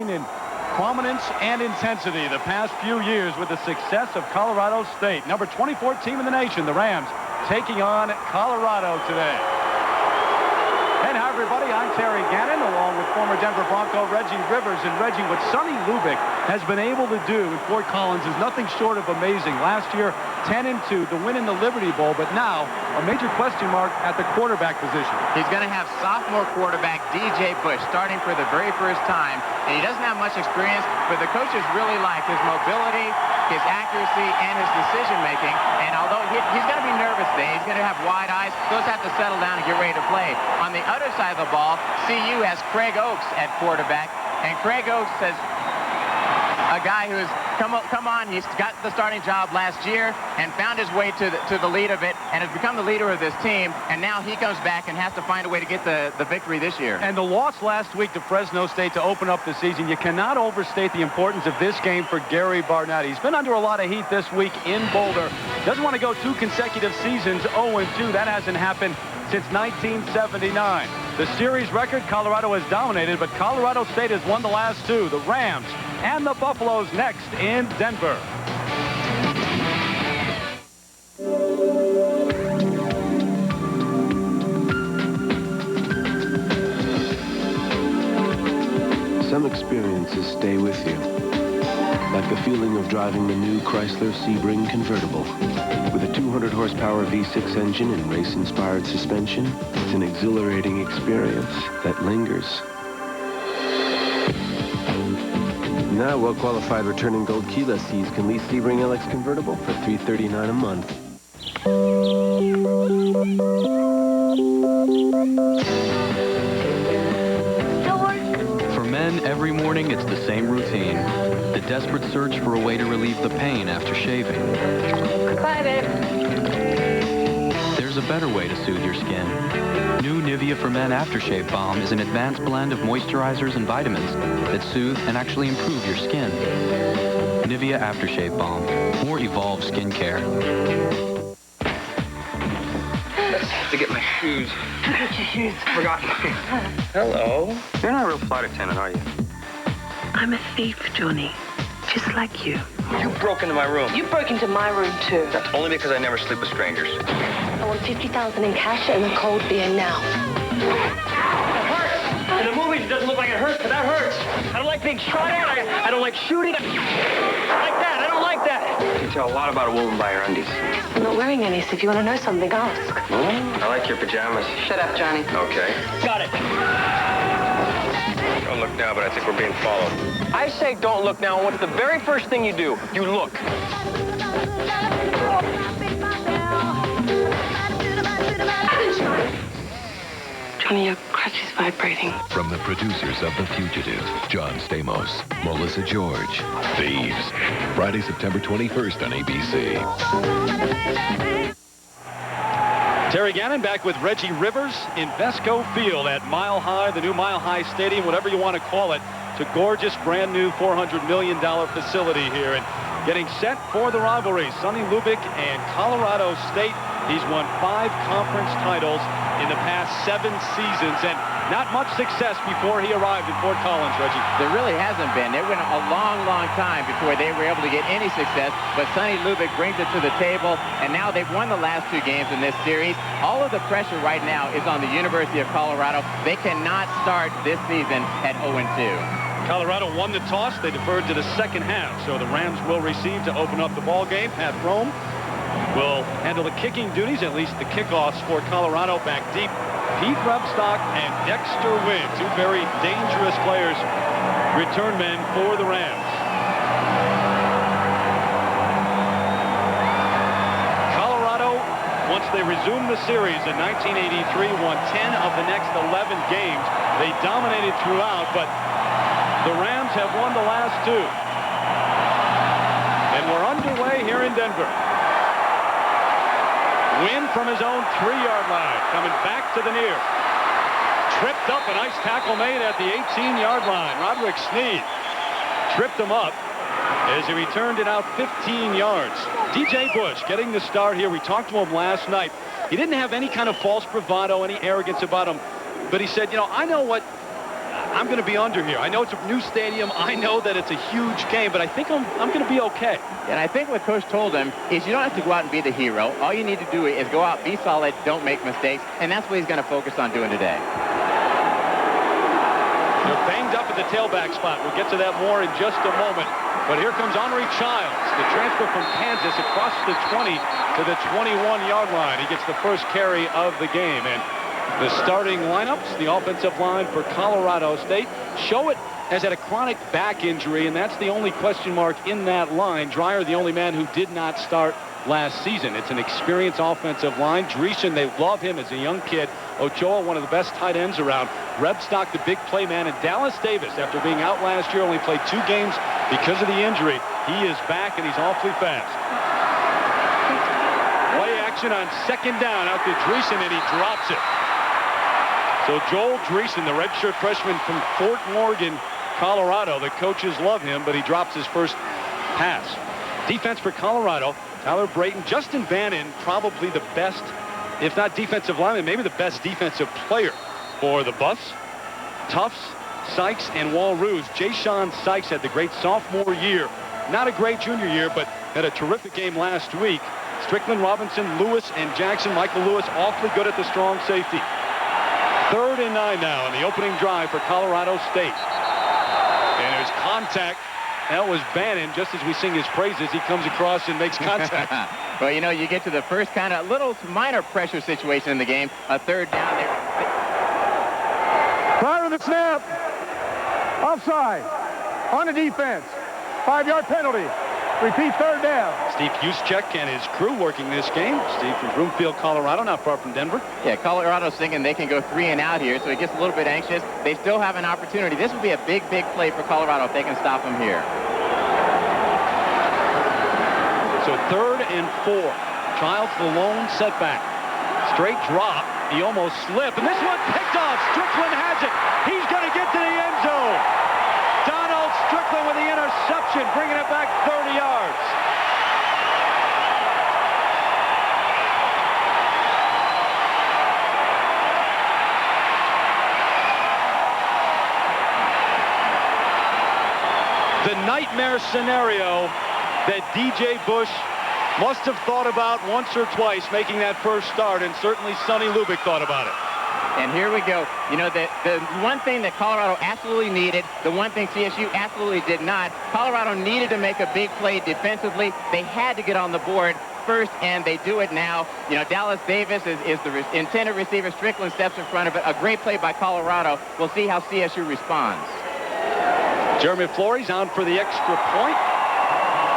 In prominence and intensity the past few years with the success of Colorado State. Number 24 team in the nation, the Rams, taking on Colorado today. And hi, everybody. I'm Terry Gannon, along with former Denver Bronco Reggie Rivers. And Reggie, what Sonny Lubick has been able to do in Fort Collins is nothing short of amazing. Last year, 10-2, the win in the Liberty Bowl, but now a major question mark at the quarterback position. He's going to have sophomore quarterback DJ Bush starting for the very first time. And he doesn't have much experience, but the coaches really like his mobility, his accuracy, and his decision-making. And although he's going to be nervous today, he's going to have wide eyes, those have to settle down and get ready to play. On the other side of the ball, CU has Craig Oaks at quarterback. And Craig Oaks has a guy who's come on. He's got the starting job last year and found his way to the lead of it and has become the leader of this team. And now he comes back and has to find a way to get the victory this year. And the loss last week to Fresno State to open up the season, you cannot overstate the importance of this game for Gary Barnett. He's been under a lot of heat this week in Boulder. Doesn't want to go 2 consecutive seasons 0-2. That hasn't happened since 1979. The series record, Colorado has dominated, but Colorado State has won the last 2. The Rams and the Buffaloes next in Denver. Some experiences stay with you, like the feeling of driving the new Chrysler Sebring convertible. With a 200 horsepower V6 engine and race-inspired suspension, it's an exhilarating experience that lingers. Now, well-qualified returning gold key lessees can lease Sebring LX convertible for $339 a month. For men, every morning it's the same routine. The desperate search for a way to relieve the pain after shaving. Bye, babe. There's a better way to soothe your skin. New Nivea for Men Aftershave Balm is an advanced blend of moisturizers and vitamins that soothe and actually improve your skin. Nivea Aftershave Balm. More evolved skincare. To get my shoes. Get your shoes. Forgot mine. Hello. You're not a real flight attendant, are you? I'm a thief, Johnny. Just like you. You broke into my room. You broke into my room, too. That's only because I never sleep with strangers. I want $50,000 in cash and a cold beer now. That hurts. In the movies, it doesn't look like it hurts, but that hurts. I don't like being shot at. I don't like shooting. I like that. I don't like that. You can tell a lot about a woman by her undies. I'm not wearing any, so if you want to know something, ask. I like your pajamas. Shut up, Johnny. Okay. Got it. Don't look now, but I think we're being followed. I say don't look now. What's the very first thing you do? You look. Johnny, your crutch is vibrating. From the producers of The Fugitive, John Stamos, Melissa George, Thieves. Friday, September 21st on ABC. Terry Gannon back with Reggie Rivers in Vesco Field at Mile High, the new Mile High Stadium, whatever you want to call it. It's a gorgeous, brand new $400 million facility here. And getting set for the rivalry, Sonny Lubick and Colorado State. He's won 5 conference titles in the past 7 seasons, and not much success before he arrived in Fort Collins, Reggie. There really hasn't been. It went a long, long time before they were able to get any success, but Sonny Lubick brings it to the table, and now they've won the last 2 games in this series. All of the pressure right now is on the University of Colorado. They cannot start this season at 0-2. Colorado won the toss. They deferred to the second half, so the Rams will receive to open up the ball game. Pat Frome will handle the kicking duties, at least the kickoffs for Colorado. Back deep, Pete Rebstock and Dexter Wynn, 2 very dangerous players, return men for the Rams. Colorado, once they resumed the series in 1983, won 10 of the next 11 games. They dominated throughout, but the Rams have won the last 2. And we're underway here in Denver. Wynn from his own 3-yard line, coming back to the near. Tripped up, a nice tackle made at the 18-yard line. Roderick Sneed tripped him up as he returned it out 15 yards. DJ Bush getting the start here. We talked to him last night. He didn't have any kind of false bravado, any arrogance about him. But he said, you know, I know I'm going to be under here. I know it's a new stadium. I know that it's a huge game, but I think I'm going to be okay. And I think what Coach told him is you don't have to go out and be the hero. All you need to do is go out, be solid, don't make mistakes, and that's what he's going to focus on doing today. They're banged up at the tailback spot. We'll get to that more in just a moment. But here comes Henry Childs, the transfer from Kansas, across the 20 to the 21-yard line. He gets the first carry of the game. And the starting lineups, the offensive line for Colorado State, Showett has had a chronic back injury, and that's the only question mark in that line. Dreyer, the only man who did not start last season. It's an experienced offensive line. Dreesen, they love him as a young kid. Ochoa, one of the best tight ends around. Rebstock, the big play man. And Dallas Davis, after being out last year, only played 2 games because of the injury. He is back, and he's awfully fast. Play action on second down out to Dreesen, and he drops it. So Joel Dreesen, the redshirt freshman from Fort Morgan, Colorado. The coaches love him, but he drops his first pass. Defense for Colorado, Tyler Brayton, Justin Bannon, probably the best, if not defensive lineman, maybe the best defensive player for the Buffs. Tufts, Sykes, and Walruse. Jay-Sean Sykes had the great sophomore year. Not a great junior year, but had a terrific game last week. Strickland, Robinson, Lewis, and Jackson. Michael Lewis awfully good at the strong safety. 3rd and 9 now on the opening drive for Colorado State. And there's contact. That was Bannon. Just as we sing his praises, he comes across and makes contact. Well, you know, you get to the first kind of little minor pressure situation in the game. A 3rd down there. Prior to the snap. Offside. On the defense. 5-yard penalty. Repeat 3rd down. Steve Juszczyk and his crew working this game. Steve from Broomfield, Colorado, not far from Denver. Yeah, Colorado's thinking they can go 3 and out here, so he gets a little bit anxious. They still have an opportunity. This would be a big, big play for Colorado if they can stop him here. So 3rd and 4. Childs the lone setback. Straight drop. He almost slipped. And this one picked off. Strickland has it. He's going to get to the end zone. Donald Strickland with the interception, bringing it back 30 yards. The nightmare scenario that DJ Bush must have thought about once or twice making that first start, and certainly Sonny Lubick thought about it. And here we go. You know, the one thing that Colorado absolutely needed, the one thing CSU absolutely did not, Colorado needed to make a big play defensively. They had to get on the board first, and they do it now. You know, Dallas Davis is the intended receiver. Strickland steps in front of it. A great play by Colorado. We'll see how CSU responds. Jeremy Flores on for the extra point.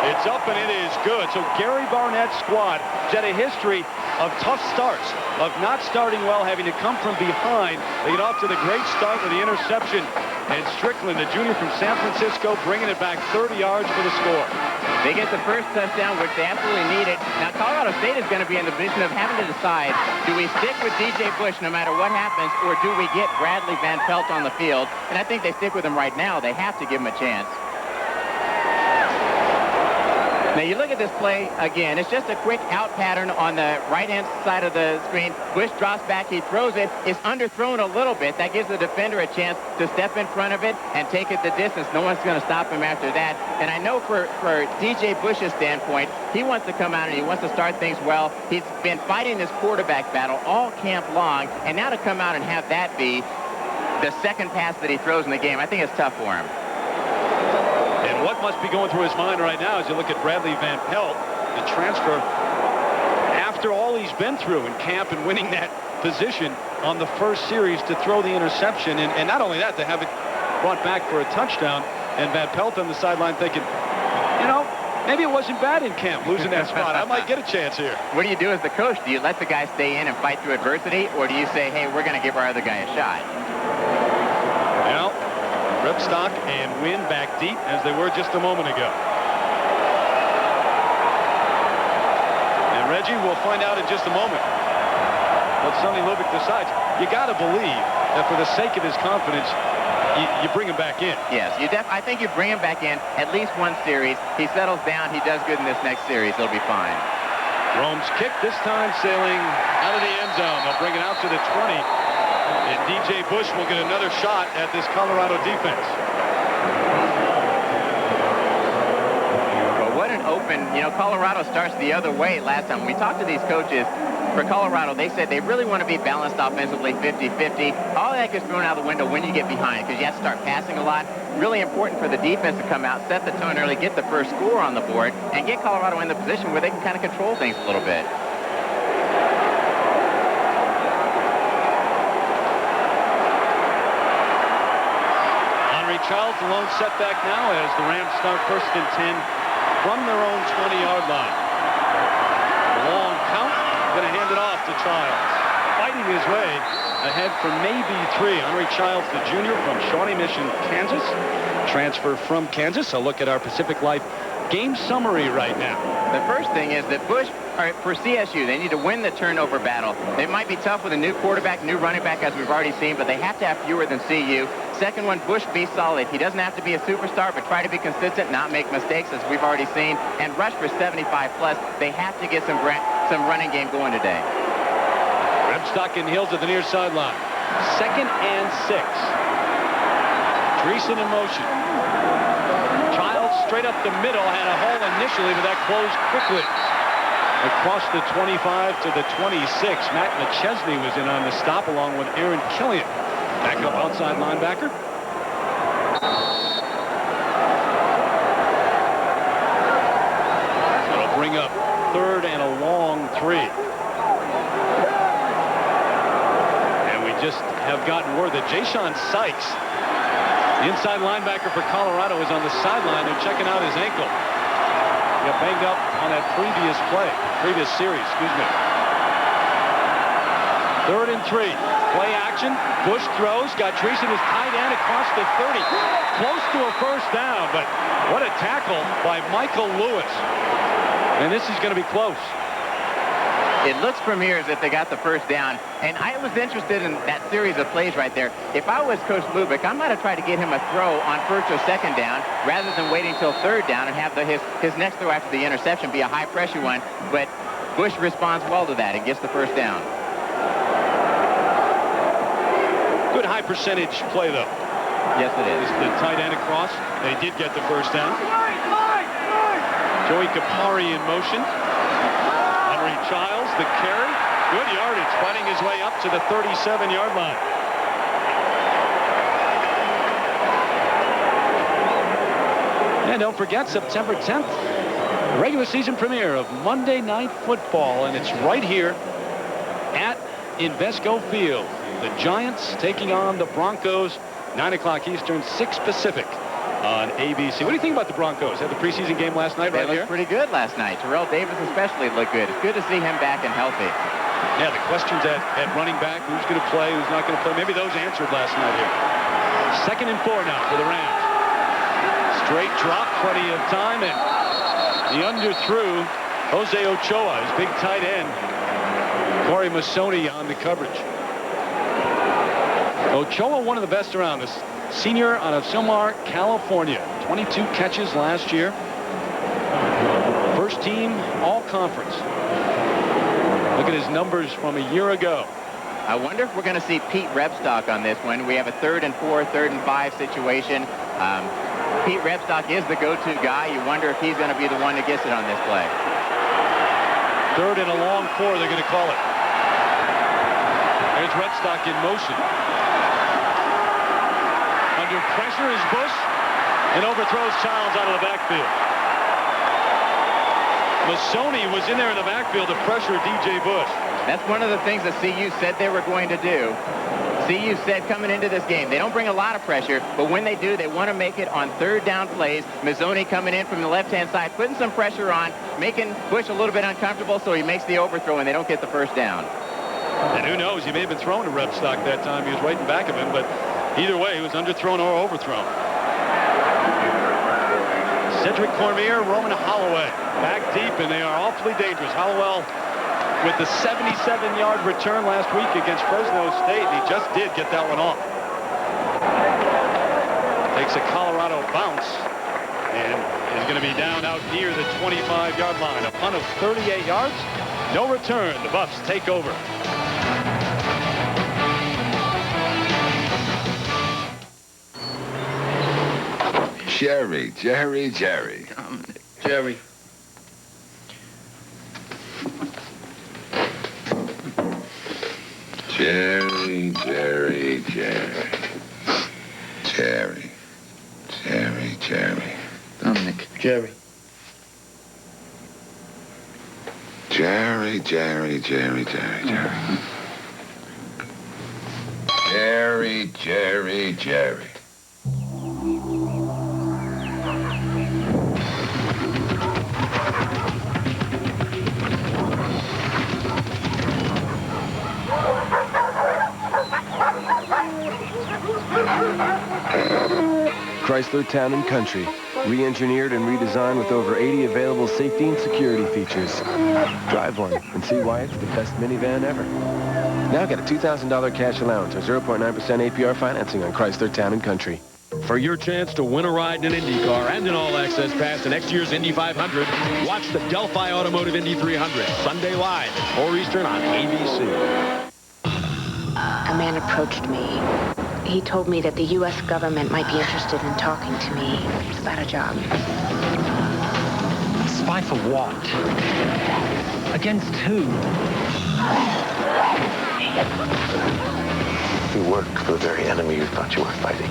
It's up and it is good. So Gary Barnett's squad has had a history of tough starts, of not starting well, having to come from behind. They get off to the great start with the interception. And Strickland, the junior from San Francisco, bringing it back 30 yards for the score. They get the first touchdown, which they absolutely needed. Now, Colorado State is going to be in the position of having to decide, do we stick with DJ Bush no matter what happens, or do we get Bradley Van Pelt on the field? And I think they stick with him right now. They have to give him a chance. Now, you look at this play again. It's just a quick out pattern on the right-hand side of the screen. Bush drops back. He throws it. It's underthrown a little bit. That gives the defender a chance to step in front of it and take it the distance. No one's going to stop him after that. And I know for DJ Bush's standpoint, he wants to come out and he wants to start things well. He's been fighting this quarterback battle all camp long. And now to come out and have that be the second pass that he throws in the game, I think it's tough for him. And what must be going through his mind right now as you look at Bradley Van Pelt, the transfer, after all he's been through in camp and winning that position on the first series to throw the interception. And not only that, to have it brought back for a touchdown. And Van Pelt on the sideline thinking, you know, maybe it wasn't bad in camp losing that spot. I might get a chance here. What do you do as the coach? Do you let the guy stay in and fight through adversity? Or do you say, hey, we're going to give our other guy a shot? Well, Rebstock and Wynn back deep as they were just a moment ago. And Reggie, we'll find out in just a moment what Sonny Lubick decides. You got to believe that for the sake of his confidence, you bring him back in. Yes, I think you bring him back in at least one series. He settles down. He does good in this next series. He'll be fine. Rome's kick this time sailing out of the end zone. They'll bring it out to the 20. And DJ Bush will get another shot at this Colorado defense. But what an open, Colorado starts the other way last time. When we talked to these coaches for Colorado, they said they really want to be balanced offensively, 50-50. All that gets thrown out the window when you get behind because you have to start passing a lot. Really important for the defense to come out, set the tone early, get the first score on the board, and get Colorado in the position where they can kind of control things a little bit. Childs, the lone setback now as the Rams start 1st and 10 from their own 20-yard line. Long count, going to hand it off to Childs. Fighting his way ahead for maybe 3. Henry Childs, the junior from Shawnee Mission, Kansas. Transfer from Kansas. A look at our Pacific Life game summary right now. The first thing is that Bush, for CSU, they need to win the turnover battle. It might be tough with a new quarterback, new running back, as we've already seen, but they have to have fewer than CU. Second one, Bush be solid. He doesn't have to be a superstar, but try to be consistent, not make mistakes, as we've already seen, and rush for 75+. They have to get some running game going today. Rebstock and Hills at the near sideline. 2nd and 6. Dreesen in motion. Childs straight up the middle, had a hole initially, but that closed quickly. Across the 25 to the 26. Matt McChesney was in on the stop along with Aaron Killian. Back up outside linebacker. That'll bring up 3rd and a long 3. And we just have gotten word that Jayshon Sykes, the inside linebacker for Colorado, is on the sideline. They're checking out his ankle. He got banged up on that previous series, excuse me. 3rd and 3. Play action. Bush throws. Got Dreesen, his tight end, across the 30. Close to a first down, but what a tackle by Michael Lewis. And this is going to be close. It looks from here as if they got the first down. And I was interested in that series of plays right there. If I was Coach Lubick, I might have tried to get him a throw on 1st or 2nd down rather than waiting till 3rd down and have his next throw after the interception be a high-pressure one. But Bush responds well to that and gets the first down. Good high percentage play, though. Yes, it is. The tight end across. They did get the first down. Joey Kapari in motion. Henry Childs, the carry. Good yardage, fighting his way up to the 37-yard line. And don't forget, September 10th, regular season premiere of Monday Night Football, and it's right here at Invesco Field. The Giants taking on the Broncos, 9 o'clock Eastern, 6 Pacific on ABC. What do you think about the Broncos? Had the preseason game last night right here? They looked pretty good last night. Terrell Davis especially looked good. It's good to see him back and healthy. Yeah, the questions at running back, who's going to play, who's not going to play, maybe those answered last night here. 2nd and 4 now for the Rams. Straight drop, plenty of time, and he underthrew Jose Ochoa, his big tight end. Corey Masoni on the coverage. Ochoa, one of the best around, this senior out of Silmar, California. 22 catches last year. First team all-conference. Look at his numbers from a year ago. I wonder if we're going to see Pete Rebstock on this one. We have a 3rd and 4, 3rd and 5 situation. Pete Rebstock is the go-to guy. You wonder if he's going to be the one that gets it on this play. 3rd and a long 4, they're going to call it. There's Rebstock in motion. Under pressure is Bush, and overthrows Childs out of the backfield. Masoni was in there in the backfield to pressure DJ Bush. That's one of the things that CU said they were going to do. CU said coming into this game, they don't bring a lot of pressure, but when they do, they want to make it on 3rd down plays. Mazzoni coming in from the left-hand side, putting some pressure on, making Bush a little bit uncomfortable, so he makes the overthrow, and they don't get the first down. And who knows, he may have been thrown to Rebstock that time. He was right in back of him, but either way, he was underthrown or overthrown. Cedric Cormier, Roman Holloway back deep, and they are awfully dangerous. Hollowell with the 77-yard return last week against Fresno State, and he just did get that one off. Takes a Colorado bounce and is going to be down out near the 25-yard line. A punt of 38 yards, no return. The Buffs take over. Jerry. Jerry. Jerry. Dominic. Jerry. Jerry. Chrysler Town and Country, re-engineered and redesigned with over 80 available safety and security features. Drive one and see why it's the best minivan ever. Now get a $2,000 cash allowance or 0.9% APR financing on Chrysler Town and Country. For your chance to win a ride in an Indy car and an all-access pass to next year's Indy 500, watch the Delphi Automotive Indy 300 Sunday live at 4 Eastern on ABC. A man approached me. He told me that the U.S. government might be interested in talking to me about a job. Spy for what? Against who? You worked for the very enemy you thought you were fighting.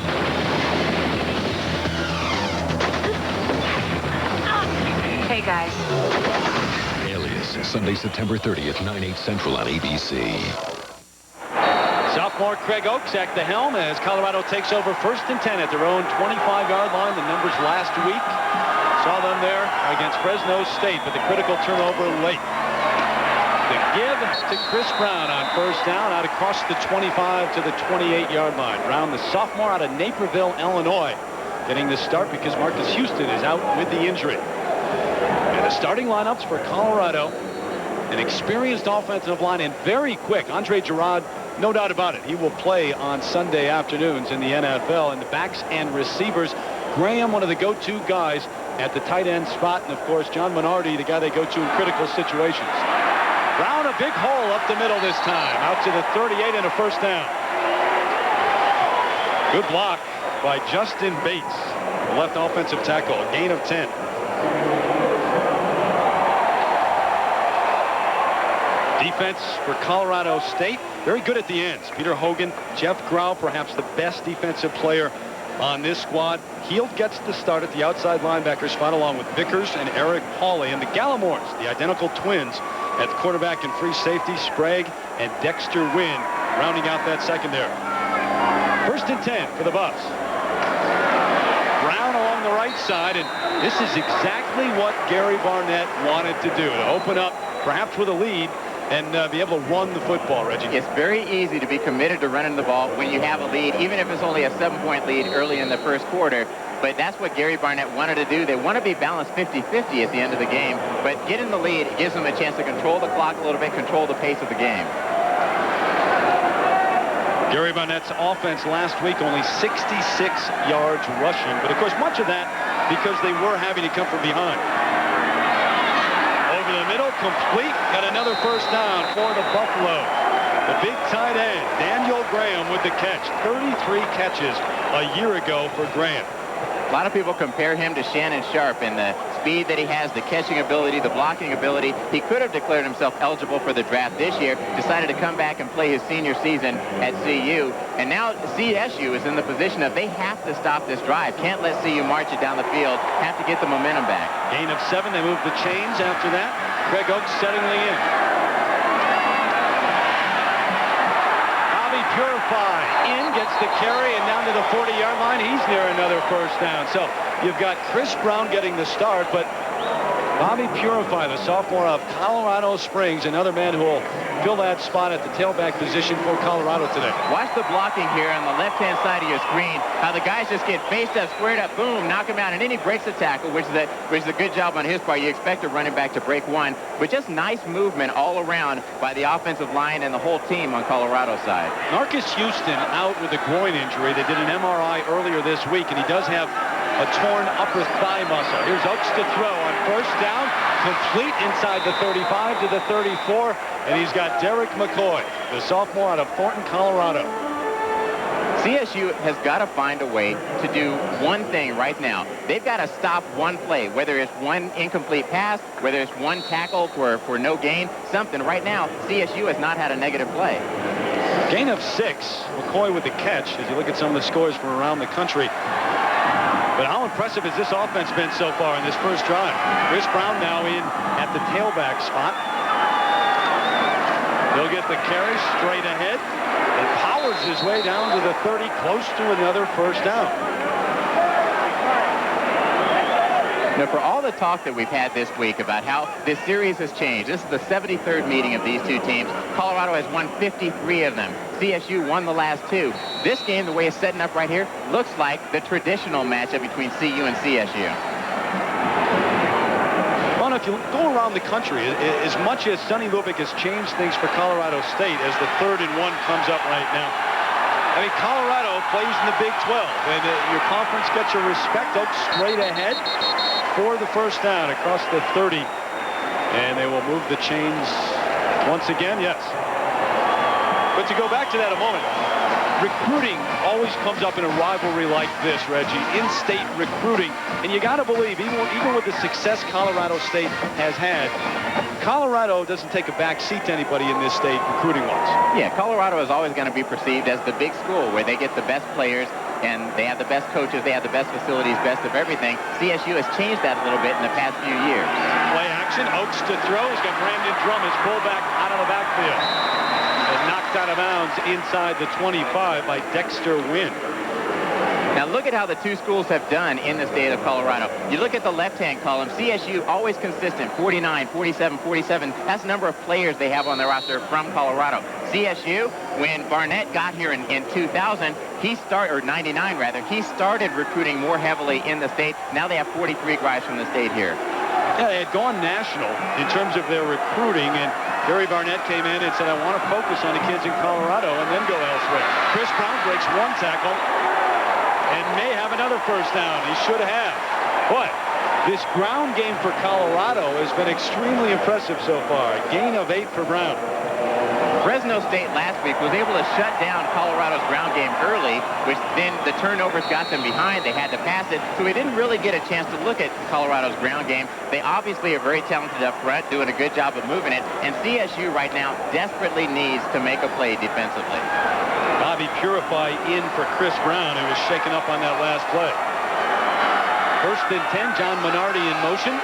Hey, guys. Alias, Sunday, September 30th, 9/8 Central on ABC. Sophomore Craig Oaks at the helm as Colorado takes over 1st and 10 at their own 25-yard line. The numbers last week saw them there against Fresno State, but the critical turnover late. The give to Chris Brown on 1st down out across the 25 to the 28-yard line. Brown, the sophomore out of Naperville, Illinois, getting the start because Marcus Houston is out with the injury. And the starting lineups for Colorado, an experienced offensive line and very quick. Andre Girard, no doubt about it, he will play on Sunday afternoons in the NFL. And the backs and receivers, Graham, one of the go-to guys at the tight end spot, and of course John Minardi, the guy they go to in critical situations. Brown, a big hole up the middle this time, out to the 38 and a 1st down. Good block by Justin Bates, the left offensive tackle, a gain of 10. Defense for Colorado State, very good at the ends. Peter Hogan, Jeff Grau, perhaps the best defensive player on this squad. Heald gets the start at the outside linebacker spot along with Vickers and Eric Hawley. And the Gallimores, the identical twins, at the quarterback and free safety, Sprague and Dexter Wynn, rounding out that secondary. 1st and 10 for the Buffs. Brown along the right side, and this is exactly what Gary Barnett wanted to do, to open up perhaps with a lead and be able to run the football, Reggie. It's very easy to be committed to running the ball when you have a lead, even if it's only a 7-point lead early in the 1st quarter. But that's what Gary Barnett wanted to do. They want to be balanced 50-50 at the end of the game. But getting the lead gives them a chance to control the clock a little bit, control the pace of the game. Gary Barnett's offense last week, only 66 yards rushing. But, of course, much of that because they were having to come from behind. Over the middle, complete, got another 1st down for the Buffaloes. The big tight end, Daniel Graham, with the catch. 33 catches a year ago for Graham. A lot of people compare him to Shannon Sharp in the speed that he has, the catching ability, the blocking ability. He could have declared himself eligible for the draft this year, decided to come back and play his senior season at CU. And now CSU is in the position of they have to stop this drive. Can't let CU march it down the field. Have to get the momentum back. Gain of 7. They move the chains after that. Craig Oaks setting the in. Bobby Purify in, gets the carry, and down to the 40-yard line. He's near another 1st down. So you've got Chris Brown getting the start, but Bobby Purify, the sophomore of Colorado Springs, another man who will fill that spot at the tailback position for Colorado today. Watch the blocking here on the left-hand side of your screen. How the guys just get faced up, squared up, boom, knock him out, and then he breaks the tackle, which is a good job on his part. You expect a running back to break one, but just nice movement all around by the offensive line and the whole team on Colorado's side. Marcus Houston out with a groin injury. They did an MRI earlier this week, and he does have a torn upper thigh muscle. Here's Oaks to throw on 1st down, complete inside the 35 to the 34, and he's got Derek McCoy, the sophomore out of Thornton, Colorado. CSU has got to find a way to do one thing right now. They've got to stop one play, whether it's one incomplete pass, whether it's one tackle for no gain, something. Right now, CSU has not had a negative play. Gain of 6. McCoy with the catch as you look at some of the scores from around the country. But how impressive has this offense been so far in this first drive? Chris Brown now in at the tailback spot. He'll get the carry straight ahead and powers his way down to the 30, close to another first down. Now, for all the talk that we've had this week about how this series has changed, this is the 73rd meeting of these two teams. Colorado has won 53 of them. CSU won the last 2. This game, the way it's setting up right here, looks like the traditional matchup between CU and CSU. Well, if you go around the country, as much as Sonny Lubick has changed things for Colorado State as the 3rd and 1 comes up right now, I mean, Colorado plays in the Big 12, and your conference gets your respect up straight ahead for the first down across the 30. And they will move the chains once again, yes. But to go back to that a moment, recruiting always comes up in a rivalry like this, Reggie, in-state recruiting. And you got to believe, even with the success Colorado State has had, Colorado doesn't take a back seat to anybody in this state recruiting-wise. Yeah, Colorado is always going to be perceived as the big school where they get the best players and they have the best coaches, they have the best facilities, best of everything. CSU has changed that a little bit in the past few years. Play action, Oaks to throw. He's got Brandon Drum, his fullback, out of the backfield. And knocked out of bounds inside the 25 by Dexter Wynn. Now look at how the two schools have done in the state of Colorado. You look at the left-hand column, CSU always consistent, 49, 47, 47. That's the number of players they have on their roster from Colorado. CSU, when Barnett got here in 2000, or 99 rather, he started recruiting more heavily in the state. Now they have 43 guys from the state here. Yeah, they had gone national in terms of their recruiting, and Gary Barnett came in and said, I want to focus on the kids in Colorado and then go elsewhere. Chris Brown breaks one tackle and may have another first down. He should have. But this ground game for Colorado has been extremely impressive so far. A gain of 8 for Brown. Fresno State last week was able to shut down Colorado's ground game early, which then the turnovers got them behind. They had to pass it, so we didn't really get a chance to look at Colorado's ground game. They obviously are very talented up front, doing a good job of moving it, and CSU right now desperately needs to make a play defensively. Bobby Purify in for Chris Brown, who was shaken up on that last play. 1st and 10, John Minardi in motion.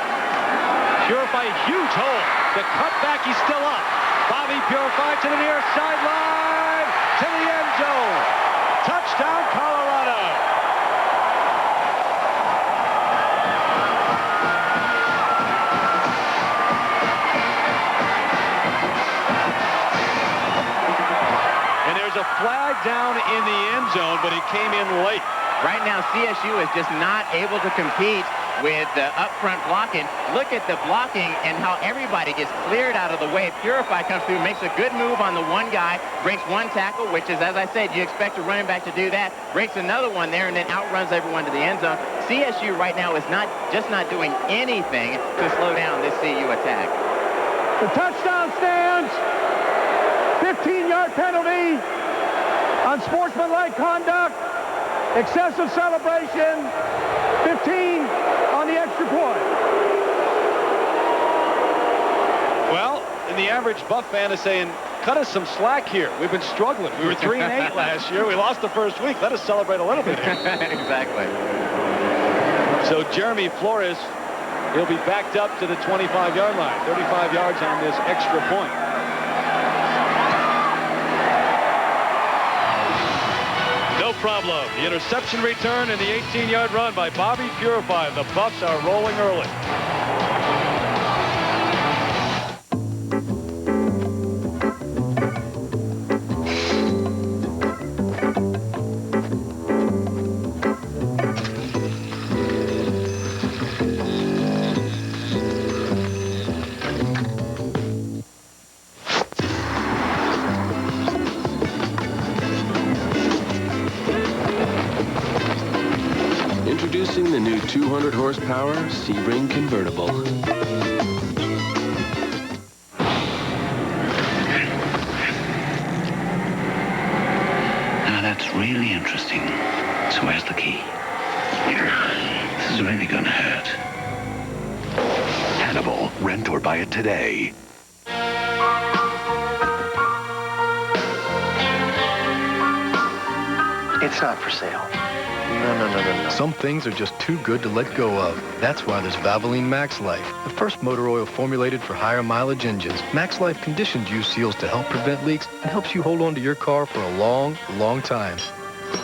Purify, a huge hole. The cutback, he's still up. Bobby Purify to the near sideline, to the end zone. Touchdown, Colorado. And there's a flag down in the end zone, but it came in late. Right now, CSU is just not able to compete with the up-front blocking. Look at the blocking and how everybody gets cleared out of the way. Purify comes through, makes a good move on the one guy, breaks one tackle, which is, as I said, you expect a running back to do that, breaks another one there, and then outruns everyone to the end zone. CSU right now is not doing anything to slow down this CU attack. The touchdown stands. 15-yard penalty on sportsmanlike conduct. Excessive celebration. 15 on the extra point. Well, and the average Buff fan is saying, cut us some slack here. We've been struggling. We were 3-8 last year. We lost the first week. Let us celebrate a little bit here. Exactly. So Jeremy Flores, he'll be backed up to the 25-yard line. 35 yards on this extra point. No problem. The interception return and the 18-yard run by Bobby Purify. The Buffs are rolling early. Introducing the new 200 horsepower Sebring convertible. Now that's really interesting. the key. This is really gonna hurt. Hannibal. Rent or buy it today. It's not for sale. No. Some things are just too good to let go of. That's why there's Valvoline Max Life, the first motor oil formulated for higher mileage engines. Max Life conditions use seals to help prevent leaks and helps you hold on to your car for a long, long time.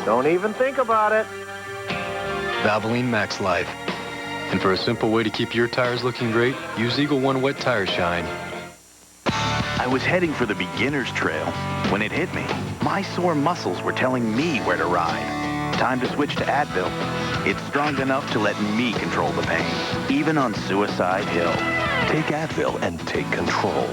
Don't even think about it. Valvoline Max Life. And for a simple way to keep your tires looking great, use Eagle One Wet Tire Shine. I was heading for the beginner's trail when it hit me. My sore muscles were telling me where to ride. Time to switch to Advil. It's strong enough to let me control the pain, even on Suicide Hill. Take Advil and take control.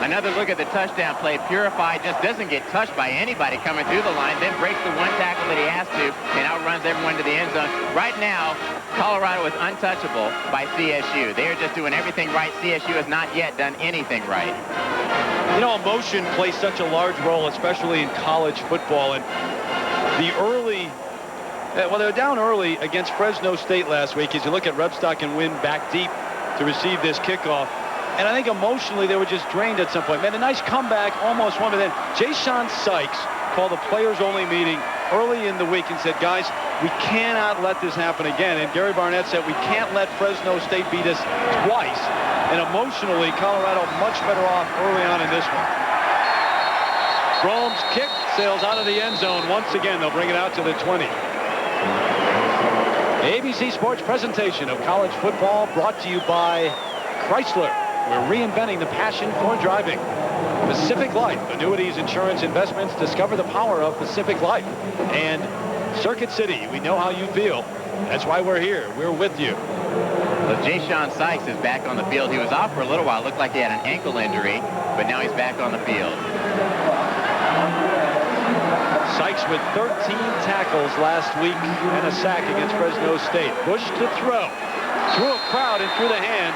Another look at the touchdown play. Purify just doesn't get touched by anybody coming through the line, then breaks the one tackle that he has to and outruns everyone to the end zone. Right now, Colorado is untouchable by CSU. They are just doing everything right. CSU has not yet done anything right. You know, emotion plays such a large role, especially in college football. And the early, well, they were down early against Fresno State last week. As you look at Rebstock and Wynn back deep to receive this kickoff. And I think emotionally they were just drained at some point. Man, a nice comeback, almost one. But then Jay-Sean Sykes called a players-only meeting early in the week and said, guys, we cannot let this happen again. And Gary Barnett said, we can't let Fresno State beat us twice. And emotionally, Colorado much better off early on in this one. Fromm's kick sails out of the end zone. Once again, they'll bring it out to the 20. The ABC Sports presentation of college football brought to you by Chrysler. We're reinventing the passion for driving. Pacific Life, annuities, insurance, investments. Discover the power of Pacific Life. And Circuit City, we know how you feel. That's why we're here. We're with you. Well, Jay-Sean Sykes is back on the field. He was off for a little while. Looked like he had an ankle injury, but now he's back on the field. Sykes with 13 tackles last week and a sack against Fresno State. Bush to throw. Through a crowd and through the hands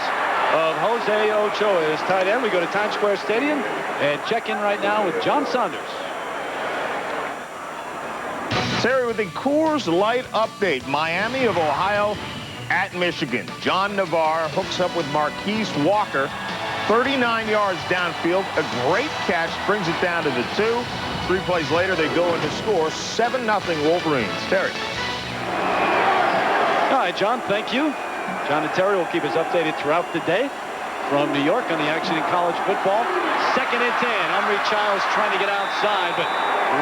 of Jose Ochoa, his tight end. We go to Times Square Stadium and check in right now with John Saunders. Terry with the Coors Light update. Miami of Ohio at Michigan. John Navarre hooks up with Marquise Walker. 39 yards downfield. A great catch. Brings it down to the 2. 3 plays later, they go in to score 7-0 Wolverines. Terry. All right, John, thank you. John and Terry will keep us updated throughout the day from New York on the action in college football. 2nd and 10. Omri Childs trying to get outside, but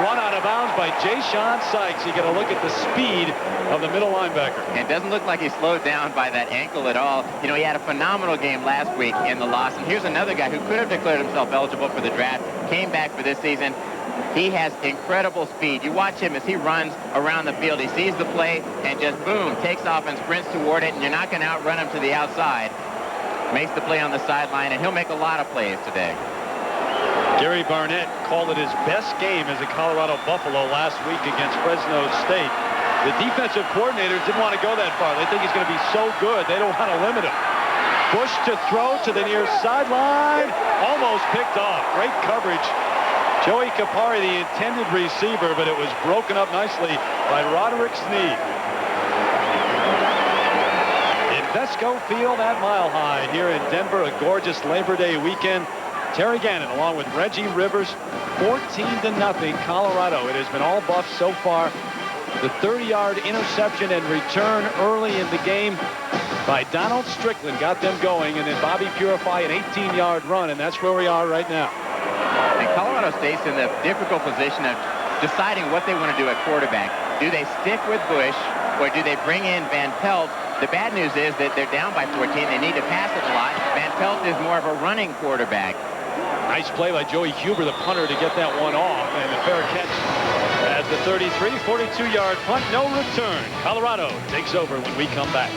run out of bounds by Jay-Sean Sykes. You get a look at the speed of the middle linebacker. It doesn't look like he's slowed down by that ankle at all. You know, he had a phenomenal game last week in the loss. And here's another guy who could have declared himself eligible for the draft, came back for this season. He has incredible speed. You watch him as he runs around the field. He sees the play and just, boom, takes off and sprints toward it, and you're not going to outrun him to the outside. Makes the play on the sideline, and he'll make a lot of plays today. Gary Barnett called it his best game as a Colorado Buffalo last week against Fresno State. The defensive coordinators didn't want to go that far. They think he's going to be so good, they don't want to limit him. Bush to throw to the near sideline. Almost picked off. Great coverage. Joey Kapari, the intended receiver, but it was broken up nicely by Roderick Sneed. In Vesco Field at Mile High here in Denver, a gorgeous Labor Day weekend. Terry Gannon along with Reggie Rivers, 14-0 Colorado. It has been all Buffs so far. The 30-yard interception and return early in the game by Donald Strickland got them going, and then Bobby Purify an 18-yard run, and that's where we are right now. And Colorado State's in the difficult position of deciding what they want to do at quarterback. Do they stick with Bush, or do they bring in Van Pelt? The bad news is that they're down by 14. They need to pass it a lot. Van Pelt is more of a running quarterback. Nice play by Joey Huber, the punter, to get that one off, and a fair catch as the 33, 42-yard punt, no return. Colorado takes over when we come back.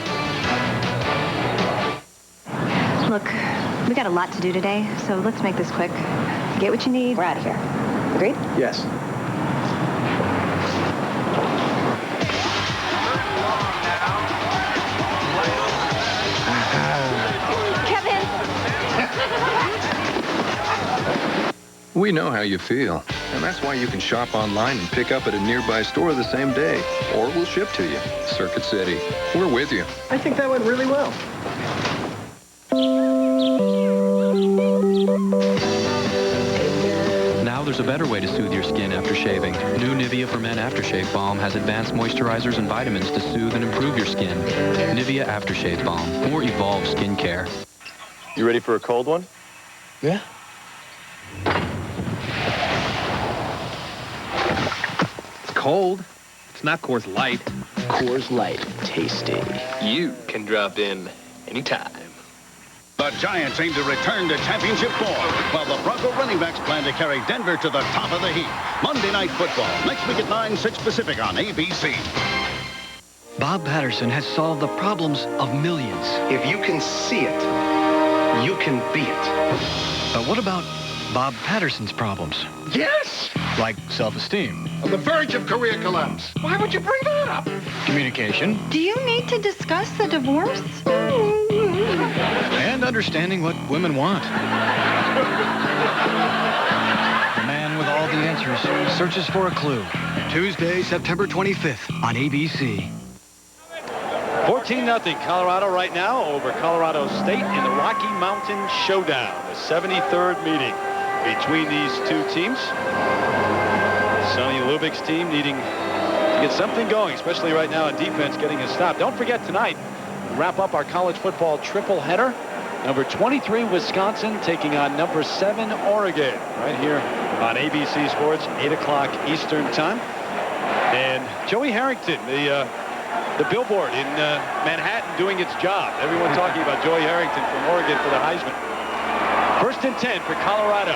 Look, we got a lot to do today, so let's make this quick. Get what you need. We're out of here. Agreed? Yes. Kevin! We know how you feel. And that's why you can shop online and pick up at a nearby store the same day. Or we'll ship to you. Circuit City. We're with you. I think that went really well. Now there's a better way to soothe your skin after shaving. New Nivea for Men Aftershave Balm has advanced moisturizers and vitamins to soothe and improve your skin. Nivea Aftershave Balm. More evolved skincare. You ready for a cold one? Yeah. It's cold. It's not Coors Light. Coors Light. Tasty. You can drop in anytime. The Giants aim to return to championship form, while the Bronco running backs plan to carry Denver to the top of the heap. Monday Night Football, next week at 9, 6 Pacific on ABC. Bob Patterson has solved the problems of millions. If you can see it, you can be it. But what about Bob Patterson's problems? Yes! Like self-esteem, On the verge of career collapse. Why would you bring that up? communication, Do you need to discuss the divorce? and understanding what women want. The man with all the answers searches for a clue. Tuesday, September 25th on ABC. 14-0 Colorado right now over Colorado State in the Rocky Mountain Showdown, the 73rd meeting between these two teams. Sonny Lubbock's team needing to get something going, especially right now on defense, getting a stop. Don't forget tonight, we wrap up our college football triple header. Number 23, Wisconsin, taking on number 7, Oregon, right here on ABC Sports, 8 o'clock Eastern time. And Joey Harrington, the billboard in Manhattan doing its job. Everyone talking about Joey Harrington from Oregon for the Heisman. 1st and 10 for Colorado.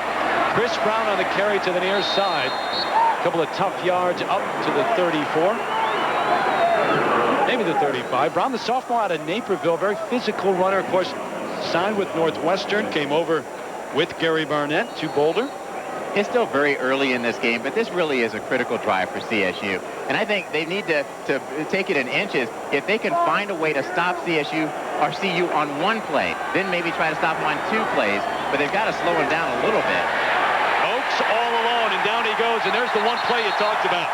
Chris Brown on the carry to the near side. A couple of tough yards up to the 34. Maybe the 35. Brown, the sophomore out of Naperville, very physical runner. Of course, signed with Northwestern, came over with Gary Barnett to Boulder. It's still very early in this game, but this really is a critical drive for CSU. And I think they need to take it in inches. If they can find a way to stop CSU or CU on one play, then maybe try to stop them on 2 plays. But they've got to slow him down a little bit. Oaks all alone, and down he goes, and there's the one play you talked about.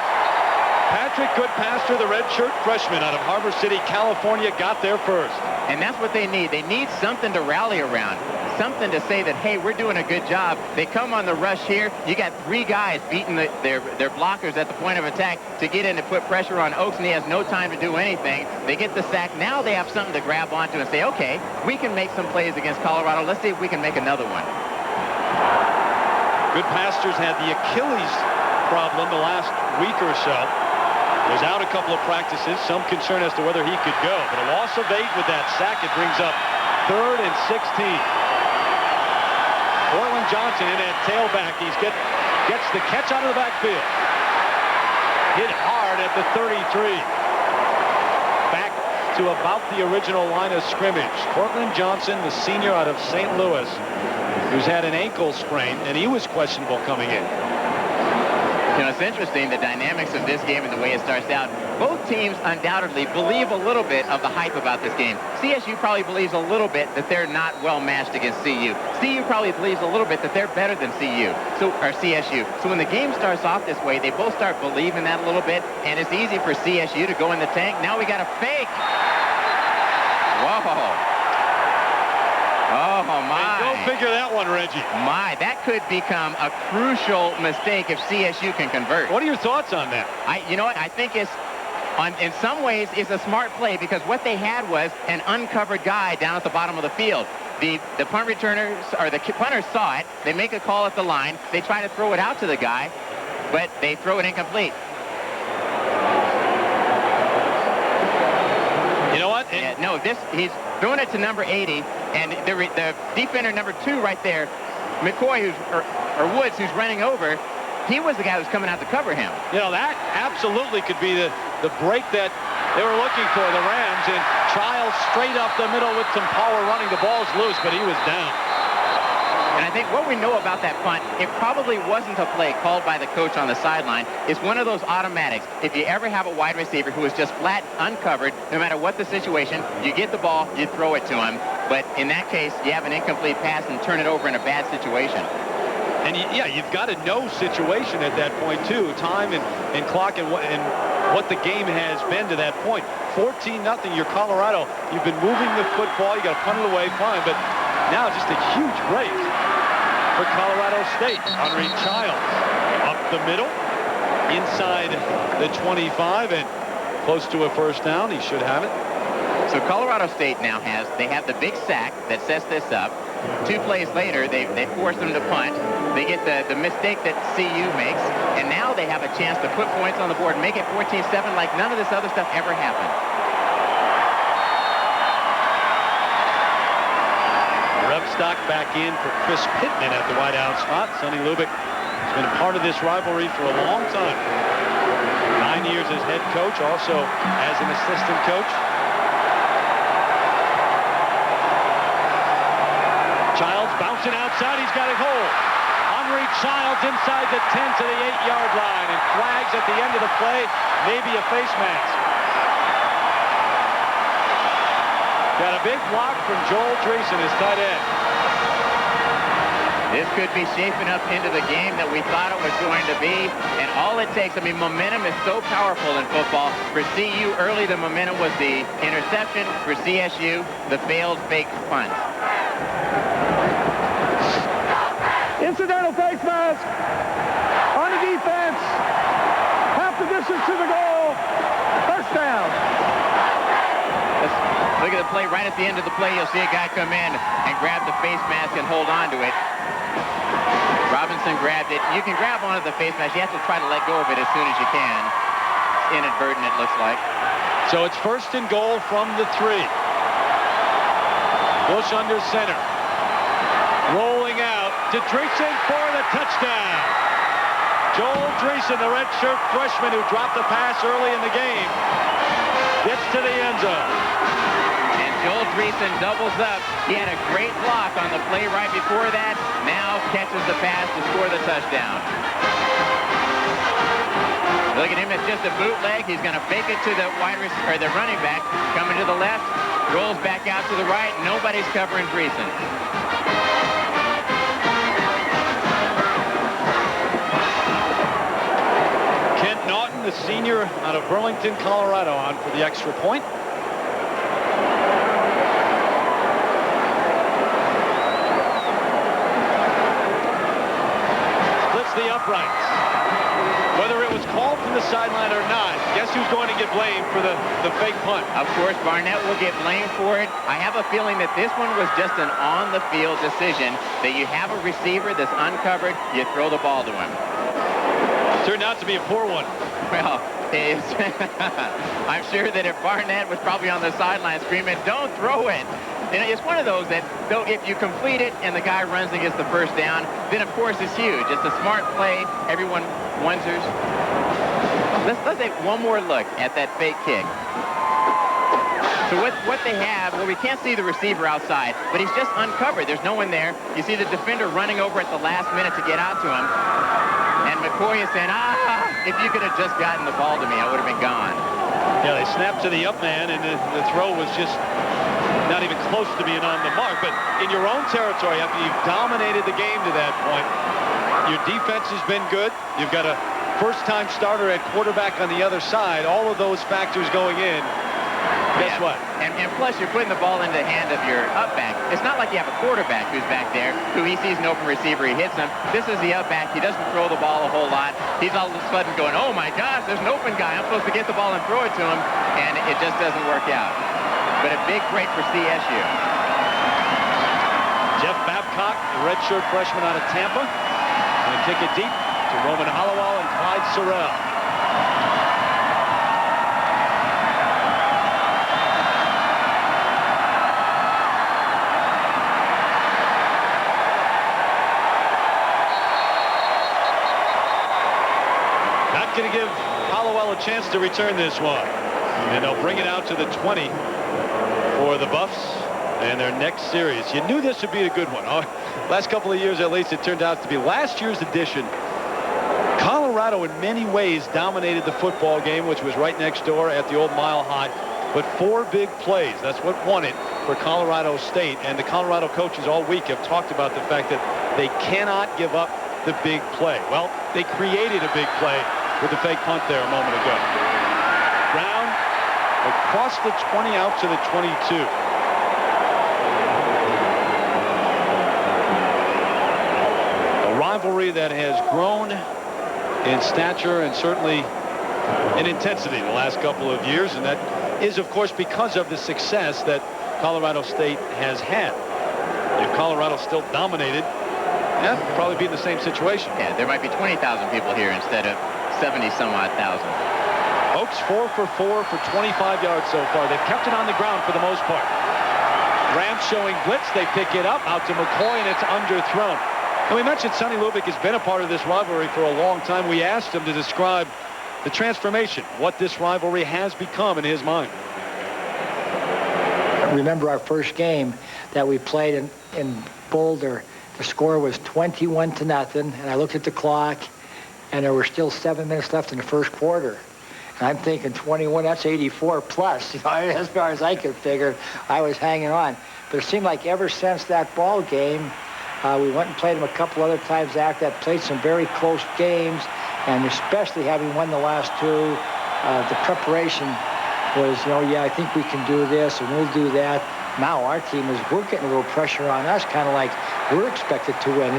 Patrick Goodpaster, the redshirt freshman out of Harbor City, California, got there first. And that's what they need. They need something to rally around. Something to say that, hey, we're doing a good job. They come on the rush here. You got 3 guys beating their blockers at the point of attack to get in to put pressure on Oaks, and he has no time to do anything. They get the sack. Now they have something to grab onto and say, okay, we can make some plays against Colorado. Let's see if we can make another one. Goodpaster's had the Achilles problem the last week or so. Was out a couple of practices. Some concern as to whether he could go. But a loss of 8 with that sack. It brings up 3rd and 16. Cortland Johnson in at tailback. He gets the catch out of the backfield. Hit hard at the 33. Back to about the original line of scrimmage. Cortland Johnson, the senior out of St. Louis, who's had an ankle sprain, and he was questionable coming in. You know, it's interesting, the dynamics of this game and the way it starts out. Both teams undoubtedly believe a little bit of the hype about this game. CSU probably believes a little bit that they're not well matched against CU. CU probably believes a little bit that they're better than CSU. So when the game starts off this way, they both start believing that a little bit, and it's easy for CSU to go in the tank. Now we got a fake. Whoa. Oh, my. Go figure that one, Reggie. My, that could become a crucial mistake if CSU can convert. What are your thoughts on that? You know what? I think in some ways, it's a smart play because what they had was an uncovered guy down at the bottom of the field. The punt returners, or the punters saw it. They make a call at the line. They try to throw it out to the guy, but they throw it incomplete. You know what? No, he's throwing it to number 80, and the defender number 2 right there, McCoy, or Woods, who's running over, he was the guy who's coming out to cover him. You know, that absolutely could be the break that they were looking for, the Rams, and Childs straight up the middle with some power running. The ball's loose, but he was down. And I think what we know about that punt, it probably wasn't a play called by the coach on the sideline. It's one of those automatics. If you ever have a wide receiver who is just flat uncovered, no matter what the situation, you get the ball, you throw it to him. But in that case, you have an incomplete pass and turn it over in a bad situation. And yeah, you've got to know situation at that point too, time and clock and what the game has been to that point. 14-0, you're Colorado. You've been moving the football. You got to punt it away, fine. But now just a huge break for Colorado State. Henry Childs up the middle, inside the 25, and close to a first down. He should have it. So Colorado State now they have the big sack that sets this up. 2 plays later, they force them to punt. They get the mistake that CU makes, and now they have a chance to put points on the board and make it 14-7 like none of this other stuff ever happened. Rebstock back in for Chris Pittman at the wideout spot. Sonny Lubick has been a part of this rivalry for a long time. 9 years as head coach, also as an assistant coach. Childs bouncing outside. He's got it hold. Henry Childs inside the 10 to the 8-yard line, and flags at the end of the play. Maybe a face mask. Got a big block from Joel Dreesen, his tight end. This could be shaping up into the game that we thought it was going to be. And all it takes, I mean, momentum is so powerful in football. For CU, early the momentum was the interception. For CSU, the failed fake punt. Incidental face mask on the defense. Half the distance to the goal. First down. Look at the play right at the end of the play. You'll see a guy come in and grab the face mask and hold on to it. Robinson grabbed it. You can grab onto the face mask. You have to try to let go of it as soon as you can. It's inadvertent, it looks like. So it's first and goal from the 3. Bush under center. Rolling out to Dreesen for the touchdown. Joel Dreesen, the redshirt freshman who dropped the pass early in the game, gets to the end zone. And Joel Dreesen doubles up. He had a great block on the play right before that. Now catches the pass to score the touchdown. Look at him, it's just a bootleg. He's going to fake it to the the running back. Coming to the left, rolls back out to the right. Nobody's covering Dreesen. The senior out of Burlington, Colorado, on for the extra point. Splits the uprights. Whether it was called from the sideline or not, guess who's going to get blamed for the fake punt? Of course, Barnett will get blamed for it. I have a feeling that this one was just an on-the-field decision, that you have a receiver that's uncovered, you throw the ball to him. Turned out to be a poor one. Well, I'm sure that if Barnett was probably on the sideline screaming, "Don't throw it." And it's one of those that, though, if you complete it and the guy runs and gets the first down, then of course it's huge. It's a smart play. Everyone wonders. Let's take one more look at that fake kick. So what they have, well, we can't see the receiver outside, but he's just uncovered. There's no one there. You see the defender running over at the last minute to get out to him. And McCoy is saying, if you could have just gotten the ball to me, I would have been gone. Yeah, they snapped to the up man, and the throw was just not even close to being on the mark. But in your own territory, after you've dominated the game to that point, your defense has been good. You've got a first-time starter at quarterback on the other side. All of those factors going in. Guess what? And plus, you're putting the ball into the hand of your up back. It's not like you have a quarterback who's back there, who he sees an open receiver, he hits him. This is the up back. He doesn't throw the ball a whole lot. He's all of a sudden going, oh my gosh, there's an open guy. I'm supposed to get the ball and throw it to him. And it just doesn't work out. But a big break for CSU. Jeff Babcock, the redshirt freshman out of Tampa. Going to kick it deep to Roman Hollowell and Clyde Sorrell. Going to give Hollowell a chance to return this one. And they'll bring it out to the 20 for the Buffs and their next series. You knew this would be a good one. Last couple of years, at least, it turned out to be. Last year's edition, Colorado in many ways dominated the football game, which was right next door at the old Mile High. But 4 big plays, that's what won it for Colorado State. And the Colorado coaches all week have talked about the fact that they cannot give up the big play. Well, they created a big play with the fake punt there a moment ago. Brown across the 20 out to the 22. A rivalry that has grown in stature and certainly in intensity the last couple of years, and that is, of course, because of the success that Colorado State has had. If Colorado still dominated, yeah, probably be in the same situation. Yeah, there might be 20,000 people here instead of 70-some-odd thousand. Oaks 4 for 4 for 25 yards so far. They've kept it on the ground for the most part. Rams showing blitz. They pick it up out to McCoy, and it's underthrown. And we mentioned Sonny Lubick has been a part of this rivalry for a long time. We asked him to describe the transformation, what this rivalry has become in his mind. Remember our first game that we played in Boulder. The score was 21-0, and I looked at the clock, and there were still 7 minutes left in the first quarter. And I'm thinking 21, that's 84 plus. You know, as far as I could figure, I was hanging on. But it seemed like ever since that ball game, we went and played them a couple other times after that, played some very close games, and especially having won the last two, the preparation was, you know, yeah, I think we can do this, and we'll do that. Now our team we're getting a little pressure on us, kind of like we're expected to win.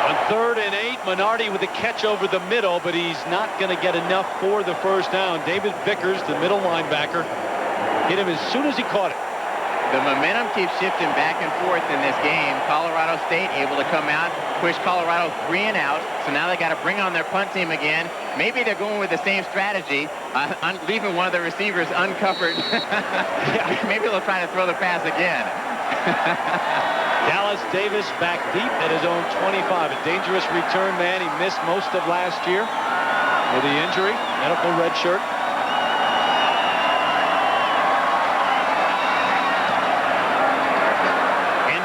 On 3rd and 8, Minardi with a catch over the middle, but he's not going to get enough for the first down. David Vickers, the middle linebacker, hit him as soon as he caught it. The momentum keeps shifting back and forth in this game. Colorado State able to come out, push Colorado 3 and out. So now they got to bring on their punt team again. Maybe they're going with the same strategy, leaving one of the receivers uncovered. Maybe they'll try to throw the pass again. Dallas Davis back deep at his own 25. A dangerous return man. He missed most of last year with the injury. Medical red shirt.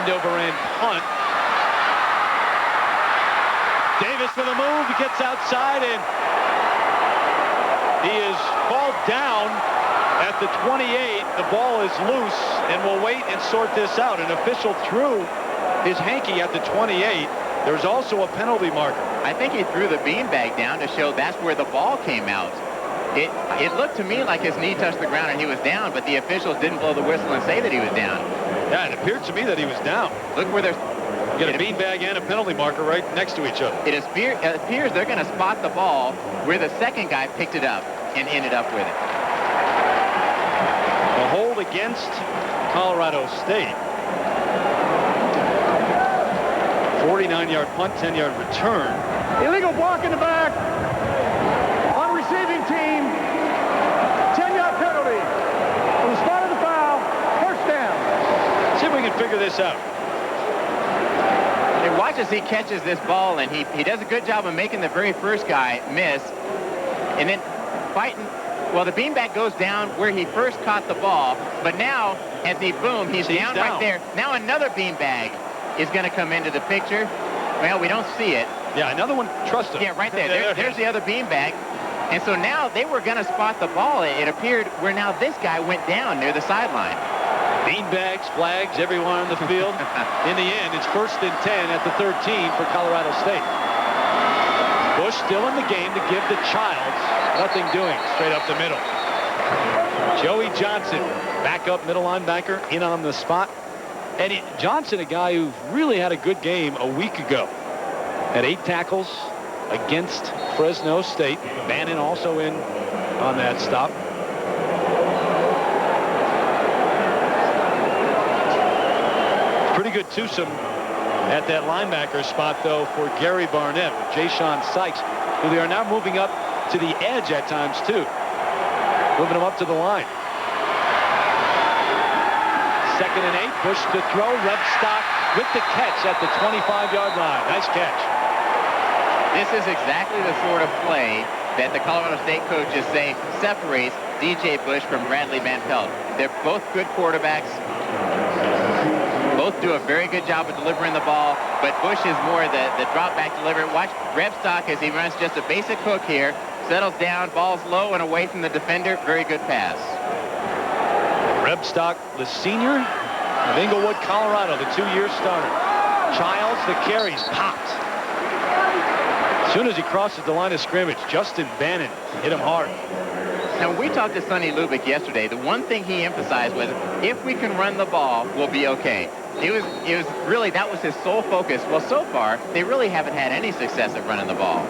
Over and punt. Davis with a move. He gets outside, and he is called down at the 28. The ball is loose, and we'll wait and sort this out. An official threw his hanky at the 28. There's also a penalty marker. I think he threw the beanbag down to show that's where the ball came out. It looked to me like his knee touched the ground and he was down, but the officials didn't blow the whistle and say that he was down. Yeah, it appeared to me that he was down. Look where there's... You get a beanbag and a penalty marker right next to each other. It appears they're going to spot the ball where the second guy picked it up and ended up with it. The hold against Colorado State. 49-yard punt, 10-yard return. Illegal block in the back. On receiving team. 10-yard penalty. On the spot of the foul. First down. See if we can figure this out. And watch as he catches this ball, and he does a good job of making the very first guy miss. And then fighting. Well, the beanbag goes down where he first caught the ball, but now, as he boom, he's down right there. Now another beanbag is going to come into the picture. Well, we don't see it. Yeah, another one. Trust him. Yeah, right there. There's the other beanbag. And so now they were going to spot the ball. It appeared where now this guy went down near the sideline. Beanbags, flags, everyone on the field. In the end, it's 1st and 10 at the 13 for Colorado State. Bush still in the game to give the Childs. Nothing doing. Straight up the middle. Joey Johnson, backup middle linebacker, in on the spot. Eddie Johnson, a guy who really had a good game a week ago. Had 8 tackles against Fresno State. Bannon also in on that stop. Pretty good twosome at that linebacker spot, though, for Gary Barnett with Jayshon Sykes, who they are now moving up to the edge at times, too. Moving them up to the line. 2nd and 8, Bush to throw. Rebstock with the catch at the 25-yard line. Nice catch. This is exactly the sort of play that the Colorado State coaches say separates DJ Bush from Bradley Van Pelt. They're both good quarterbacks. Both do a very good job of delivering the ball, but Bush is more the drop back delivery. Watch Rebstock as he runs just a basic hook here. Settles down, ball's low and away from the defender. Very good pass. Rebstock, the senior of Inglewood, Colorado, the 2-year starter. Childs, the carries, popped. As soon as he crosses the line of scrimmage, Justin Bannon hit him hard. Now, when we talked to Sonny Lubick yesterday, the one thing he emphasized was, if we can run the ball, we'll be okay. It was really, that was his sole focus. Well, so far, they really haven't had any success at running the ball.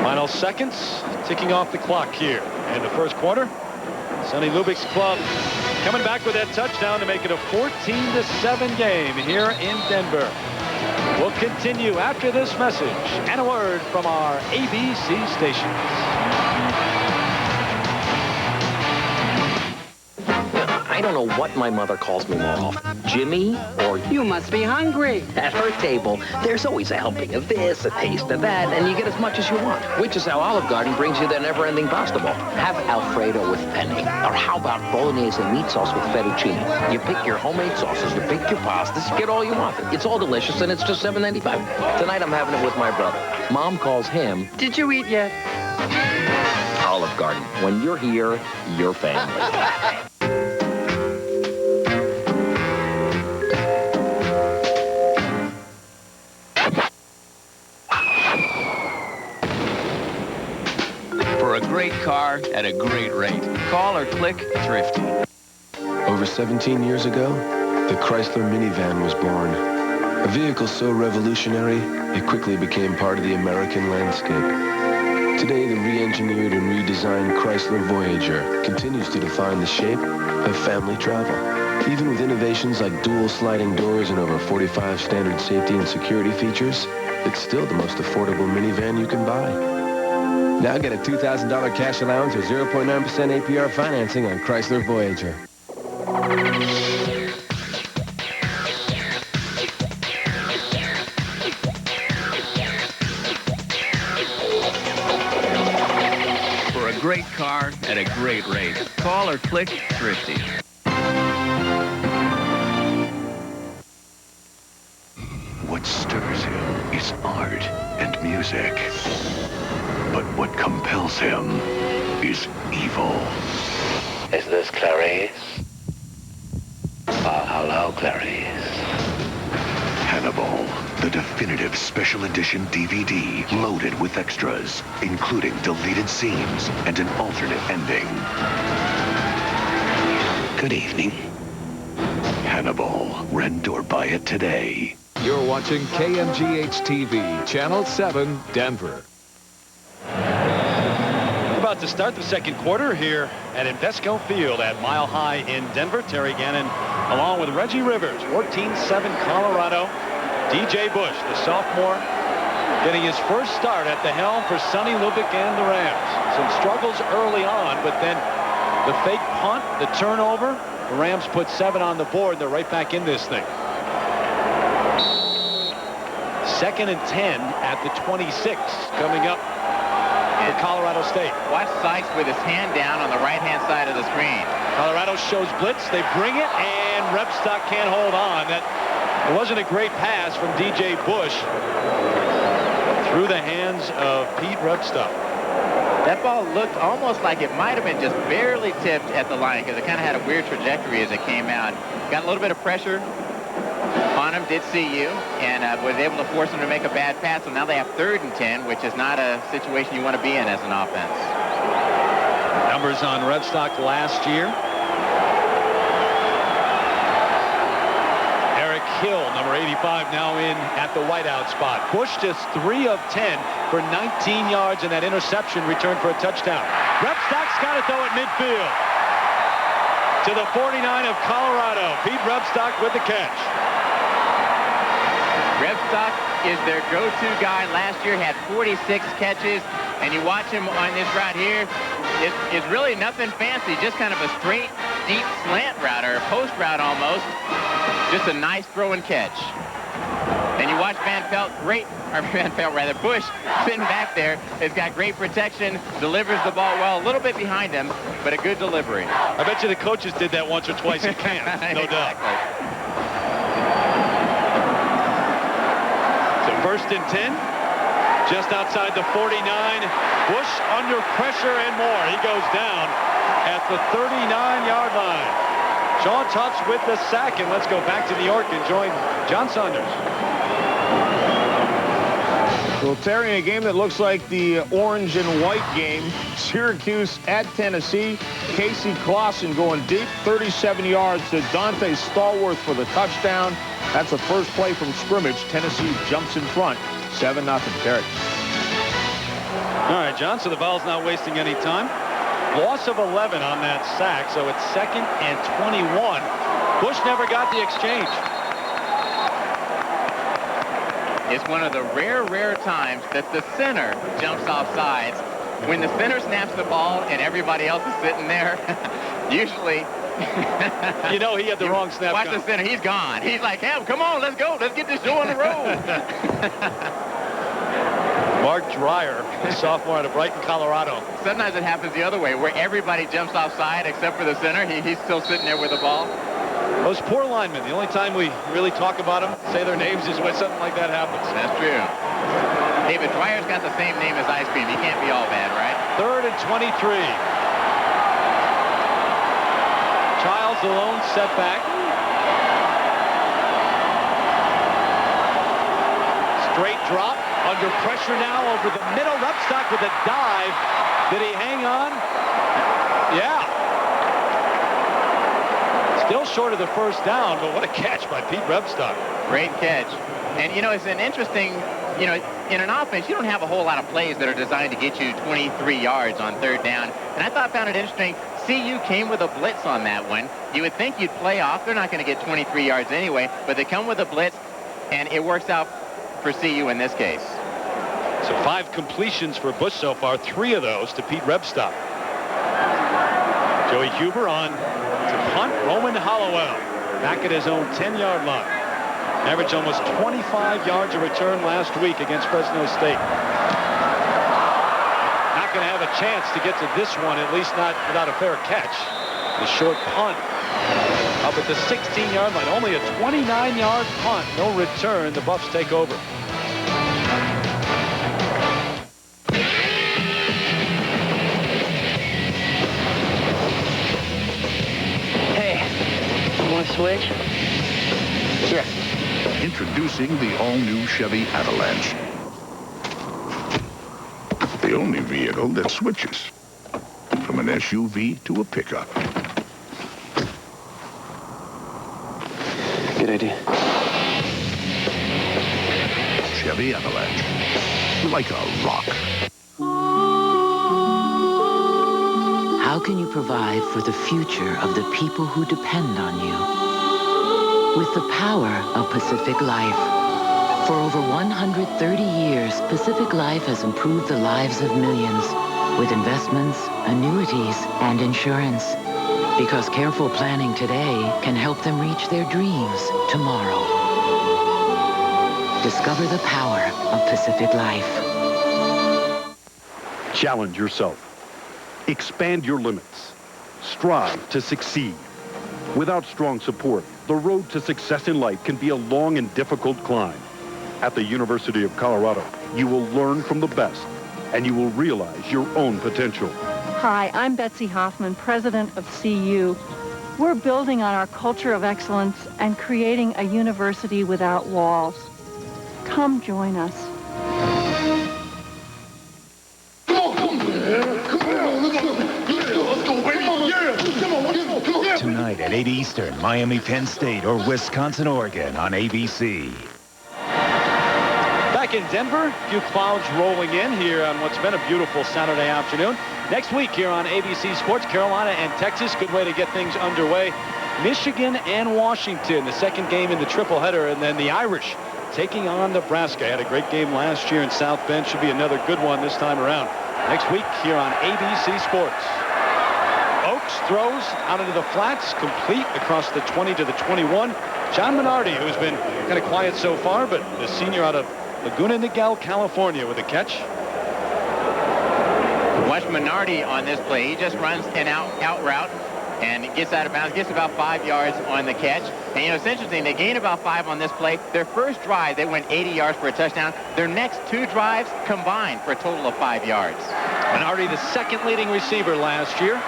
Final seconds ticking off the clock here in the first quarter. Sonny Lubick's club coming back with that touchdown to make it a 14-7 game here in Denver. We'll continue after this message and a word from our ABC stations. I don't know what my mother calls me more often, Jimmy or you must be hungry. At her table, there's always a helping of this, a taste of that, and you get as much as you want, which is how Olive Garden brings you their never-ending pasta bowl. Have Alfredo with penne, or how about bolognese meat sauce with fettuccine? You pick your homemade sauces, you pick your pastas, you get all you want. It's all delicious, and it's just $7.95. Tonight I'm having it with my brother. Mom calls him, "Did you eat yet?" Olive Garden. When you're here, you're family. For a great car at a great rate. Call or click Thrifty. Over 17 years ago, the Chrysler minivan was born. A vehicle so revolutionary, it quickly became part of the American landscape. Today, the re-engineered and redesigned Chrysler Voyager continues to define the shape of family travel. Even with innovations like dual sliding doors and over 45 standard safety and security features, it's still the most affordable minivan you can buy. Now get a $2,000 cash allowance or 0.9% APR financing on Chrysler Voyager. For a great car at a great rate. Call or click Thrifty. What stirs him is art and music. But what compels him is evil. Is this Clarice? Hello, Clarice. Hannibal, the definitive special edition DVD loaded with extras, including deleted scenes and an alternate ending. Good evening. Hannibal, rent or buy it today. You're watching KMGH-TV, Channel 7, Denver. About to start the second quarter here at Invesco Field at Mile High in Denver. Terry Gannon along with Reggie Rivers. 14-7 Colorado. DJ Bush, the sophomore, getting his first start at the helm for Sonny Lubick and the Rams. Some struggles early on, but then the fake punt, the turnover. The Rams put 7 on the board. They're right back in this thing. 2nd and 10 at the 26 coming up for Colorado State. Watch Sykes with his hand down on the right-hand side of the screen. Colorado shows blitz. They bring it, and Rebstock can't hold on. That it wasn't a great pass from DJ Bush through the hands of Pete Rebstock. That ball looked almost like it might have been just barely tipped at the line because it kind of had a weird trajectory as it came out. Got a little bit of pressure on him, did see you, and was able to force him to make a bad pass. So now they have 3rd and 10, which is not a situation you want to be in as an offense. Numbers on Rebstock last year. Eric Hill, number 85, now in at the wideout spot. Bush just 3 of 10 for 19 yards, and that interception returned for a touchdown. Rebstock's got it, though, at midfield. To the 49 of Colorado. Pete Rebstock with the catch. Rebstock is their go-to guy. Last year had 46 catches, and you watch him on this route here. It's really nothing fancy, just kind of a straight, deep slant route, or a post route almost. Just a nice throw and catch. And you watch Bush sitting back there. Has got great protection, delivers the ball well, a little bit behind him, but a good delivery. I bet you the coaches did that once or twice in camp, no doubt. So 1st and 10, just outside the 49. Bush under pressure and more. He goes down at the 39-yard line. Sean Tufts with the sack, and let's go back to New York and join John Saunders. Well, Terry, in a game that looks like the orange and white game, Syracuse at Tennessee. Casey Clausen going deep, 37 yards to Dante Stallworth for the touchdown. That's the first play from scrimmage. Tennessee jumps in front, 7-0. Terry. All right, John, so the Vols not wasting any time. Loss of 11 on that sack, so it's 2nd and 21. Bush never got the exchange. It's one of the rare times that the center jumps off sides. When the center snaps the ball and everybody else is sitting there, usually... you know he had the wrong snap. Watch the center. He's gone. He's like, hey, come on, let's go. Let's get this show on the road. Mark Dreyer, a sophomore out of Brighton, Colorado. Sometimes it happens the other way, where everybody jumps offside except for the center. He's still sitting there with the ball. Those poor linemen, the only time we really talk about them, say their names, is when something like that happens. That's true. David, Dwyer's got the same name as Ice Cream. He can't be all bad, right? 3rd and 23. Childs alone, setback. Straight drop. Under pressure now over the middle. Repstock with a dive. Did he hang on? Yeah. Still short of the first down, but what a catch by Pete Repstock. Great catch. And, you know, it's an interesting, you know, in an offense, you don't have a whole lot of plays that are designed to get you 23 yards on 3rd down. And I found it interesting. CU came with a blitz on that one. You would think you'd play off. They're not going to get 23 yards anyway, but they come with a blitz, and it works out for CU in this case. So 5 completions for Bush so far, 3 of those to Pete Repstock. Joey Huber on to punt. Roman Hollowell back at his own 10-yard line. Averaged almost 25 yards a return last week against Fresno State. Not going to have a chance to get to this one, at least not without a fair catch. The short punt up at the 16-yard line. Only a 29-yard punt. No return. The Buffs take over. Switch? Sure. Introducing the all-new Chevy Avalanche. The only vehicle that switches from an SUV to a pickup. Good idea. Chevy Avalanche. Like a rock. How can you provide for the future of the people who depend on you? With the power of Pacific Life. For over 130 years, Pacific Life has improved the lives of millions with investments, annuities, and insurance. Because careful planning today can help them reach their dreams tomorrow. Discover the power of Pacific Life. Challenge yourself. Expand your limits. Strive to succeed. Without strong support, the road to success in life can be a long and difficult climb. At the University of Colorado, you will learn from the best, and you will realize your own potential. Hi, I'm Betsy Hoffman, president of CU. We're building on our culture of excellence and creating a university without walls. Come join us. Tonight at 8 Eastern, Miami, Penn State, or Wisconsin, Oregon on ABC. Back in Denver, a few clouds rolling in here on what's been a beautiful Saturday afternoon. Next week here on ABC Sports, Carolina and Texas. Good way to get things underway. Michigan and Washington, the second game in the triple-header, and then the Irish taking on Nebraska. Had a great game last year in South Bend. Should be another good one this time around. Next week here on ABC Sports. Oaks throws out into the flats, complete across the 20 to the 21. John Minardi, who's been kind of quiet so far, but the senior out of Laguna Niguel, California, with a catch. Watch Minardi on this play. He just runs an out route and gets out of bounds, gets about 5 yards on the catch. And, you know, it's interesting. They gained about 5 on this play. Their first drive, they went 80 yards for a touchdown. Their next 2 drives combined for a total of 5 yards. Minardi, the second leading receiver last year.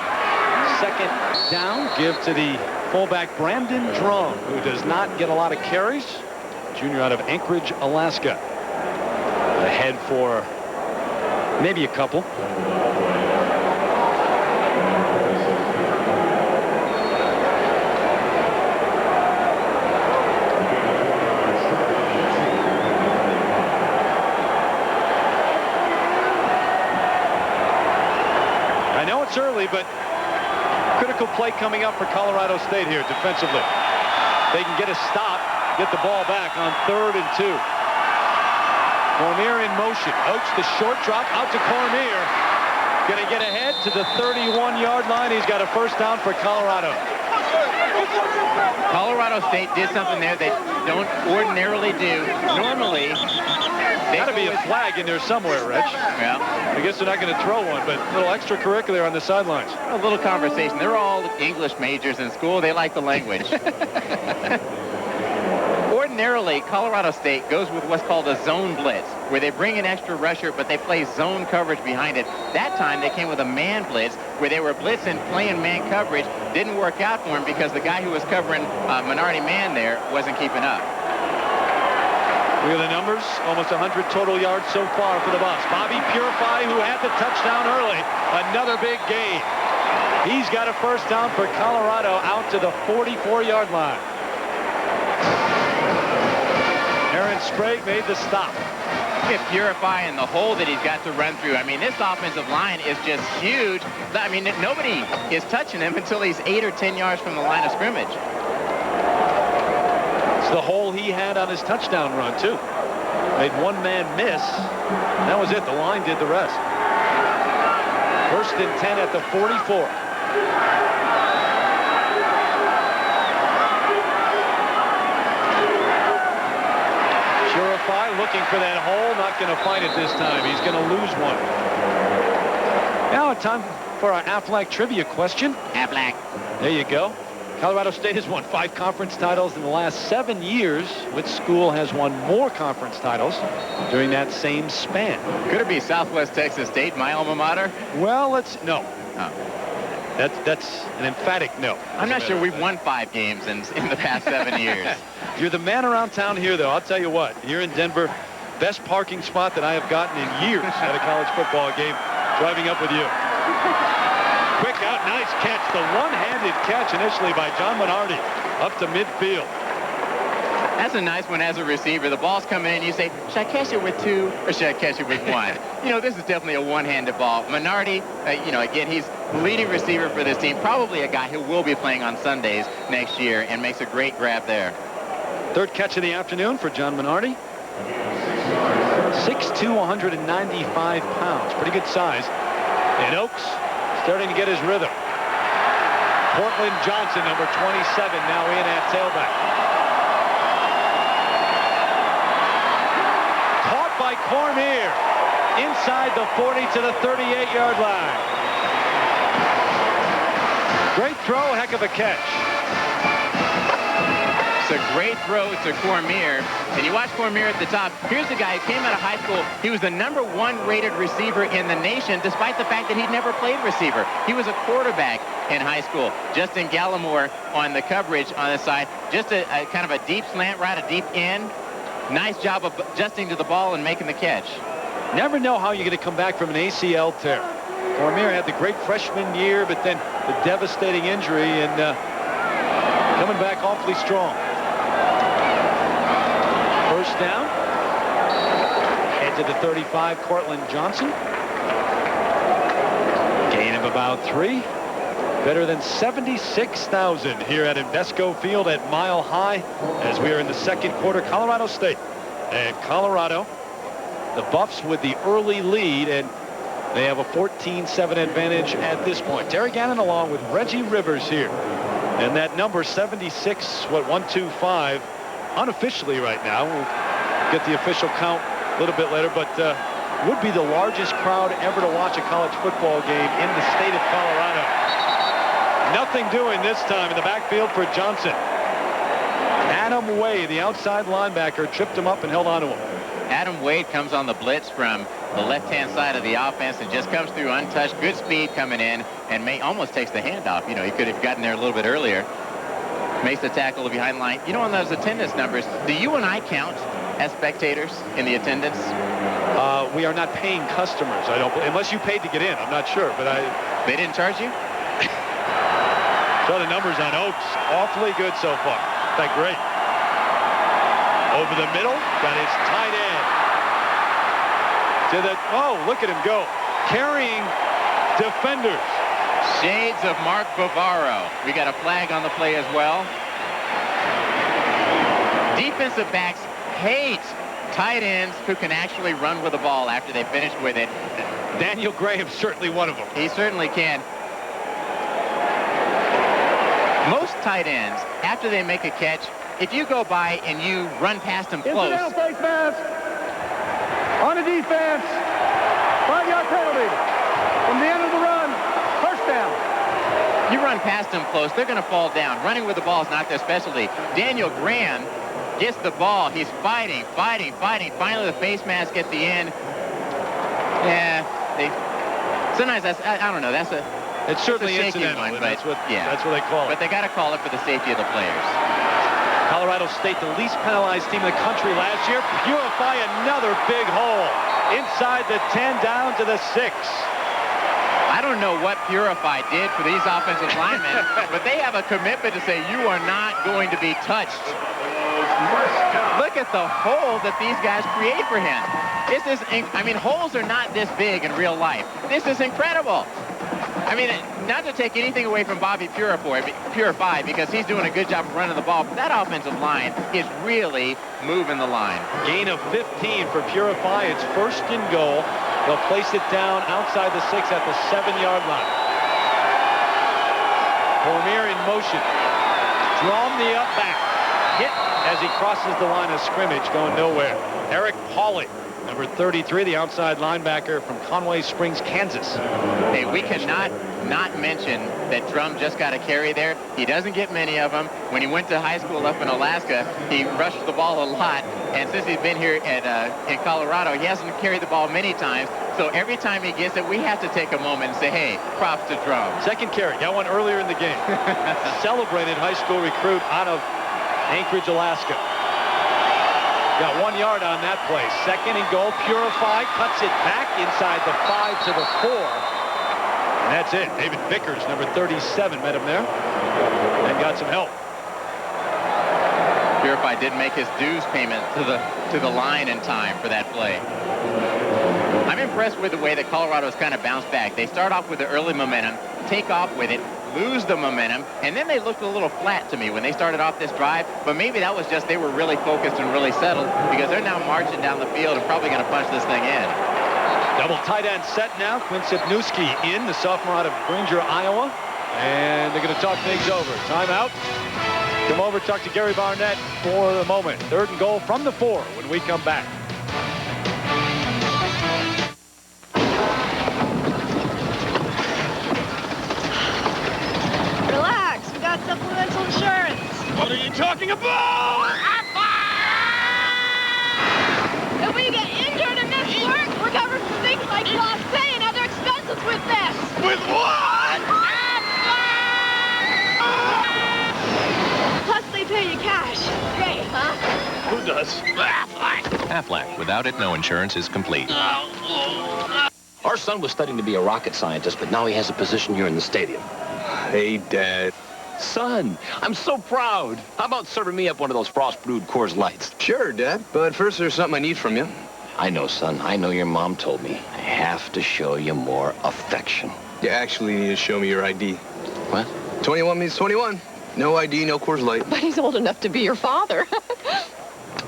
Second down, give to the fullback Brandon Drum, who does not get a lot of carries. Junior out of Anchorage, Alaska. Ahead for maybe a couple. I know it's early, but critical play coming up for Colorado State here defensively. They can get a stop, get the ball back on 3rd and 2. Cormier in motion. Oates the short drop out to Cormier. Going to get ahead to the 31-yard line. He's got a first down for Colorado. Colorado State did something there they don't ordinarily do. Normally, got to be a flag in there somewhere, Rich. Well, I guess they're not going to throw one, but a little extracurricular on the sidelines. A little conversation. They're all English majors in school. They like the language. Ordinarily, Colorado State goes with what's called a zone blitz, where they bring an extra rusher, but they play zone coverage behind it. That time, they came with a man blitz, where they were blitzing, playing man coverage. Didn't work out for him because the guy who was covering minority man there wasn't keeping up. Look at the numbers. Almost 100 total yards so far for the Buffs. Bobby Purify, who had the touchdown early. Another big gain. He's got a first down for Colorado out to the 44-yard line. Aaron Sprague made the stop. Look at Purify and the hole that he's got to run through. I mean, this offensive line is just huge. I mean, nobody is touching him until he's 8 or 10 yards from the line of scrimmage. It's the hole he had on his touchdown run, too. Made one man miss. That was it. The line did the rest. 1st and 10 at the 44. Purify looking for that hole. Not going to find it this time. He's going to lose one. Now time for our Aflac trivia question. Aflac. There you go. Colorado State has won 5 conference titles in the last 7 years. Which school has won more conference titles during that same span? Could it be Southwest Texas State, my alma mater? Well, no. Oh. That's an emphatic no. I'm not sure we've won 5 games in the past 7 years. You're the man around town here, though. I'll tell you what. Here in Denver, best parking spot that I have gotten in years at a college football game, driving up with you. Quick out, nice catch. The one-handed catch initially by John Minardi up to midfield. That's a nice one as a receiver. The ball's coming in. You say, should I catch it with 2 or should I catch it with 1? You know, this is definitely a one-handed ball. Minardi, again, he's the leading receiver for this team. Probably a guy who will be playing on Sundays next year and makes a great grab there. 3rd catch of the afternoon for John Minardi. 6'2", 195 pounds. Pretty good size. And Oaks starting to get his rhythm. Portland Johnson, number 27, now in at tailback. Caught by Cormier inside the 40 to the 38-yard line. Great throw, heck of a catch. It's a great throw to Cormier. And you watch Cormier at the top. Here's a guy who came out of high school. He was the #1 rated receiver in the nation, despite the fact that he'd never played receiver. He was a quarterback in high school. Justin Gallimore on the coverage on the side. Just a kind of a deep slant right, a deep end. Nice job of adjusting to the ball and making the catch. Never know how you're going to come back from an ACL tear. Cormier had the great freshman year, but then the devastating injury, and coming back awfully strong. First down. Head to the 35, Cortland Johnson. Gain of about 3. Better than 76,000 here at Invesco Field at Mile High as we are in the 2nd quarter. Colorado State and Colorado. The Buffs with the early lead, and they have a 14-7 advantage at this point. Terry Gannon along with Reggie Rivers here. And that number 76, 125, unofficially right now. We'll get the official count a little bit later, but would be the largest crowd ever to watch a college football game in the state of Colorado. Nothing doing this time in the backfield for Johnson. Adam Wade, the outside linebacker, tripped him up and held on to him. Adam Wade comes on the blitz from the left-hand side of the offense and just comes through untouched. Good speed coming in and almost takes the handoff. You know, he could have gotten there a little bit earlier. Makes the tackle behind line. You know, on those attendance numbers, do you and I count as spectators in the attendance? We are not paying customers. I don't, unless you paid to get in. I'm not sure, but They didn't charge you? So the numbers on Oaks, awfully good so far. In fact, great. Over the middle, got his tight end. Oh, look at him go. Carrying defenders. Shades of Mark Bavaro. We got a flag on the play as well. Defensive backs hate tight ends who can actually run with the ball after they finish with it. Daniel Graham's certainly one of them. He certainly can. Most tight ends, after they make a catch, if you go by and you run past them close. Incidental face mask on the defense. 5-yard penalty from the end of the run. First down. You run past them close, they're going to fall down. Running with the ball is not their specialty. Daniel Graham gets the ball. He's fighting. Finally, the face mask at the end. Yeah, sometimes that's, I don't know, that's a... It's certainly incidental, one, that's what they call it. But they got to call it for the safety of the players. Colorado State, the least penalized team in the country last year. Purify another big hole. Inside the 10, down to the 6. I don't know what Purify did for these offensive linemen, but they have a commitment to say you are not going to be touched. Look at the hole that these guys create for him. This is, I mean, holes are not this big in real life. This is incredible. I mean, not to take anything away from Bobby Purify because he's doing a good job of running the ball, but that offensive line is really moving the line. Gain of 15 for Purify. It's first and goal. They'll place it down outside the 6 at the 7-yard line. Cormier in motion. Drum the up back. Hit as he crosses the line of scrimmage, going nowhere. Eric Pauly, number 33, the outside linebacker from Conway Springs, Kansas. Hey, we cannot not mention that Drum just got a carry there. He doesn't get many of them. When he went to high school up in Alaska, he rushed the ball a lot. And since he's been here in Colorado, he hasn't carried the ball many times. So every time he gets it, we have to take a moment and say, hey, props to Drum. Second carry, got one earlier in the game. Celebrated high school recruit out of Anchorage, Alaska. Got 1 yard on that play. Second and goal. Purify cuts it back inside the 5 to the 4. And that's it. David Vickers, number 37, met him there and got some help. Purify didn't make his dues payment to the line in time for that play. I'm impressed with the way that Colorado's kind of bounced back. They start off with the early momentum, take off with it, lose the momentum, and then they looked a little flat to me when they started off this drive, but maybe that was just they were really focused and really settled because they're now marching down the field and probably going to punch this thing in. Double tight end set now. Quinn Sipnewski in, the sophomore out of Granger, Iowa, and they're going to talk things over. Timeout. Come over, talk to Gary Barnett for the moment. Third and goal from the 4 when we come back. Relax, we got supplemental insurance. What are you talking about? If we get injured and miss work, we're covered for things like lost pay and other expenses with this. With what? Plus, they pay you cash. Great, huh? Who does? Aflac. Without it, no insurance is complete. Our son was studying to be a rocket scientist, but now he has a position here in the stadium. Hey, Dad. Son, I'm so proud. How about serving me up one of those frost-brewed Coors Lights? Sure, Dad. But first, there's something I need from you. I know, son. I know your mom told me. I have to show you more affection. You actually need to show me your ID. What? 21 means 21. No ID, no Coors Light. But he's old enough to be your father.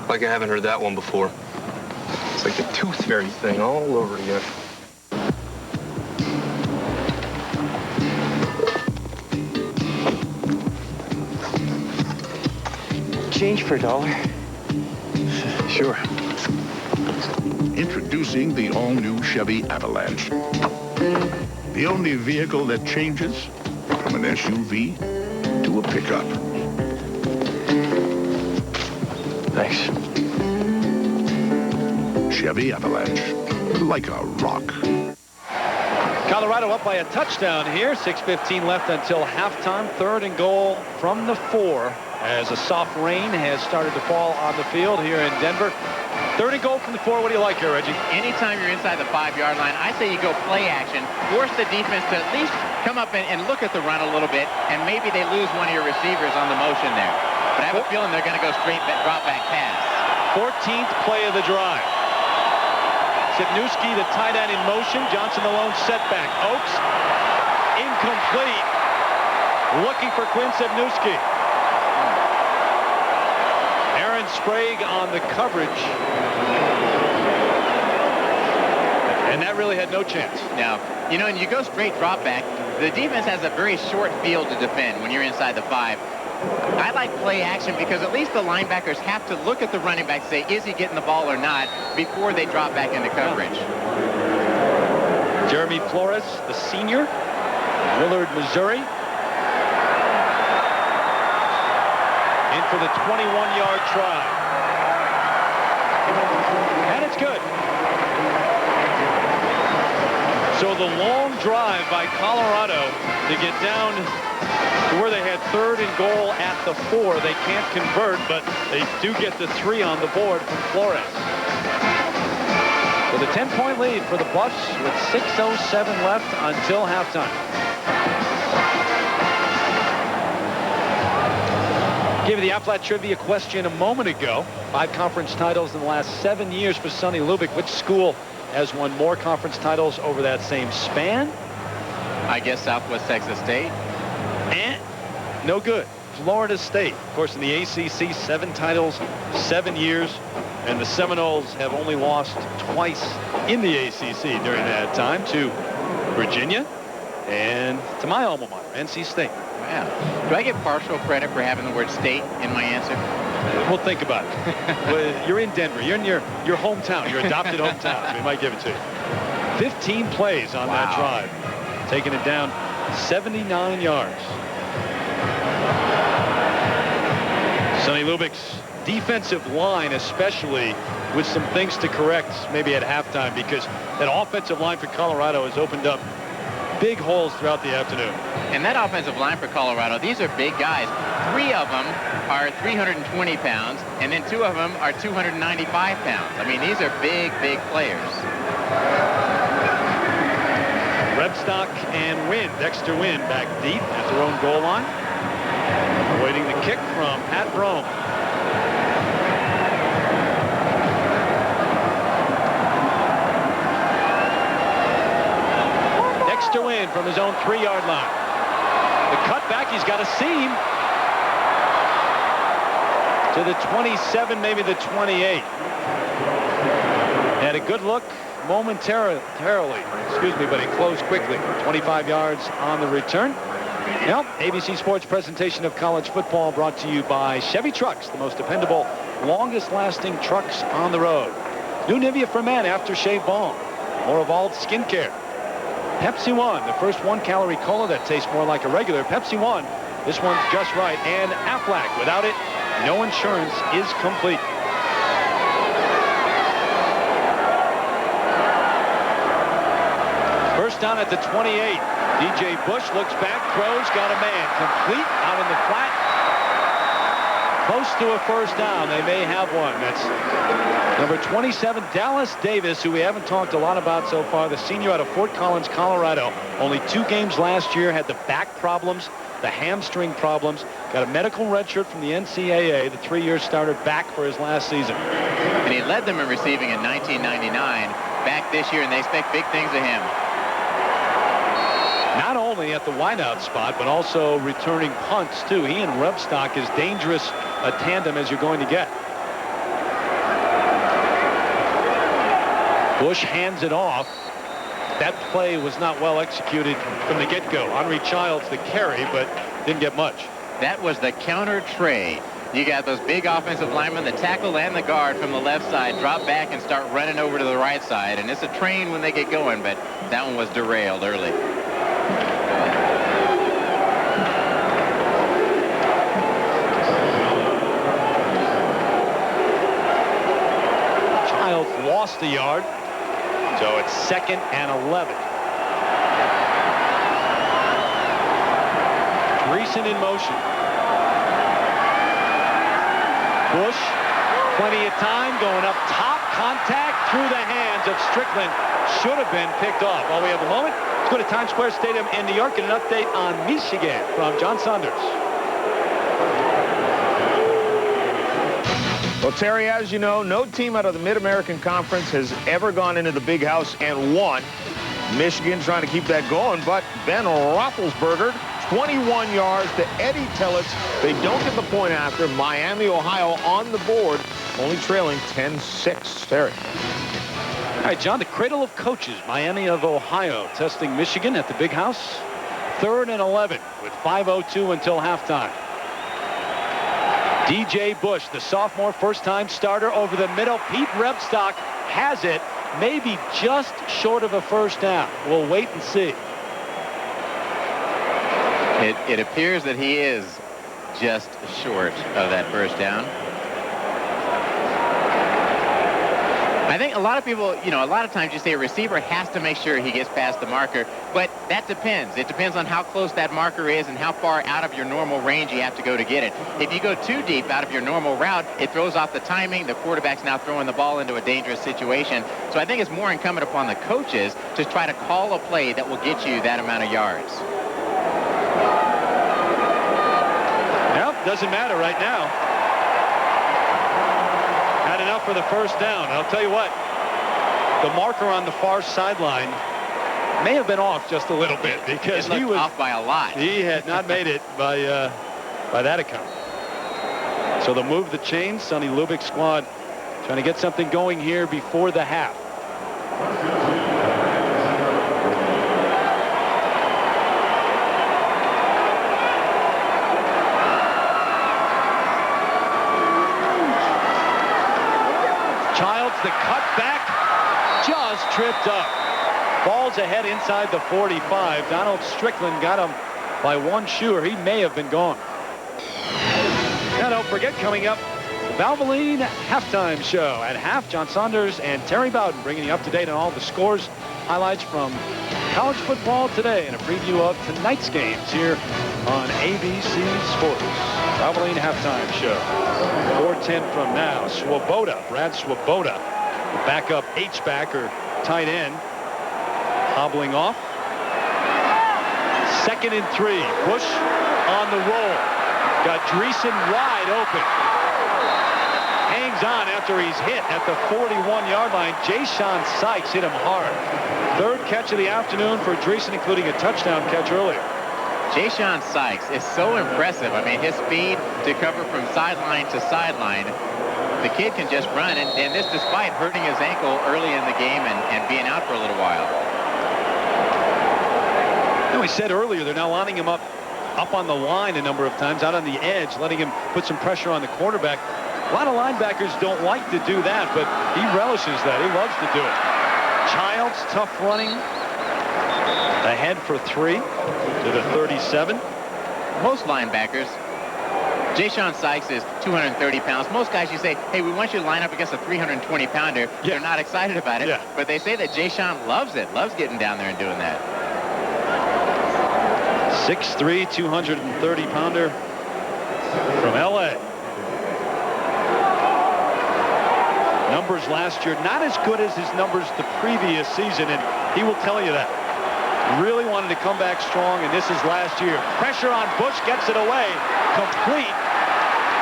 Like I haven't heard that one before. It's like the tooth fairy thing all over again. Change for $1. Sure. Introducing the all-new Chevy Avalanche. The only vehicle that changes from an SUV to a pickup. Thanks. Chevy Avalanche. Like a rock. Colorado up by a touchdown here. 6:15 left until halftime. Third and goal from the 4. As a soft rain has started to fall on the field here in Denver. 3rd and goal from the 4. What do you like here, Reggie? Anytime you're inside the 5-yard line, I say you go play action. Force the defense to at least come up and look at the run a little bit, and maybe they lose one of your receivers on the motion there. But I have a feeling they're going to go straight drop back pass. 14th play of the drive. Sipnewski, the tight end in motion. Johnson, the lone setback. Oaks, incomplete. Looking for Quinn Sipnewski. Aaron Sprague on the coverage. And that really had no chance. Now, you know, and you go straight drop back, the defense has a very short field to defend when you're inside the 5. I like play action because at least the linebackers have to look at the running back and say, is he getting the ball or not, before they drop back into coverage. Jeremy Flores, the senior, Willard, Missouri. In for the 21-yard try. And it's good. So the long drive by Colorado to get down to where they had 3rd and goal at the 4. They can't convert, but they do get the 3 on the board from Flores. So the 10-point lead for the Buffs with 6:07 left until halftime. Gave you the Aflac trivia question a moment ago. 5 conference titles in the last 7 years for Sonny Lubick. Which school has won more conference titles over that same span? I guess Southwest Texas State. And no good. Florida State. Of course, in the ACC, 7 titles, 7 years. And the Seminoles have only lost twice in the ACC during that time, to Virginia and to my alma mater, NC State. Wow. Do I get partial credit for having the word state in my answer? We'll think about it. Well, you're in Denver. You're in your hometown, your adopted hometown. We might give it to you. 15 plays on that drive. Taking it down 79 yards. Sonny Lubick's defensive line, especially, with some things to correct maybe at halftime, because that offensive line for Colorado has opened up big holes throughout the afternoon. And that offensive line for Colorado, these are big guys. 3 of them are 320 pounds, and then 2 of them are 295 pounds. I mean, these are big, big players. Rebstock and Wynn, Dexter Wynn, back deep at their own goal line. Awaiting the kick from Pat Brome. Dexter Wynn from his own 3-yard line. The cutback, he's got a seam to the 27, maybe the 28. Had a good look momentarily, but he closed quickly. 25 yards on the return. Well, ABC Sports presentation of college football brought to you by Chevy Trucks, the most dependable, longest-lasting trucks on the road. New Nivea for Men aftershave balm. More evolved skincare. Pepsi One, the first 1-calorie cola that tastes more like a regular Pepsi One. This one's just right. And Aflac, without it, no insurance is complete. First down at the 28. DJ Bush looks back, throws, got a man. Complete out in the flat. Close to a first down. They may have one. That's number 27, Dallas Davis, who we haven't talked a lot about so far. The senior out of Fort Collins, Colorado. Only 2 games last year. Had the back problems, the hamstring problems. Got a medical red shirt from the NCAA. The 3-year starter back for his last season. And he led them in receiving in 1999. Back this year, and they expect big things of him. Not only at the wideout spot, but also returning punts, too. He and Rebstock is dangerous a tandem as you're going to get. Bush hands it off. That play was not well executed from the get-go. Henry Childs, the carry, but didn't get much. That was the counter trade. You got those big offensive linemen, the tackle and the guard from the left side, drop back and start running over to the right side. And it's a train when they get going, but that one was derailed early. Childs lost a yard, so it's 2nd and 11. Greason in motion. Bush Plenty of time going up top. Contact through the hands of Strickland. Should have been picked off. While we have a moment, let's go to Times Square Stadium in New York and an update on Michigan from John Saunders. Well, Terry, as you know, no team out of the Mid-American Conference has ever gone into the Big House and won. Michigan trying to keep that going, but Ben Roethlisberger, 21 yards to Eddie Tillett. They don't get the point after. Miami, Ohio on the board, only trailing 10-6. Terry. All right, John, the cradle of coaches, Miami of Ohio, testing Michigan at the Big House. 3rd and 11 with 5:02 until halftime. DJ Bush, the sophomore first-time starter over the middle. Pete Rebstock has it, maybe just short of a first down. We'll wait and see. It appears that he is just short of that first down. I think a lot of people, a lot of times you say a receiver has to make sure he gets past the marker, but that depends. It depends on how close that marker is and how far out of your normal range you have to go to get it. If you go too deep out of your normal route, it throws off the timing. The quarterback's now throwing the ball into a dangerous situation. So I think it's more incumbent upon the coaches to try to call a play that will get you that amount of yards. Well, doesn't matter right now. Had enough for the first down. I'll tell you what, the marker on the far sideline may have been off just a little bit because he was off by a lot. He had not made it by that account. So they'll move the chains. Sonny Lubbock's squad trying to get something going here before the half. Childs, the cutback, just tripped up. Ball's ahead inside the 45. Donald Strickland got him by one shoe, or he may have been gone. Now don't forget, coming up, Valvoline Halftime Show. At half, John Saunders and Terry Bowden bringing you up to date on all the scores, highlights from college football today, and a preview of tonight's games here on ABC Sports. Valvoline Halftime Show. 4:10 from now. Swoboda, Brad Swoboda, the backup H-back or tight end, hobbling off. 2nd and 3. Bush on the roll. Got Dreesen wide open. Hangs on after he's hit at the 41-yard line. Jay-Sean Sykes hit him hard. 3rd catch of the afternoon for Dreesen, including a touchdown catch earlier. Jay-Sean Sykes is so impressive. I mean, his speed to cover from sideline to sideline. The kid can just run, and this despite hurting his ankle early in the game and being out for a little while. And we said earlier, they're now lining him up on the line a number of times, out on the edge, letting him put some pressure on the quarterback. A lot of linebackers don't like to do that, but he relishes that. He loves to do it. Childs, tough running. Ahead for 3 to the 37. Most linebackers, Jay-Sean Sykes is 230 pounds. Most guys, you say, hey, we want you to line up against a 320-pounder. Yeah. They're not excited about it. Yeah. But they say that Jay-Sean loves it, loves getting down there and doing that. 6'3", 230-pounder from L.A. Numbers last year, not as good as his numbers the previous season, and he will tell you that. Really wanted to come back strong, and this is last year. Pressure on Bush, gets it away. Complete,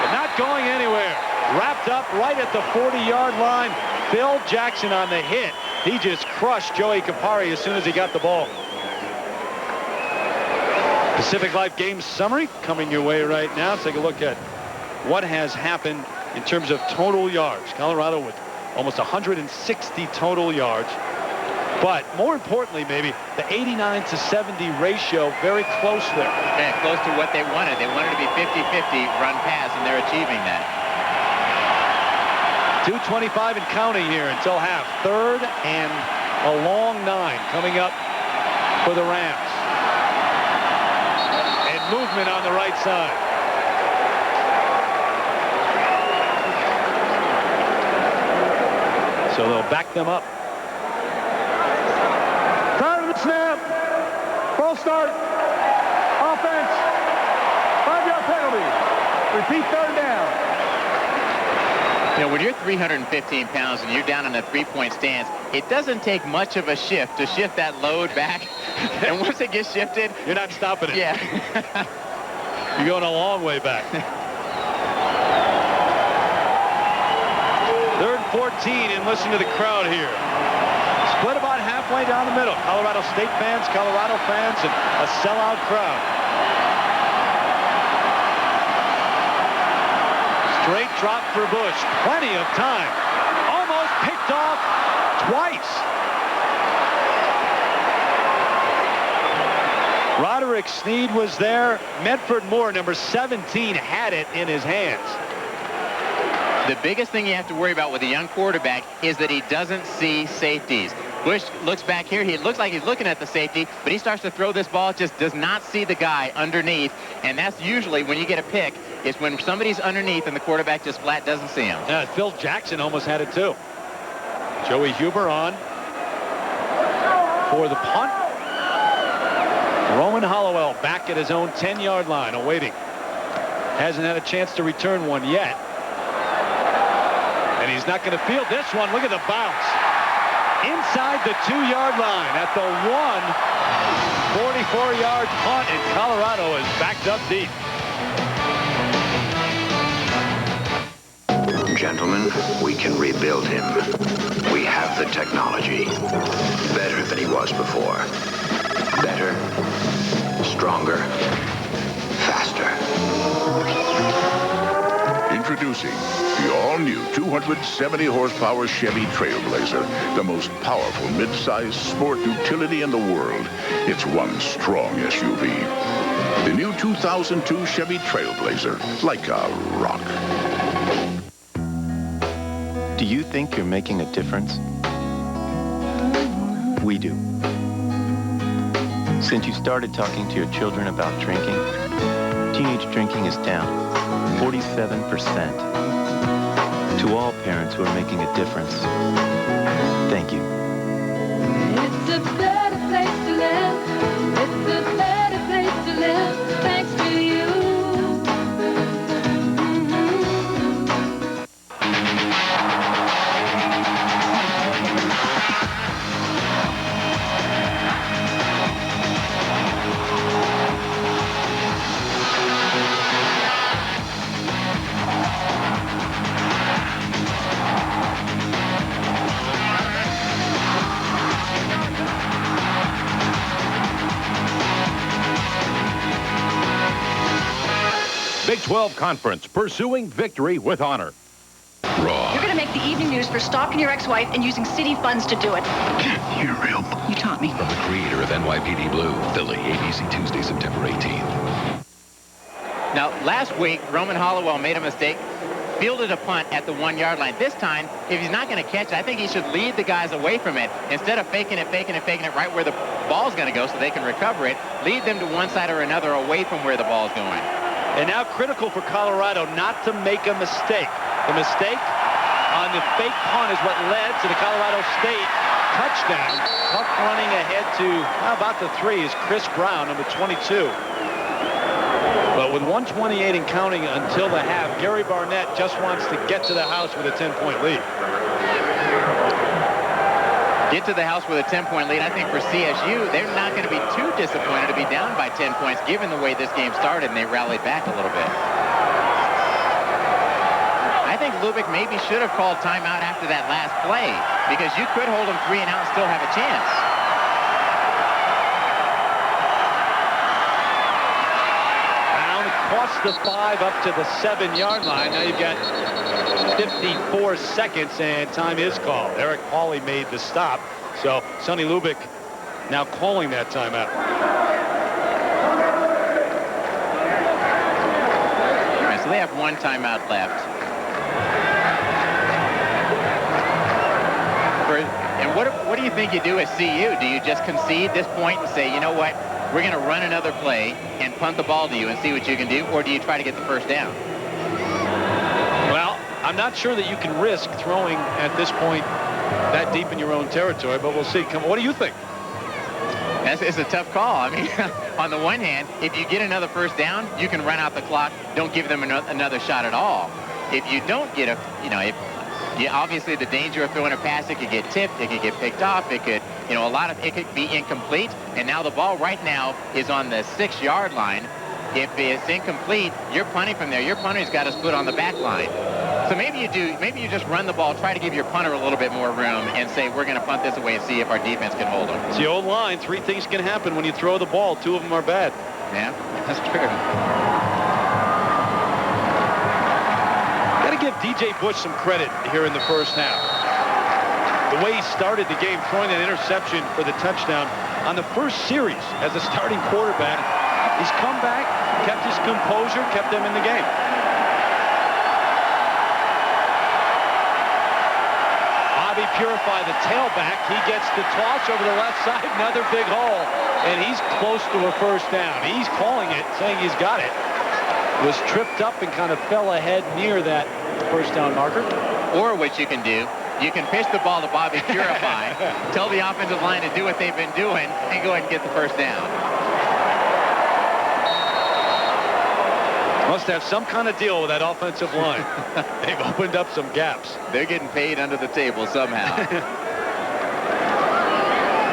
but not going anywhere. Wrapped up right at the 40-yard line. Phil Jackson on the hit. He just crushed Joey Capari as soon as he got the ball. Pacific Life Game Summary coming your way right now. Take a look at what has happened in terms of total yards. Colorado with almost 160 total yards. But more importantly, maybe the 89-70 ratio, very close there. Yeah, close to what they wanted. They wanted to be 50-50 run pass, and they're achieving that. 2:25 and counting here until half. 3rd and a long 9 coming up for the Rams. And movement on the right side. So they'll back them up. Snap, false start, offense, 5-yard penalty. Repeat 3rd down. You know, when you're 315 pounds and you're down in a three-point stance, it doesn't take much of a shift to shift that load back. And once it gets shifted, you're not stopping it. Yeah. You're going a long way back. 3rd and 14, and listen to the crowd here. Split about halfway down the middle. Colorado State fans, Colorado fans, and a sellout crowd. Straight drop for Bush. Plenty of time. Almost picked off twice. Roderick Sneed was there. Medford Moore, number 17, had it in his hands. The biggest thing you have to worry about with a young quarterback is that he doesn't see safeties. Bush looks back here. He looks like he's looking at the safety, but he starts to throw this ball, just does not see the guy underneath. And that's usually when you get a pick, is when somebody's underneath and the quarterback just flat doesn't see him. Yeah, Phil Jackson almost had it too. Joey Huber on for the punt. Roman Hollowell back at his own 10-yard line, awaiting. Hasn't had a chance to return one yet. And he's not going to field this one. Look at the bounce. Inside the 2-yard line at the 44-yard punt, and Colorado is backed up deep. Gentlemen, we can rebuild him. We have the technology. Better than he was before. Better, stronger, faster. Introducing the all-new 270-horsepower Chevy Trailblazer, the most powerful mid-size sport utility in the world. It's one strong SUV. The new 2002 Chevy Trailblazer, like a rock. Do you think you're making a difference? We do. Since you started talking to your children about drinking, teenage drinking is down 47%. To all parents who are making a difference, thank you. It's a better place to live. It's a better place to live, thanks to you. Big 12 Conference, pursuing victory with honor. Raw. You're going to make the evening news for stalking your ex-wife and using city funds to do it. You're real. You taught me. From the creator of NYPD Blue, Philly, ABC Tuesday, September 18th. Now, last week, Roman Hollowell made a mistake, fielded a punt at the 1-yard line. This time, if he's not going to catch it, I think he should lead the guys away from it. Instead of faking it right where the ball's going to go so they can recover it, lead them to one side or another away from where the ball's going. And now critical for Colorado not to make a mistake. The mistake on the fake punt is what led to the Colorado State touchdown. Tough running ahead to, how about the 3 is Chris Brown, number 22. But with 1:28 and counting until the half, Gary Barnett just wants to get to the house with a 10-point lead. Get to the house with a 10-point lead. I think for CSU, they're not going to be too disappointed to be down by 10 points, given the way this game started, and they rallied back a little bit. I think Lubick maybe should have called timeout after that last play, because you could hold them 3 and out and still have a chance. Down across the 5 up to the 7-yard line. Now you've got 54 seconds, and time is called. Eric Hawley made the stop, so Sonny Lubick now calling that timeout. All right, so they have 1 timeout left. And what do you think you do at CU? Do you just concede this point and say, you know what, we're going to run another play and punt the ball to you and see what you can do, or do you try to get the first down? Well, I'm not sure that you can risk throwing at this point that deep in your own territory, but we'll see. What do you think? It's a tough call. I mean, on the one hand, if you get another first down, you can run out the clock. Don't give them another shot at all. if you don't get a, obviously the danger of throwing a pass, it could get tipped, it could get picked off, it could, it could be incomplete. And now the ball right now is on the 6-yard line. If it's incomplete, you're punting from there. Your punter's got his foot on the back line. So maybe you just run the ball, try to give your punter a little bit more room and say, we're going to punt this away and see if our defense can hold them. It's the old line. 3 things can happen when you throw the ball. 2 of them are bad. Yeah, that's true. Got to give DJ Bush some credit here in the first half. The way he started the game, throwing an interception for the touchdown on the first series as a starting quarterback. He's come back, kept his composure, kept them in the game. Bobby Purify, the tailback, he gets the toss over the left side, another big hole, and he's close to a first down. He's calling it, saying he's got it. Was tripped up and kind of fell ahead near that first down marker. Or what you can do, you can pitch the ball to Bobby Purify, tell the offensive line to do what they've been doing, and go ahead and get the first down. Must have some kind of deal with that offensive line. They've opened up some gaps. They're getting paid under the table somehow.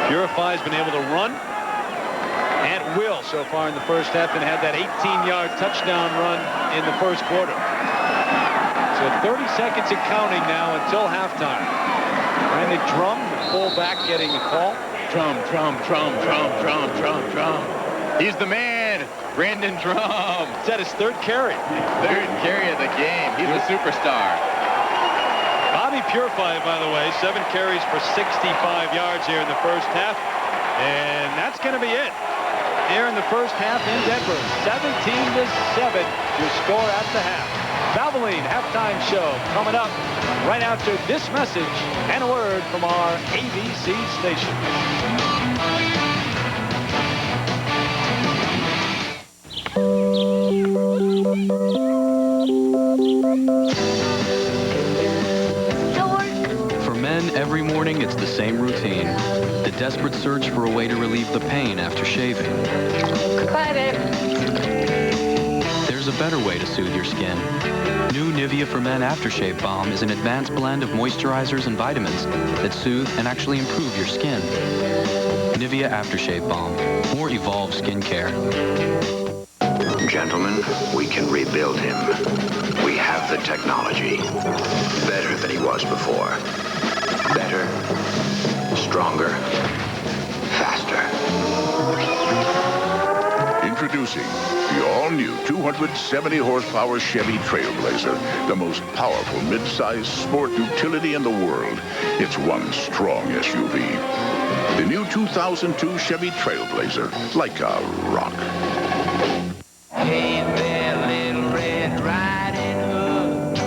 Purify's been able to run at will so far in the first half and had that 18-yard touchdown run in the first quarter. So 30 seconds and counting now until halftime. Brandon Drum, the fullback, getting the call. Drum. He's the man, Brandon Drum. Is that his 3rd carry? 3rd carry of the game. He's a superstar. Bobby Purify, by the way, 7 carries for 65 yards here in the first half. And that's going to be it here in the first half in Denver. 17-7 your score at the half. Valvoline halftime show coming up right after this message and a word from our ABC station. For men, every morning it's the same routine. The desperate search for a way to relieve the pain after shaving. Goodbye, babe. There's a better way to soothe your skin. New Nivea for Men Aftershave Balm is an advanced blend of moisturizers and vitamins that soothe and actually improve your skin. Nivea Aftershave Balm. More evolved skincare. Gentlemen, we can rebuild him. We have the technology. Better than he was before. Better, stronger, faster. Introducing the all-new 270-horsepower Chevy Trailblazer, the most powerful mid-size sport utility in the world. It's one strong SUV. The new 2002 Chevy Trailblazer, like a rock. Hey there, little Red Riding Hood.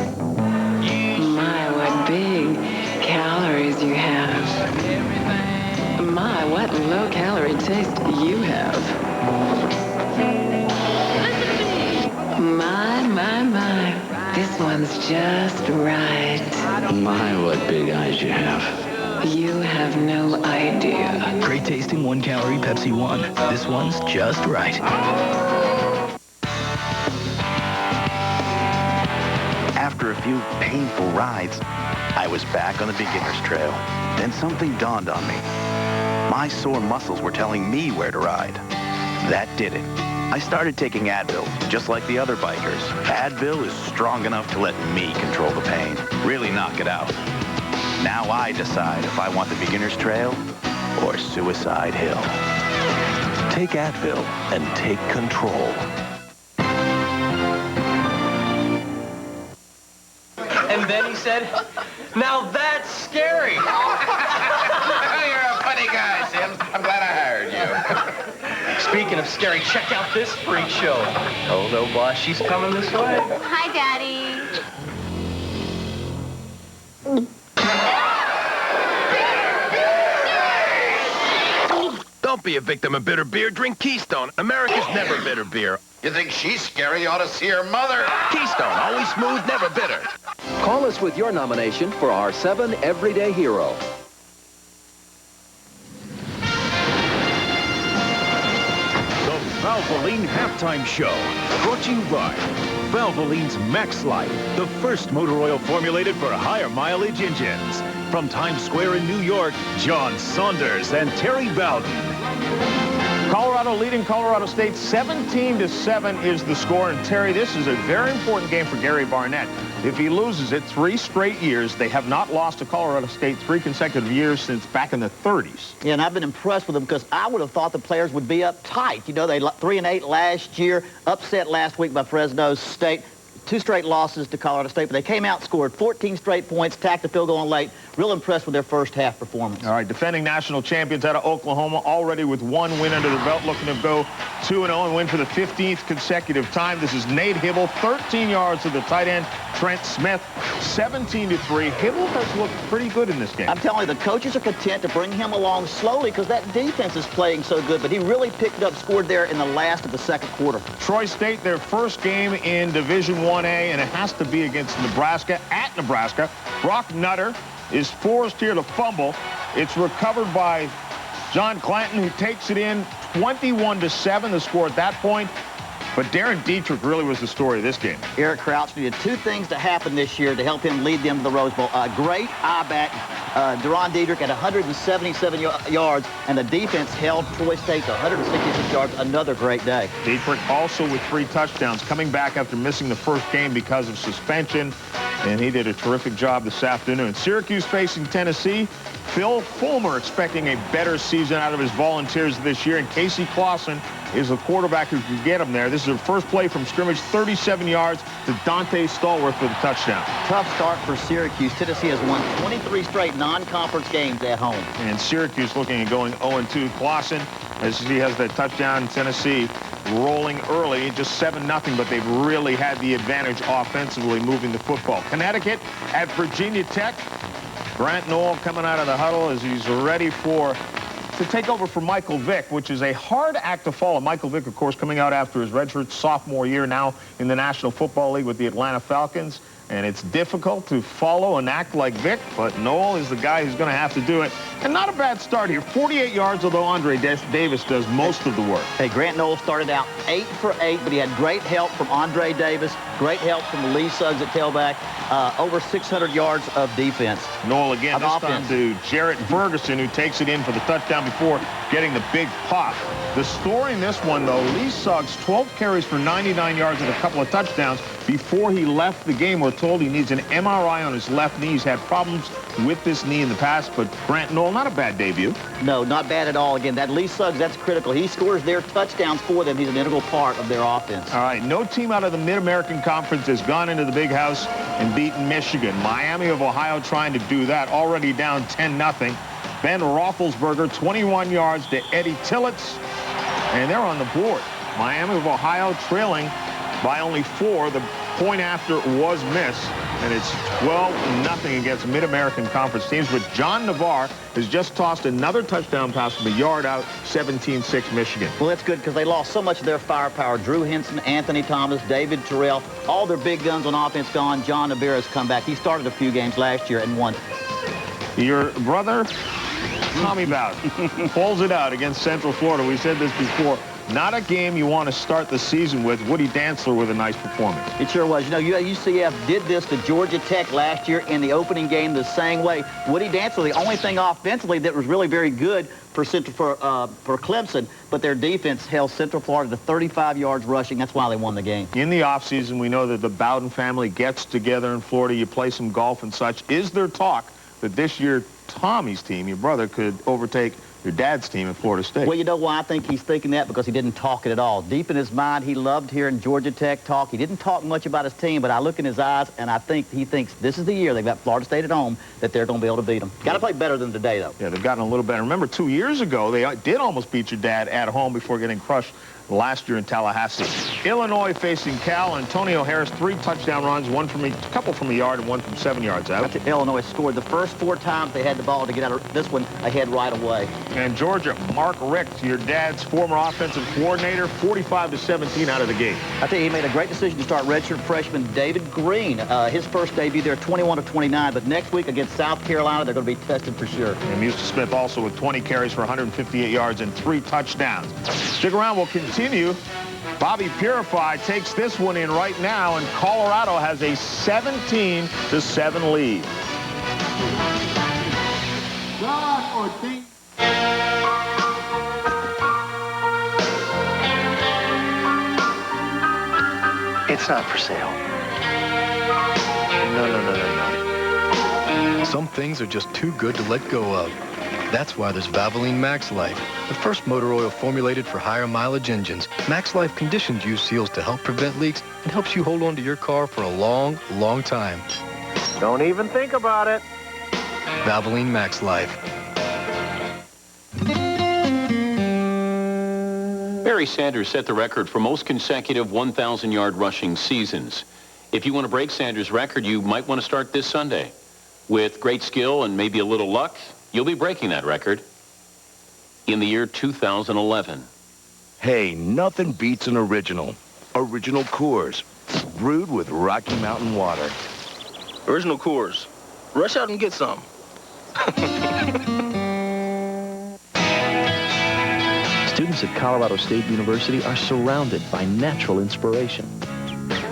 My, what big calories you have. My, what low-calorie taste you have. My. This one's just right. My, what big eyes you have. You have no idea. Great tasting 1-calorie Pepsi One. This one's just right. After a few painful rides, I was back on the beginner's trail. Then something dawned on me. My sore muscles were telling me where to ride. That did it. I started taking Advil, just like the other bikers. Advil is strong enough to let me control the pain, really knock it out. Now I decide if I want the beginner's trail or Suicide Hill. Take Advil and take control. And then he said, now that's scary. You're a funny guy, Sims. I'm glad I hired you. Speaking of scary, check out this freak show. Oh, no, boss, she's coming this way. Hi, Daddy. Don't be a victim of bitter beer. Drink Keystone. America's never bitter beer. You think she's scary? You ought to see her mother. Keystone, always smooth, never bitter. Call us with your nomination for our 7 Everyday Hero. Valvoline Halftime Show, brought to you by Valvoline's Max Life, the first motor oil formulated for higher mileage engines. From Times Square in New York, John Saunders and Terry Bowden. Colorado leading Colorado State 17-7 is the score. And Terry, this is a very important game for Gary Barnett. If he loses it 3 straight years, they have not lost to Colorado State 3 consecutive years since back in the 30s. Yeah, and I've been impressed with them because I would have thought the players would be uptight. You know, they 3-8 last year, upset last week by Fresno State. 2 straight losses to Colorado State, but they came out, scored 14 straight points, tacked the field goal on late. Real impressed with their first half performance. All right, defending national champions out of Oklahoma, already with 1 win under their belt, looking to go 2-0 and win for the 15th consecutive time. This is Nate Hibble, 13 yards to the tight end, Trent Smith, 17-3. Hibble has looked pretty good in this game. I'm telling you, the coaches are content to bring him along slowly because that defense is playing so good, but he really picked up, scored there in the last of the second quarter. Troy State, their first game in Division 1A, and it has to be against Nebraska, at Nebraska. Brock Nutter is forced here to fumble. It's recovered by John Clanton, who takes it in 21-7, the score at that point. But Darren Dietrich really was the story of this game. Eric Crouch needed 2 things to happen this year to help him lead them to the Rose Bowl. A great I-back, Darren Dietrich at 177 yards, and the defense held Troy State to 166 yards. Another great day. Dietrich also with 3 touchdowns, coming back after missing the first game because of suspension, and he did a terrific job this afternoon. Syracuse facing Tennessee. Phil Fulmer expecting a better season out of his Volunteers this year, and Casey Clausen is the quarterback who can get him there. This is their first play from scrimmage, 37 yards to Dante Stallworth for the touchdown. Tough start for Syracuse. Tennessee has won 23 straight non-conference games at home. And Syracuse looking at going 0-2. Clausen, as he has that touchdown, Tennessee rolling early, just 7-0, but they've really had the advantage offensively moving the football. Connecticut at Virginia Tech. Grant Knoll coming out of the huddle as he's ready to take over for Michael Vick, which is a hard act to follow. Michael Vick, of course, coming out after his redshirt sophomore year, now in the National Football League with the Atlanta Falcons. And it's difficult to follow an act like Vick, but Knoll is the guy who's going to have to do it. And not a bad start here. 48 yards, although Andre Davis does most of the work. Hey, Grant Knoll started out 8 for 8, but he had great help from Andre Davis, great help from Lee Suggs at tailback, over 600 yards of defense. Knoll again, this time to Jarrett Ferguson, who takes it in for the touchdown before getting the big pop. The story in this one, though, Lee Suggs, 12 carries for 99 yards and a couple of touchdowns. Before he left the game, we're told he needs an MRI on his left knee. He's had problems with this knee in the past, but Grant Knoll, not a bad debut. No, not bad at all. Again, that Lee Suggs, that's critical. He scores their touchdowns for them. He's an integral part of their offense. All right, no team out of the Mid-American Conference has gone into the Big House and beaten Michigan. Miami of Ohio trying to do that, already down 10-0. Ben Roethlisberger, 21 yards to Eddie Tillotz, and they're on the board. Miami of Ohio trailing by only 4. The point after was missed, and it's 12-0 against Mid-American Conference teams. But John Navarre has just tossed another touchdown pass from a yard out, 17-6 Michigan. Well, that's good because they lost so much of their firepower. Drew Henson, Anthony Thomas, David Terrell, all their big guns on offense gone. John Navarre has come back. He started a few games last year and won. Your brother, Tommy Bowden, pulls it out against Central Florida. We said this before. Not a game you want to start the season with. Woody Dantzler with a nice performance. It sure was. You know, UCF did this to Georgia Tech last year in the opening game the same way. Woody Dantzler, the only thing offensively that was really very good for Clemson, but their defense held Central Florida to 35 yards rushing. That's why they won the game. In the offseason, we know that the Bowden family gets together in Florida. You play some golf and such. Is there talk that this year Tommy's team, your brother, could overtake your dad's team at Florida State? Well, you know why I think he's thinking that? Because he didn't talk it at all. Deep in his mind, he loved hearing Georgia Tech talk. He didn't talk much about his team, but I look in his eyes, and I think he thinks this is the year they've got Florida State at home that they're going to be able to beat them. Got to play better than today, though. Yeah, they've gotten a little better. Remember, 2 years ago, they did almost beat your dad at home before getting crushed last year in Tallahassee. Illinois facing Cal. Antonio Harris, 3 touchdown runs, a couple from a yard and one from 7 yards out. Illinois scored the first 4 times they had the ball to get out of this one ahead right away. And Georgia, Mark Richt, your dad's former offensive coordinator, 45-17 out of the gate. I tell you, he made a great decision to start redshirt freshman David Green. His first debut there, 21-29, but next week against South Carolina, they're going to be tested for sure. And Musa Smith also with 20 carries for 158 yards and 3 touchdowns. Stick around, we'll continue continue. Bobby Purify takes this one in right now, and Colorado has a 17-7 lead. It's not for sale. No. Some things are just too good to let go of. That's why there's Valvoline Max Life, the first motor oil formulated for higher mileage engines. Max Life conditions use seals to help prevent leaks and helps you hold on to your car for a long, long time. Don't even think about it. Valvoline Max Life. Barry Sanders set the record for most consecutive 1,000-yard rushing seasons. If you want to break Sanders' record, you might want to start this Sunday. With great skill and maybe a little luck, you'll be breaking that record in the year 2011. Hey, nothing beats an original. Original Coors, brewed with Rocky Mountain water. Original Coors. Rush out and get some. Students at Colorado State University are surrounded by natural inspiration.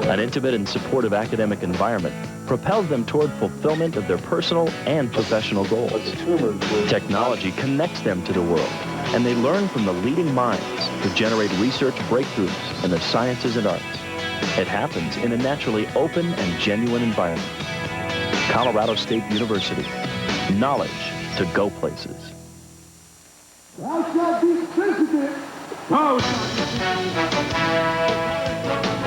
An intimate and supportive academic environment propels them toward fulfillment of their personal and professional goals. Technology connects them to the world, and they learn from the leading minds to generate research breakthroughs in the sciences and arts. It happens in a naturally open and genuine environment. Colorado State University. Knowledge to go places.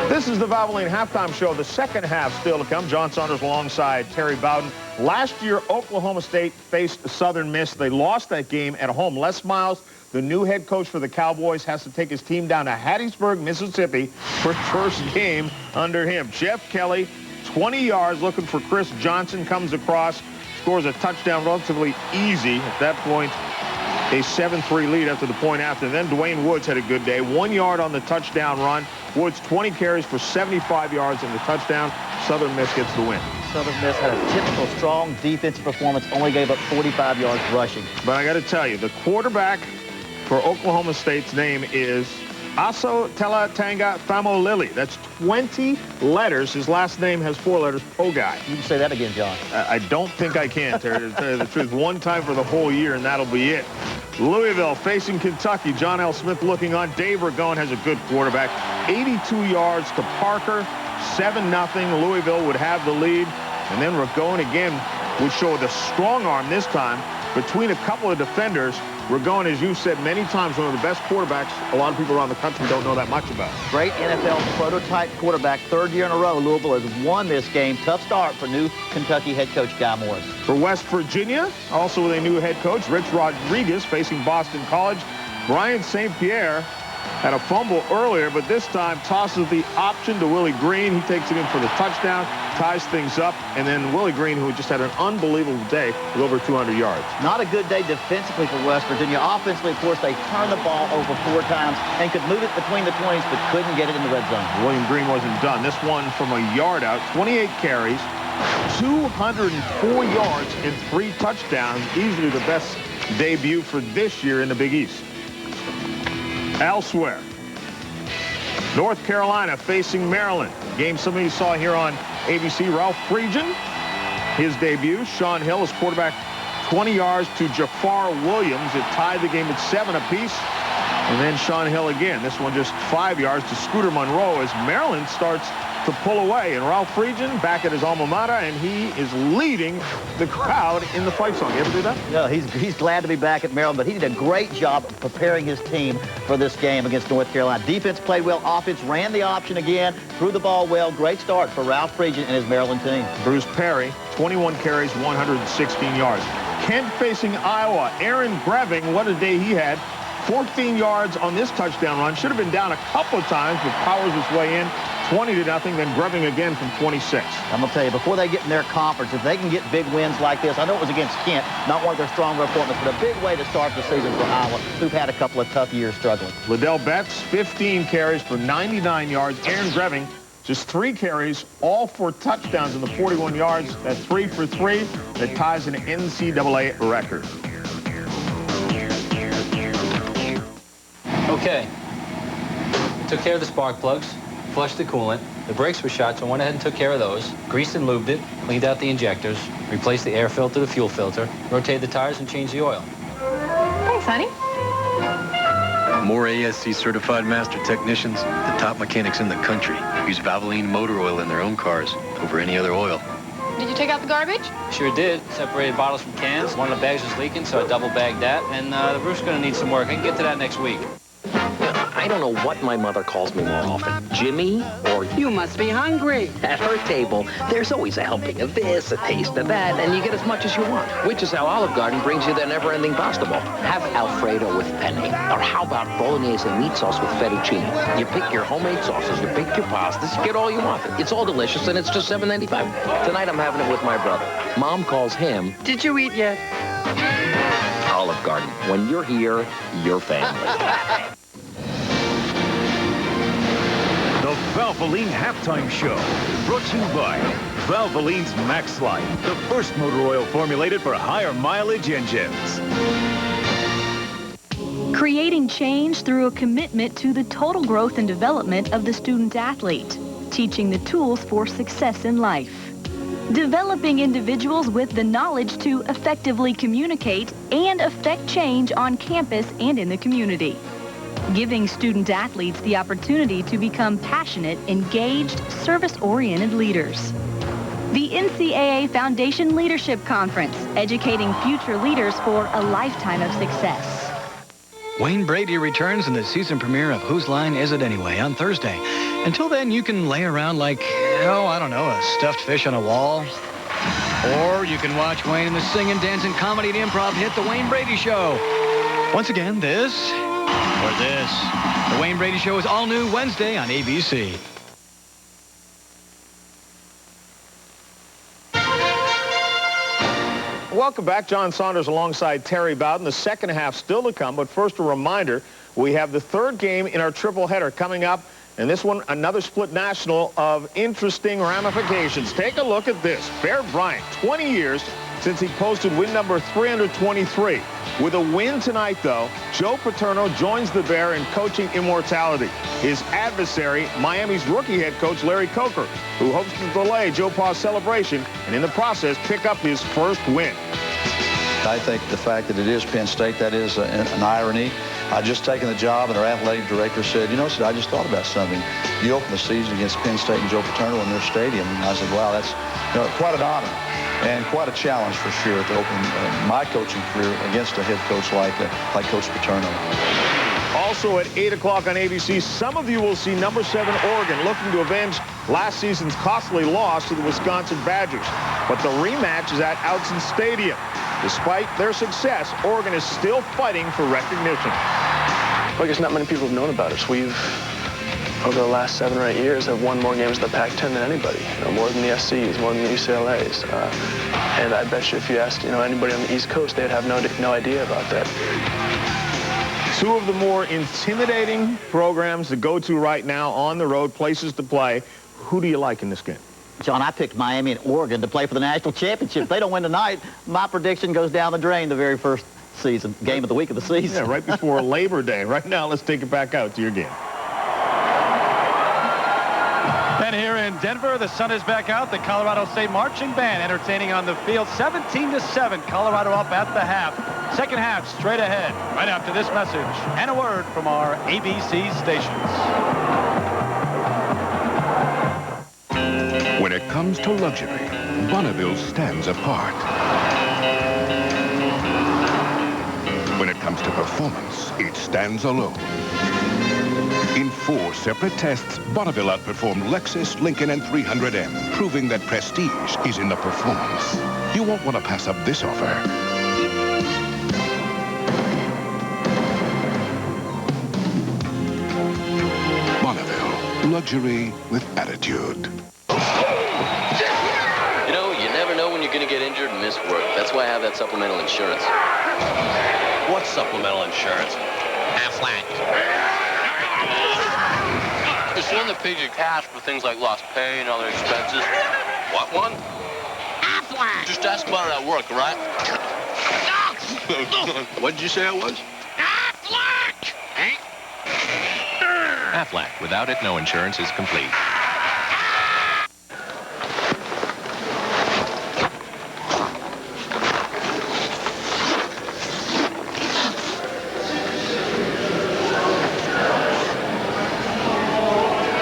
This is the Valvoline Halftime Show. The second half still to come. John Saunders alongside Terry Bowden. Last year, Oklahoma State faced Southern Miss. They lost that game at home. Les Miles, the new head coach for the Cowboys, has to take his team down to Hattiesburg, Mississippi for first game under him. Jeff Kelly, 20 yards, looking for Chris Johnson, comes across, scores a touchdown relatively easy. At that point, a 7-3 lead after the point after. Then Dwayne Woods had a good day. 1 yard on the touchdown run. Woods 20 carries for 75 yards in the touchdown. Southern Miss gets the win. Southern Miss had a typical strong defensive performance, only gave up 45 yards rushing. But I got to tell you, the quarterback for Oklahoma State's name is Aso Telatanga Famolili. That's 20 letters. His last name has 4 letters. Pogai. You can say that again, John. I don't think I can, Terry, to tell you the truth. One time for the whole year, and that'll be it. Louisville facing Kentucky. John L. Smith looking on. Dave Ragone has a good quarterback. 82 yards to Parker. 7-0. Louisville would have the lead. And then Ragone again would show the strong arm this time between a couple of defenders. Ragone, as you've said many times, one of the best quarterbacks a lot of people around the country don't know that much about. Great NFL prototype quarterback. 3rd year in a row, Louisville has won this game. Tough start for new Kentucky head coach Guy Morris. For West Virginia, also with a new head coach, Rich Rodriguez facing Boston College. Brian St. Pierre had a fumble earlier, but this time tosses the option to Willie Green. He takes it in for the touchdown, ties things up, and then Willie Green, who just had an unbelievable day with over 200 yards. Not a good day defensively for West Virginia. Offensively, of course, they turned the ball over 4 times and could move it between the 20s, but couldn't get it in the red zone. William Green wasn't done. This one from a yard out, 28 carries, 204 yards, and 3 touchdowns. Easily the best debut for this year in the Big East. Elsewhere, North Carolina facing Maryland. Game some of you saw here on ABC. Ralph Friedgen, his debut. Sean Hill, his quarterback, 20 yards to Jafar Williams. It tied the game at 7 apiece. And then Sean Hill again. This one just 5 yards to Scooter Monroe as Maryland starts to pull away. And Ralph Friedgen back at his alma mater, and he is leading the crowd in the fight song. You ever do that? No, he's glad to be back at Maryland, but he did a great job of preparing his team for this game against North Carolina. Defense played well. Offense ran the option again, threw the ball well. Great start for Ralph Friedgen and his Maryland team. Bruce Perry, 21 carries, 116 yards. Kent facing Iowa. Aaron Greving, what a day he had. 14 yards on this touchdown run. Should have been down a couple of times, but powers his way in. 20-0, then Greving again from 26. I'm going to tell you, before they get in their conference, if they can get big wins like this, I know it was against Kent, not one of their stronger opponents, but a big way to start the season for Iowa, who've had a couple of tough years struggling. Liddell Betts, 15 carries for 99 yards. Aaron Greving, just 3 carries, all 4 touchdowns in the 41 yards. That's 3 for 3. That ties an NCAA record. Okay. took care of the spark plugs, flushed the coolant. The brakes were shot, so I went ahead and took care of those. Greased and lubed it, cleaned out the injectors, replaced the air filter, the fuel filter, rotated the tires, and changed the oil. Thanks, honey. More ASC certified master technicians, the top mechanics in the country, use Valvoline motor oil in their own cars over any other oil. Did you take out the garbage? Sure did. Separated bottles from cans. One of the bags was leaking, so I double bagged that. And the roof's going to need some work. I can get to that next week. I don't know what my mother calls me more often. Jimmy or you must be hungry. At her table, there's always a helping of this, a taste of that, and you get as much as you want. Which is how Olive Garden brings you their never-ending pasta bowl. Have Alfredo with penne. Or how about bolognese and meat sauce with fettuccine? You pick your homemade sauces, you pick your pastas, you get all you want. It's all delicious, and it's just $7.95. Tonight I'm having it with my brother. Mom calls him, did you eat yet? Olive Garden. When you're here, you're family. The Valvoline Halftime Show, brought to you by Valvoline's Max Life, the first motor oil formulated for higher mileage engines. Creating change through a commitment to the total growth and development of the student athlete, teaching the tools for success in life. Developing individuals with the knowledge to effectively communicate and affect change on campus and in the community. Giving student athletes the opportunity to become passionate, engaged, service-oriented leaders. The NCAA Foundation Leadership Conference, educating future leaders for a lifetime of success. Wayne Brady returns in the season premiere of Whose Line Is It Anyway on Thursday. Until then, you can lay around like, oh, I don't know, a stuffed fish on a wall. Or you can watch Wayne in the singing, dancing, comedy, and improv hit The Wayne Brady Show. Once again, this or this. The Wayne Brady Show is all new Wednesday on ABC. Welcome back. John Saunders alongside Terry Bowden. The second half still to come, but first a reminder, we have the third game in our triple header coming up, and this one, another split national of interesting ramifications. Take a look at this. Bear Bryant, 20 years since he posted win number 323. With a win tonight, though, Joe Paterno joins the Bear in coaching immortality. His adversary, Miami's rookie head coach Larry Coker, who hopes to delay Joe Pa's celebration and in the process pick up his first win. I think the fact that it is Penn State, that is an irony. I just taken the job, and our athletic director said, you know, I just thought about something. You opened the season against Penn State and Joe Paterno in their stadium. And I said, wow, that's quite an honor and quite a challenge for sure to open my coaching career against a head coach like Coach Paterno. Also at 8 o'clock on ABC, some of you will see number 7 Oregon looking to avenge last season's costly loss to the Wisconsin Badgers. But the rematch is at Autzen Stadium. Despite their success, Oregon is still fighting for recognition. Well, I guess not many people have known about us. We've, over the last 7 or 8 years, have won more games in the Pac-10 than anybody. More than the SCs, more than the UCLAs. And I bet you if you asked, anybody on the East Coast, they'd have no idea about that. Two of the more intimidating programs to go to right now on the road, places to play. Who do you like in this game? John, I picked Miami and Oregon to play for the national championship. If they don't win tonight, my prediction goes down the drain the very first game of the week of the season. Yeah, right before Labor Day. Right now, let's take it back out to your game. And here in Denver, the sun is back out. The Colorado State Marching Band entertaining on the field. 17-7, Colorado up at the half. Second half straight ahead, right after this message and a word from our ABC stations. When it comes to luxury, Bonneville stands apart. When it comes to performance, it stands alone. In 4 separate tests, Bonneville outperformed Lexus, Lincoln, and 300M, proving that prestige is in the performance. You won't want to pass up this offer. Bonneville, luxury with attitude. You never know when you're going to get injured and miss work. That's why I have that supplemental insurance. What supplemental insurance? Aflac. It's one that pays you cash for things like lost pay and other expenses. What one? Aflac. Just ask about it at work, right? What did you say it was? Aflac. Aflac. Without it, no insurance is complete.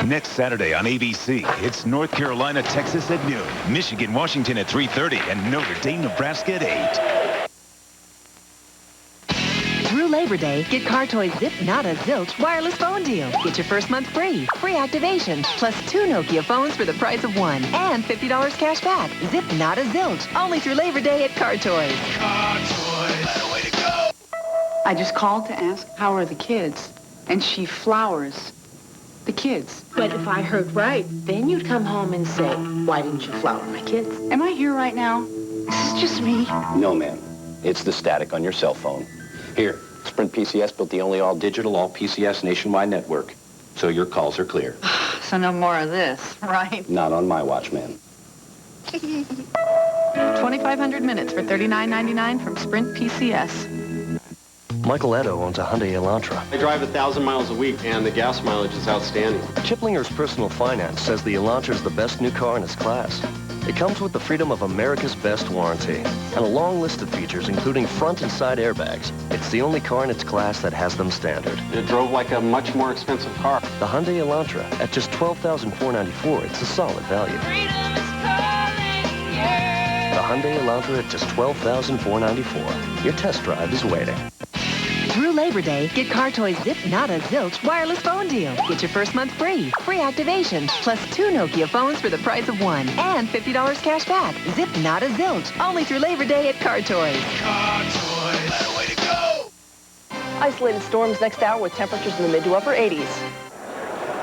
Next Saturday on ABC, it's North Carolina, Texas at noon, Michigan, Washington at 3:30, and Notre Dame, Nebraska at 8. Through Labor Day, get Car Toys Zip Nada Zilch wireless phone deal. Get your first month free, free activation, plus 2 Nokia phones for the price of 1, and $50 cash back. Zip Nada Zilch, only through Labor Day at Car Toys. Car Toys, better way to go. I just called to ask, how are the kids? And she flowers the kids. But if I heard right, then you'd come home and say, why didn't you flower my kids? Am I here right now? This is just me. No, ma'am. It's the static on your cell phone. Here, Sprint PCS built the only all-digital, all-PCS nationwide network. So your calls are clear. So no more of this, right? Not on my watch, ma'am. 2,500 minutes for $39.99 from Sprint PCS. Michael Edo owns a Hyundai Elantra. I drive 1,000 miles a week, and the gas mileage is outstanding. Kiplinger's Personal Finance says the Elantra is the best new car in its class. It comes with the freedom of America's best warranty and a long list of features, including front and side airbags. It's the only car in its class that has them standard. It drove like a much more expensive car. The Hyundai Elantra, at just $12,494, it's a solid value. The Hyundai Elantra at just $12,494. Your test drive is waiting. Through Labor Day, get Car Toys Zip Nada Zilch wireless phone deal. Get your first month free, free activation, plus 2 Nokia phones for the price of 1, and $50 cash back. Zip Nada Zilch, only through Labor Day at Car Toys. Car Toys, better way to go. Isolated storms next hour with temperatures in the mid to upper 80s.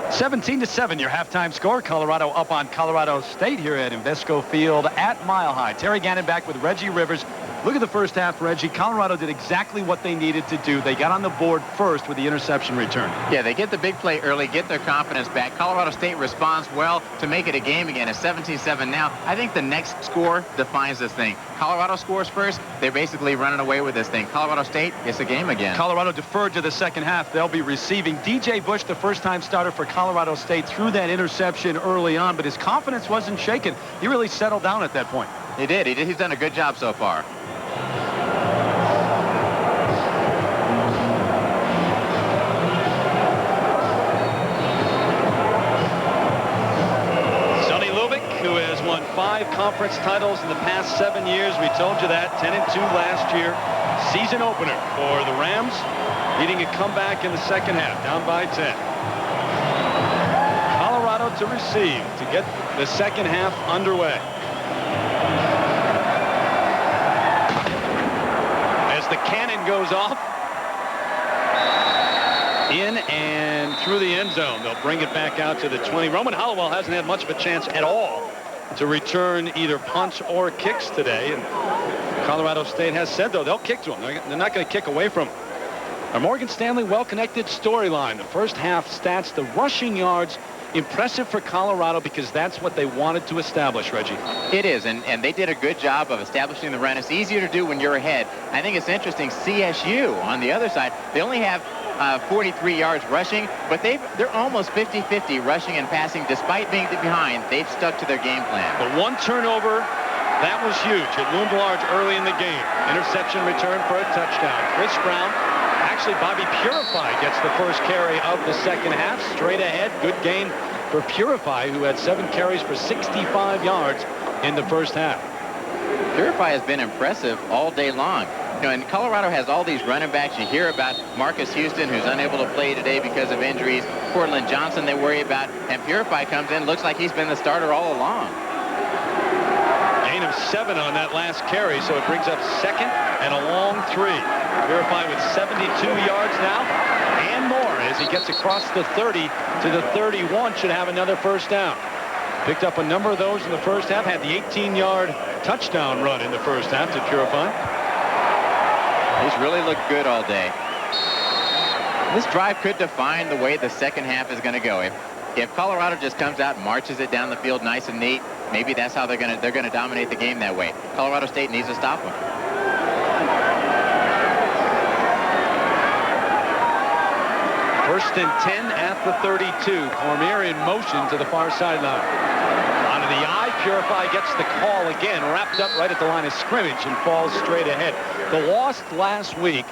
17-7, your halftime score. Colorado up on Colorado State here at Invesco Field at Mile High. Terry Gannon back with Reggie Rivers. Look at the first half, Reggie. Colorado did exactly what they needed to do. They got on the board first with the interception return. Yeah, they get the big play early, get their confidence back. Colorado State responds well to make it a game again. It's 17-7 now. I think the next score defines this thing. Colorado scores first. They're basically running away with this thing. Colorado State, it's a game again. Colorado deferred to the second half. They'll be receiving. DJ Bush, the first-time starter for Colorado State, threw that interception early on, but his confidence wasn't shaken. He really settled down at that point. He did. He's done a good job so far. Who has won 5 conference titles in the past 7 years. We told you that. 10-2 last year. Season opener for the Rams, needing a comeback in the second half, down by 10. Colorado to receive to get the second half underway. As the cannon goes off, in and through the end zone. They'll bring it back out to the 20. Roman Hollowell hasn't had much of a chance at all to return either punts or kicks today. And Colorado State has said, though, they'll kick to him. They're not going to kick away from him. A Morgan Stanley well-connected storyline. The first half stats, the rushing yards, impressive for Colorado because that's what they wanted to establish, Reggie. It is, and they did a good job of establishing the run. It's easier to do when you're ahead. I think it's interesting, CSU on the other side, they only have 43 yards rushing, but they're almost 50-50 rushing and passing despite being behind. They've stuck to their game plan. But one turnover, that was huge. It loomed large early in the game. Interception return for a touchdown. Chris Brown, actually Bobby Purify gets the first carry of the second half. Straight ahead, good gain for Purify, who had 7 carries for 65 yards in the first half. Purify has been impressive all day long. You know, and Colorado has all these running backs. You hear about Marcus Houston, who's unable to play today because of injuries. Cortland Johnson they worry about. And Purify comes in, looks like he's been the starter all along. Gain of 7 on that last carry, so it brings up second and a long 3. Purify with 72 yards now and more as he gets across the 30 to the 31, should have another first down. Picked up a number of those in the first half, had the 18-yard touchdown run in the first half to Purify. He's really looked good all day. This drive could define the way the second half is going to go. If Colorado just comes out and marches it down the field nice and neat, maybe that's how they're going to dominate the game that way. Colorado State needs to stop them. First and 10 at the 32. Cormier in motion to the far sideline. Onto the eye. Purify gets the call again. Wrapped up right at the line of scrimmage and falls straight ahead. The loss last week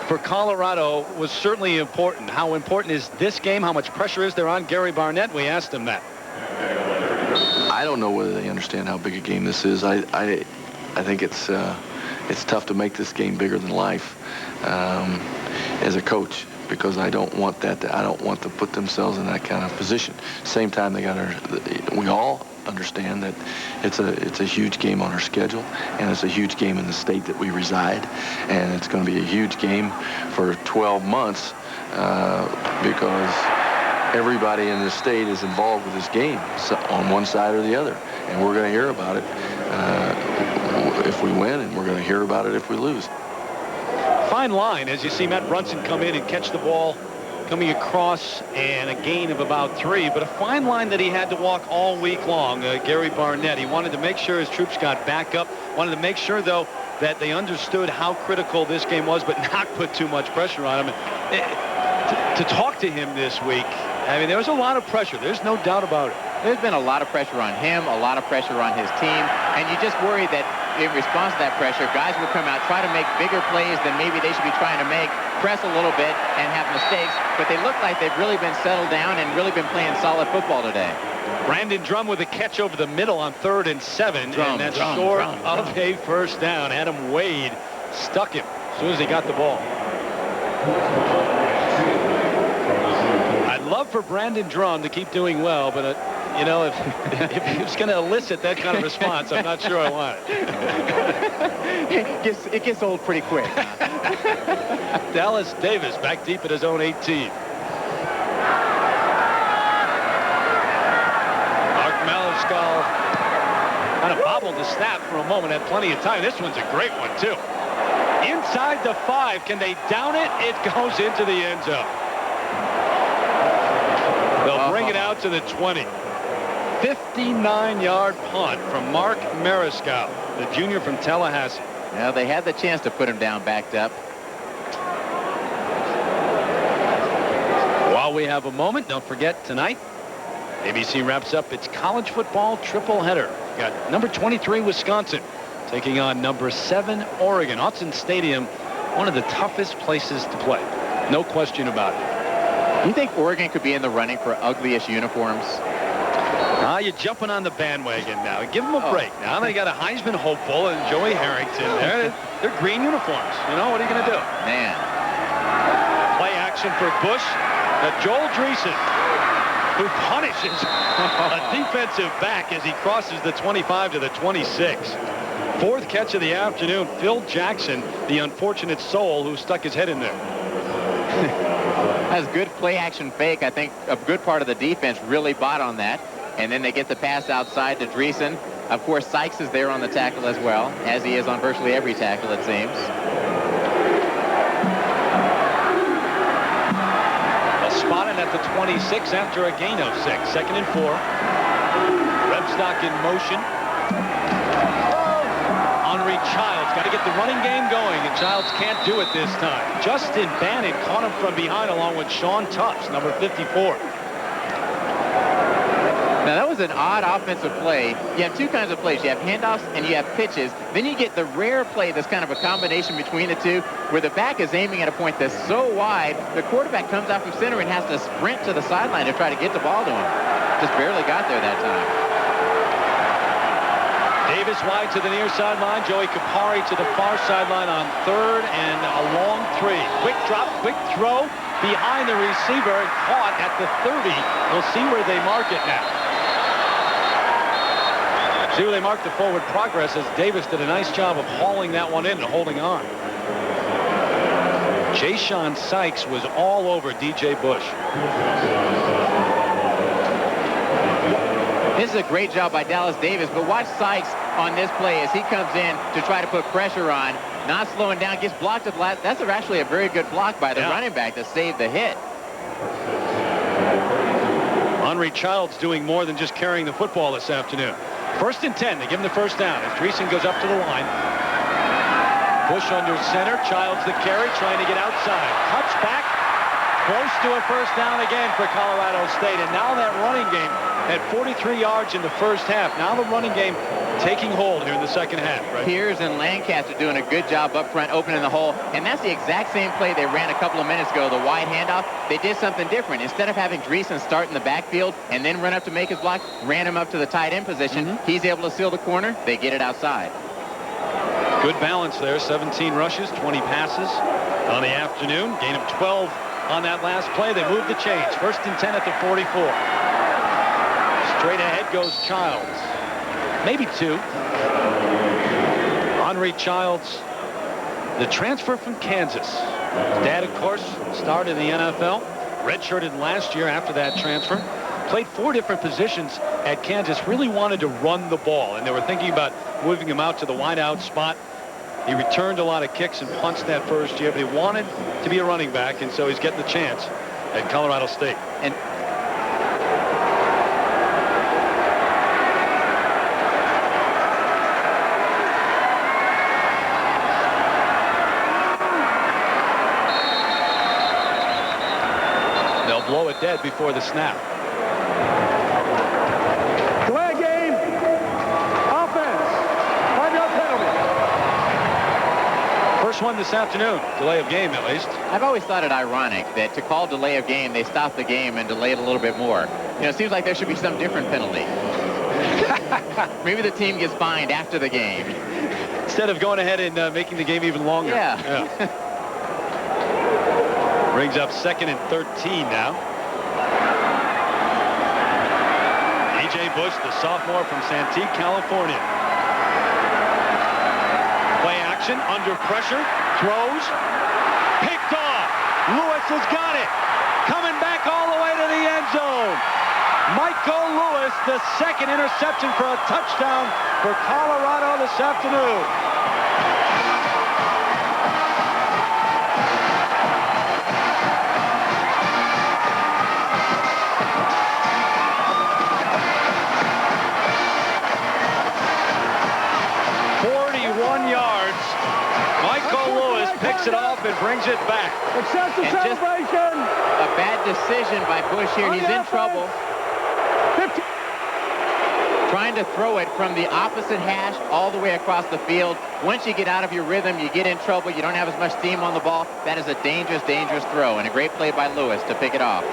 for Colorado was certainly important. How important is this game? How much pressure is there on Gary Barnett? We asked him that. I don't know whether they understand how big a game this is. I think it's tough to make this game bigger than life as a coach, because I don't want that. I don't want to put themselves in that kind of position. Same time, we all understand that it's a huge game on our schedule, and it's a huge game in the state that we reside, and it's going to be a huge game for 12 months because everybody in the state is involved with this game on one side or the other, and we're going to hear about it if we win, and we're going to hear about it if we lose. Fine line as you see Matt Brunson come in and catch the ball coming across, and a gain of about 3, but a fine line that he had to walk all week long. Gary Barnett, he wanted to make sure his troops got back up, wanted to make sure though that they understood how critical this game was, but not put too much pressure on him. To talk to him this week, I mean, there was a lot of pressure. There's no doubt about it. There's been a lot of pressure on him, a lot of pressure on his team, and you just worry that in response to that pressure, guys will come out, try to make bigger plays than maybe they should be trying to make, press a little bit, and have mistakes, but they look like they've really been settled down and really been playing solid football today. Brandon Drum with a catch over the middle on 3rd and 7, and that's short of a first down. Adam Wade stuck him as soon as he got the ball. I'd love for Brandon Drum to keep doing well, but you know, if he was going to elicit that kind of response, I'm not sure I want it. It gets old pretty quick. Dallas Davis back deep at his own 18. Mark Malascal kind of bobbled the snap for a moment, had plenty of time. This one's a great one, too. Inside the 5. Can they down it? It goes into the end zone. They'll bring it out to the 20. 59-yard punt from Mark Mariscal, the junior from Tallahassee. Well, they had the chance to put him down backed up. While we have a moment, don't forget tonight, ABC wraps up its college football triple-header. Got number 23, Wisconsin, taking on number 7, Oregon. Autzen Stadium, one of the toughest places to play. No question about it. You think Oregon could be in the running for ugliest uniforms? You're jumping on the bandwagon now. Give them a break. Now they got a Heisman hopeful and Joey Harrington there. They're green uniforms. You know, what are you going to do? Man. Play action for Bush. Joel Dreesen, who punishes a defensive back as he crosses the 25 to the 26. 4th catch of the afternoon. Phil Jackson, the unfortunate soul who stuck his head in there. That's good play action fake. I think a good part of the defense really bought on that. And then they get the pass outside to Dreesen. Of course, Sykes is there on the tackle as well, as he is on virtually every tackle, it seems. Spotted at the 26 after a gain of 6. 2nd and 4. Rebstock in motion. Henry Childs got to get the running game going, and Childs can't do it this time. Justin Bannon caught him from behind along with Sean Tufts, number 54. Now, that was an odd offensive play. You have two kinds of plays. You have handoffs and you have pitches. Then you get the rare play that's kind of a combination between the two, where the back is aiming at a point that's so wide, the quarterback comes out from center and has to sprint to the sideline to try to get the ball to him. Just barely got there that time. Davis wide to the near sideline. Joey Kapari to the far sideline on 3rd and a long 3. Quick drop, quick throw behind the receiver and caught at the 30. We'll see where they mark it now. See where they mark the forward progress, as Davis did a nice job of hauling that one in and holding on. Jay-Sean Sykes was all over DJ Bush. This is a great job by Dallas Davis, but watch Sykes on this play as he comes in to try to put pressure on, not slowing down, gets blocked at last. That's actually a very good block by the running back to save the hit. Henry Childs doing more than just carrying the football this afternoon. 1st and 10. They give him the first down as Dreesen goes up to the line. Bush under center. Childs the carry, trying to get outside. Cuts back. Close to a first down again for Colorado State. And now that running game at 43 yards in the first half. Now the running game taking hold here in the second half. Right? Piers and Lancaster doing a good job up front, opening the hole. And that's the exact same play they ran a couple of minutes ago, the wide handoff. They did something different. Instead of having Dreesen start in the backfield and then run up to make his block, ran him up to the tight end position. He's able to seal the corner. They get it outside. Good balance there. 17 rushes, 20 passes on the afternoon. Gain of 12 on that last play. They move the chains. First and 10 at the 44. Straight ahead goes Childs. Maybe 2. Henry Childs, the transfer from Kansas. His dad, of course, started in the NFL. Redshirted last year after that transfer. Played 4 different positions at Kansas. Really wanted to run the ball, and they were thinking about moving him out to the wideout spot. He returned a lot of kicks and punts that first year, but he wanted to be a running back, and so he's getting the chance at Colorado State. And they'll blow it dead before the snap. Delay game. Offense. 5-yard penalty. First one this afternoon. Delay of game, at least. I've always thought it ironic that to call delay of game, they stop the game and delay it a little bit more. You know, it seems like there should be some different penalty. Maybe the team gets fined after the game. Instead of going ahead and making the game even longer. Yeah. Brings up 2nd and 13 now. E.J. Bush, the sophomore from Santee, California. Play action, under pressure, throws, picked off. Lewis has got it. Coming back all the way to the end zone. Michael Lewis, the 2nd interception for a touchdown for Colorado this afternoon. It off and brings it back. Excessive celebration. A bad decision by Bush here. He's in trouble. Trying to throw it from the opposite hash all the way across the field. Once you get out of your rhythm, you get in trouble. You don't have as much steam on the ball. That is a dangerous, dangerous throw, and a great play by Lewis to pick it off.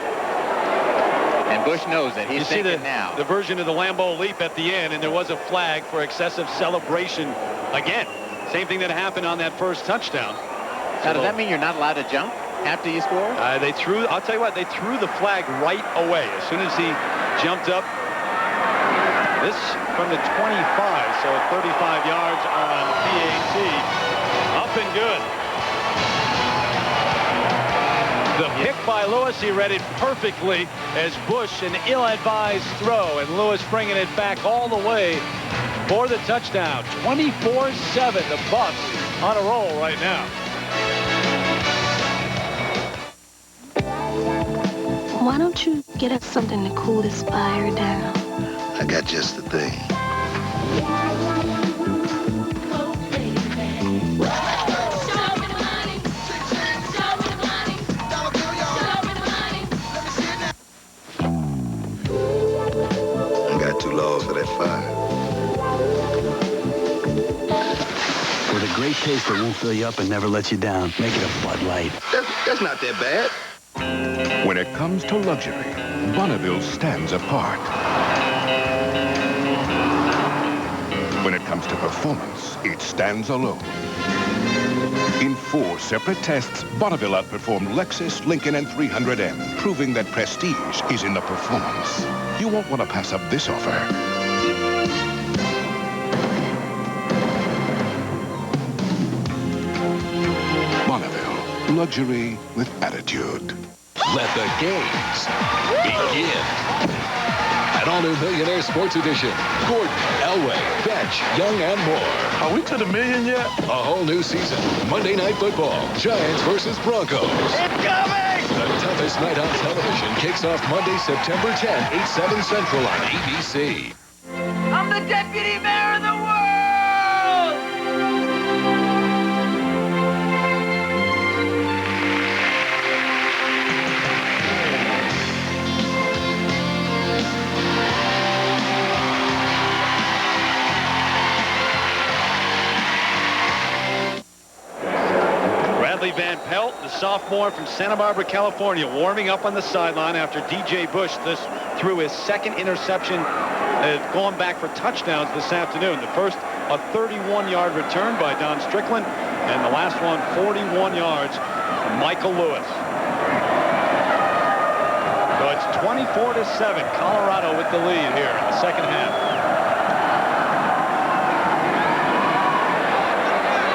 And Bush knows it. He's thinking now. The version of the Lambeau leap at the end, and there was a flag for excessive celebration again. Same thing that happened on that first touchdown. Now, does that mean you're not allowed to jump after you score? They threw, I'll tell you what, they threw the flag right away. As soon as he jumped up, this from the 25, so 35 yards on PAT. Up and good. The pick by Lewis, he read it perfectly as Bush, an ill-advised throw, and Lewis bringing it back all the way for the touchdown. 24-7, the Bucks on a roll right now. Why don't you get us something to cool this fire down? I got just the thing. I got 2 logs for that fire. For the great taste that won't fill you up and never let you down, make it a Bud Light. That's not that bad. When it comes to luxury, Bonneville stands apart. When it comes to performance, it stands alone. In 4 separate tests, Bonneville outperformed Lexus, Lincoln, and 300M, proving that prestige is in the performance. You won't want to pass up this offer. Bonneville, luxury with attitude. Let the games begin. An all-new Millionaire Sports Edition. Gordon, Elway, Bench, Young, and more. Are we to the million yet? A whole new season. Monday Night Football. Giants versus Broncos. It's coming! The toughest night on television kicks off Monday, September 10th, 8/7 Central on ABC. I'm the deputy mayor of the world! Bradley Van Pelt, the sophomore from Santa Barbara, California, warming up on the sideline after DJ Bush threw his second interception, going back for touchdowns this afternoon. The first, a 31-yard return by Don Strickland, and the last one, 41 yards from Michael Lewis. So it's 24-7. Colorado with the lead here in the second half.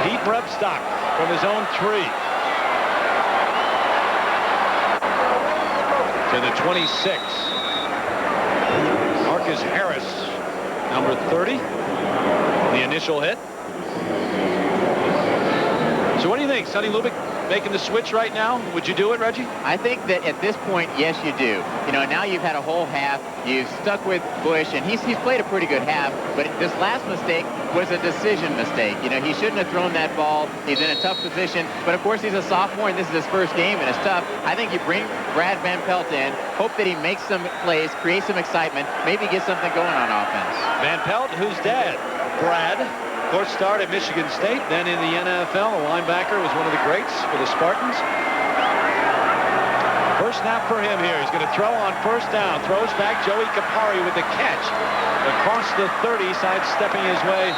Pete Rebstock from his own 3. To the 26. Marcus Harris, number 30. The initial hit. So what do you think? Sonny Lubick making the switch right now? Would you do it, Reggie? I think that at this point, yes, you do. You know, now you've had a whole half. You've stuck with Bush, and he's played a pretty good half. But this last mistake was a decision mistake. You know, he shouldn't have thrown that ball. He's in a tough position. But, of course, he's a sophomore, and this is his first game, and it's tough. I think you bring Brad Van Pelt in, hope that he makes some plays, creates some excitement, maybe get something going on offense. Van Pelt, whose dad? Brad. Of course, started at Michigan State, then in the NFL. A linebacker, was one of the greats for the Spartans. First snap for him here. He's going to throw on first down. Throws back. Joey Capari with the catch across the 30, sidestepping his way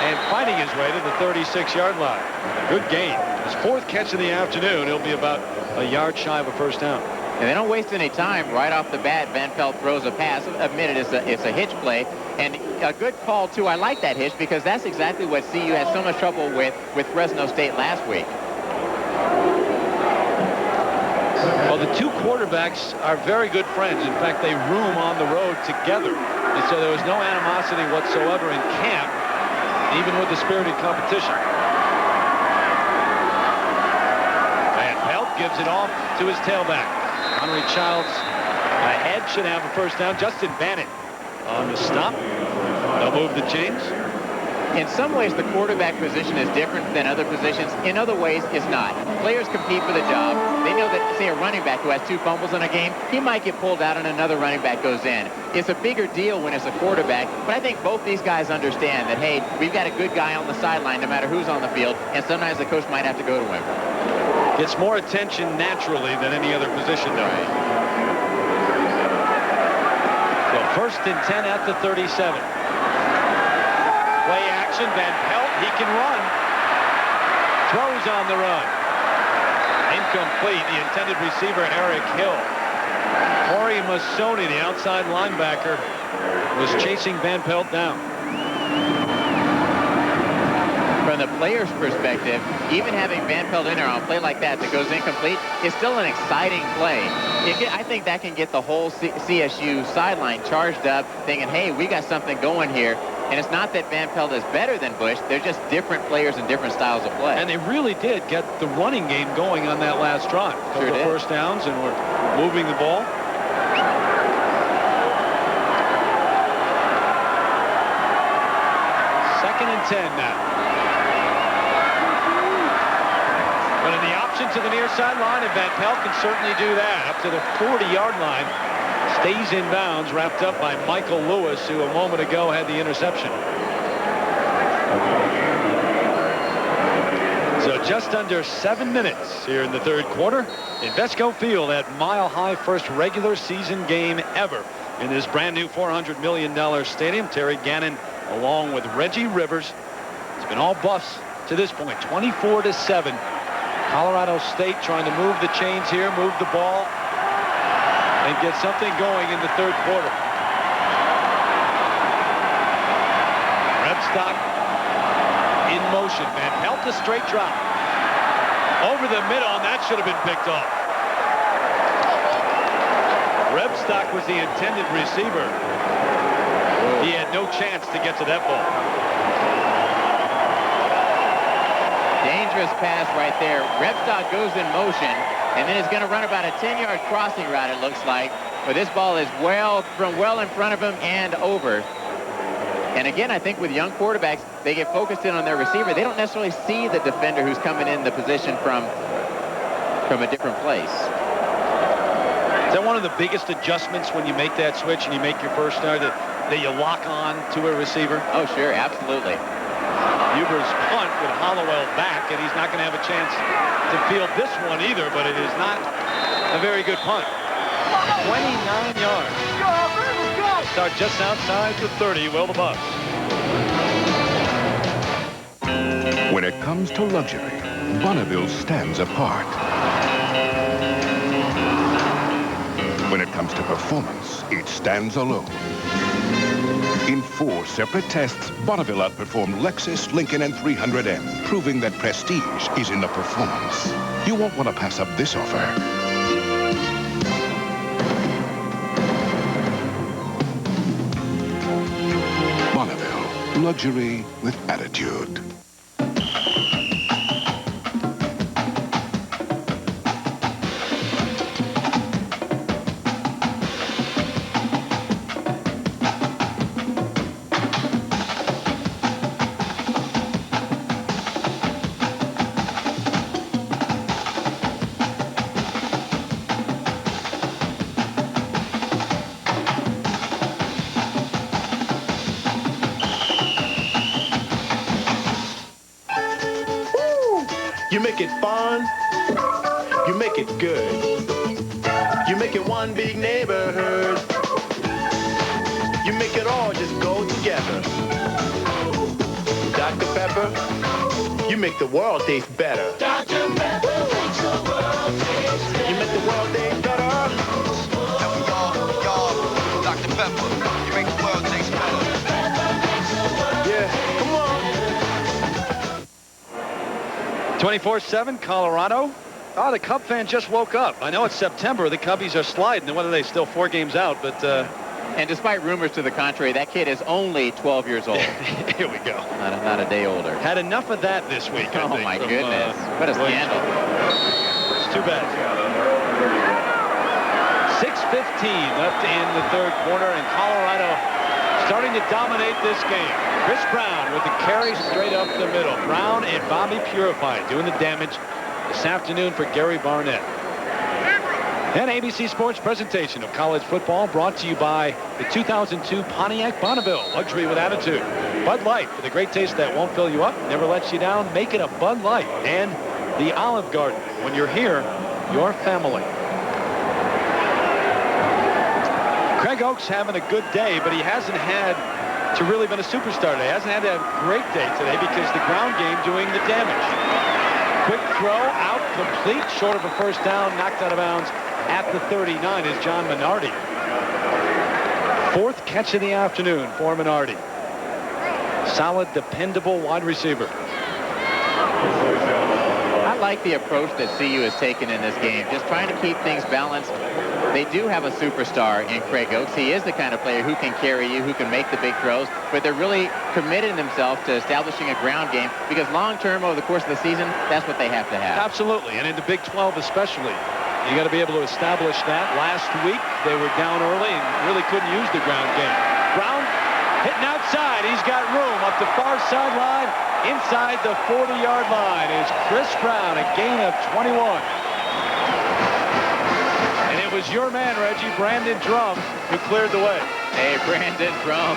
and finding his way to the 36-yard line. Good game. His 4th catch of the afternoon. He'll be about a yard shy of a first down. And they don't waste any time. Right off the bat, Van Pelt throws a pass. Admitted it's a hitch play. And a good call, too. I like that hitch because that's exactly what CU had so much trouble with Fresno State last week. Well, the two quarterbacks are very good friends. In fact, they room on the road together. And so there was no animosity whatsoever in camp, even with the spirited competition. Van Pelt gives it off to his tailback. Henry Childs ahead, should have a first down. Justin Bannon on the stop. They'll move the chains. In some ways, the quarterback position is different than other positions. In other ways, it's not. Players compete for the job. They know that, say, a running back who has 2 fumbles in a game, he might get pulled out and another running back goes in. It's a bigger deal when it's a quarterback, but I think both these guys understand that, hey, we've got a good guy on the sideline no matter who's on the field, and sometimes the coach might have to go to him. Gets more attention naturally than any other position, though. Right. So first and 10 at the 37. Play action, Van Pelt, he can run. Throws on the run. Incomplete, the intended receiver, Eric Hill. Corey Masoni, the outside linebacker, was chasing Van Pelt down. From the player's perspective, even having Van Pelt in there on a play like that goes incomplete is still an exciting play. I think that can get the whole CSU sideline charged up, thinking, hey, we got something going here. And it's not that Van Pelt is better than Bush. They're just different players and different styles of play. And they really did get the running game going on that last drive. Sure did. First downs, and we're moving the ball. Second and 10 now. But in the option to the near sideline, and Van Pelt can certainly do that. Up to the 40-yard line. Stays in bounds, wrapped up by Michael Lewis, who a moment ago had the interception. So just under 7 minutes here in the third quarter. Invesco Field, that mile-high first regular season game ever in this brand new $400 million stadium. Terry Gannon along with Reggie Rivers. It's been all Buffs to this point, 24-7. Colorado State trying to move the chains here, move the ball, and get something going in the third quarter. Rebstock in motion. Van Pelt a straight drop. Over the middle, and that should have been picked off. Rebstock was the intended receiver. He had no chance to get to that ball. Dangerous pass right there. Rebstock goes in motion. And then he's going to run about a 10-yard crossing route, it looks like. But this ball is well in front of him and over. And again, I think with young quarterbacks, they get focused in on their receiver. They don't necessarily see the defender who's coming in the position from a different place. Is that one of the biggest adjustments when you make that switch and you make your first start, that you lock on to a receiver? Oh, sure, absolutely. Huber's punt with Hollowell back, and he's not going to have a chance to field this one either, but it is not a very good punt. 29 yards. Start just outside the 30, will the Bucks. When it comes to luxury, Bonneville stands apart. When it comes to performance, it stands alone. In 4 separate tests, Bonneville outperformed Lexus, Lincoln, and 300M, proving that prestige is in the performance. You won't want to pass up this offer. Bonneville, luxury with attitude. You make it fun, you make it good. You make it one big neighborhood. You make it all just go together. Dr. Pepper, you make the world taste better. Dr. Pepper makes the world taste better. You make the world taste better. Y'all, Dr. Pepper, you make the world taste better. Yeah, come on. 24-7, Colorado. Oh, the Cub fan just woke up. I know it's September. The Cubbies are sliding. What are they, still 4 games out? But and despite rumors to the contrary, that kid is only 12 years old. Here we go. Not a day older. Had enough of that this week, I think, my goodness. What a scandal. It's too bad. 6:15 left in the third quarter, and Colorado starting to dominate this game. Chris Brown with the carry straight up the middle. Brown and Bobby Purify doing the damage this afternoon for Gary Barnett. An ABC Sports presentation of college football brought to you by the 2002 Pontiac Bonneville, luxury with attitude. Bud Light, for the great taste that won't fill you up, never lets you down, make it a Bud Light. And the Olive Garden, when you're here, your family. Craig Oaks having a good day, but he hasn't had to really been a superstar today. Hasn't had a great day today because the ground game doing the damage. Quick throw, out, complete, short of a first down, knocked out of bounds at the 39 is John Minardi. 4th catch of the afternoon for Minardi. Solid, dependable wide receiver. I like the approach that CU has taken in this game, just trying to keep things balanced. They do have a superstar in Craig Oaks. He is the kind of player who can carry you, who can make the big throws, but they're really committing themselves to establishing a ground game because long-term over the course of the season, that's what they have to have. Absolutely, and in the Big 12 especially, you got to be able to establish that. Last week, they were down early and really couldn't use the ground game. Brown hitting outside. He's got room up the far sideline. Inside the 40-yard line is Chris Brown, a gain of 21. Was your man, Reggie, Brandon Drum, who cleared the way. Hey, Brandon Drum.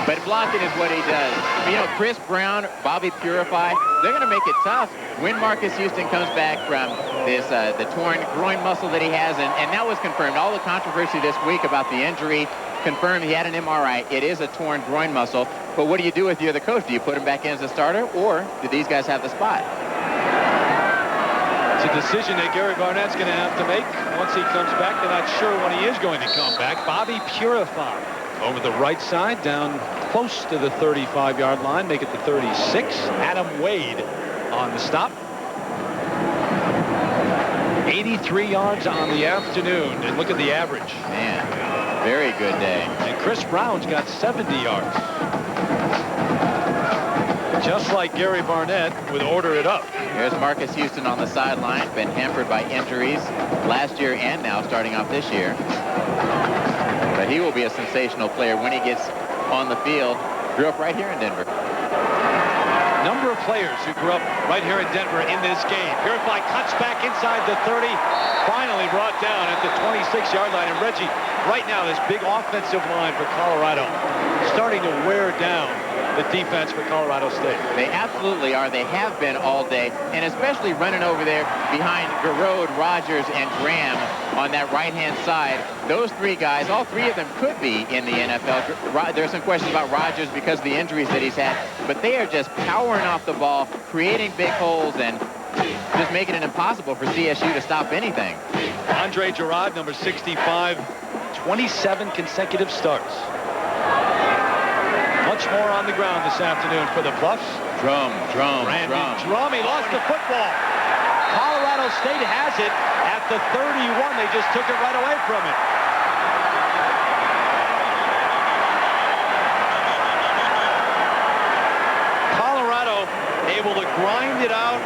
But blocking is what he does. You know, Chris Brown, Bobby Purify, they're going to make it tough when Marcus Houston comes back from this the torn groin muscle that he has. And that was confirmed. All the controversy this week about the injury confirmed he had an MRI. It is a torn groin muscle. But what do you do if you're the coach? Do you put him back in as a starter, or do these guys have the spot? It's a decision that Gary Barnett's going to have to make once he comes back. They're not sure when he is going to come back. Bobby Purify over the right side, down close to the 35-yard line, make it the 36. Adam Wade on the stop. 83 yards on the afternoon, and look at the average. Man, very good day. And Chris Brown's got 70 yards. Just like Gary Barnett would order it up. Here's Marcus Houston on the sideline, been hampered by injuries last year and now starting off this year. But he will be a sensational player when he gets on the field. Grew up right here in Denver. Number of players who grew up right here in Denver in this game. Purify cuts back inside the 30, finally brought down at the 26-yard line. And Reggie, right now, this big offensive line for Colorado starting to wear down the defense for Colorado State. They absolutely are. They have been all day, and especially running over there behind Garrod, Rogers, and Graham on that right-hand side. Those three guys, all three of them could be in the NFL. There's some questions about Rogers because of the injuries that he's had, but they are just powering off the ball, creating big holes, and just making it impossible for CSU to stop anything. Andre Gerard, number 65, 27 consecutive starts. Much more on the ground this afternoon for the Buffs. Randy Drum. He lost the football. Colorado State has it at the 31. They just took it right away from him. Colorado able to grind it out,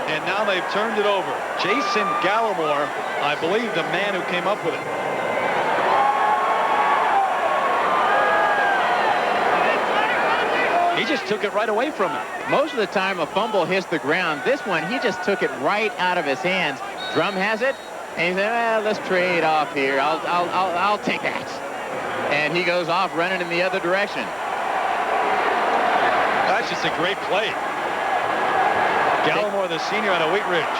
and now they've turned it over. Jason Gallimore, I believe the man who came up with it. He just took it right away from him. Most of the time, a fumble hits the ground. This one, he just took it right out of his hands. Drum has it, and he said, well, let's trade off here. I'll take that. And he goes off running in the other direction. That's just a great play. Gallimore, the senior out of Wheat Ridge.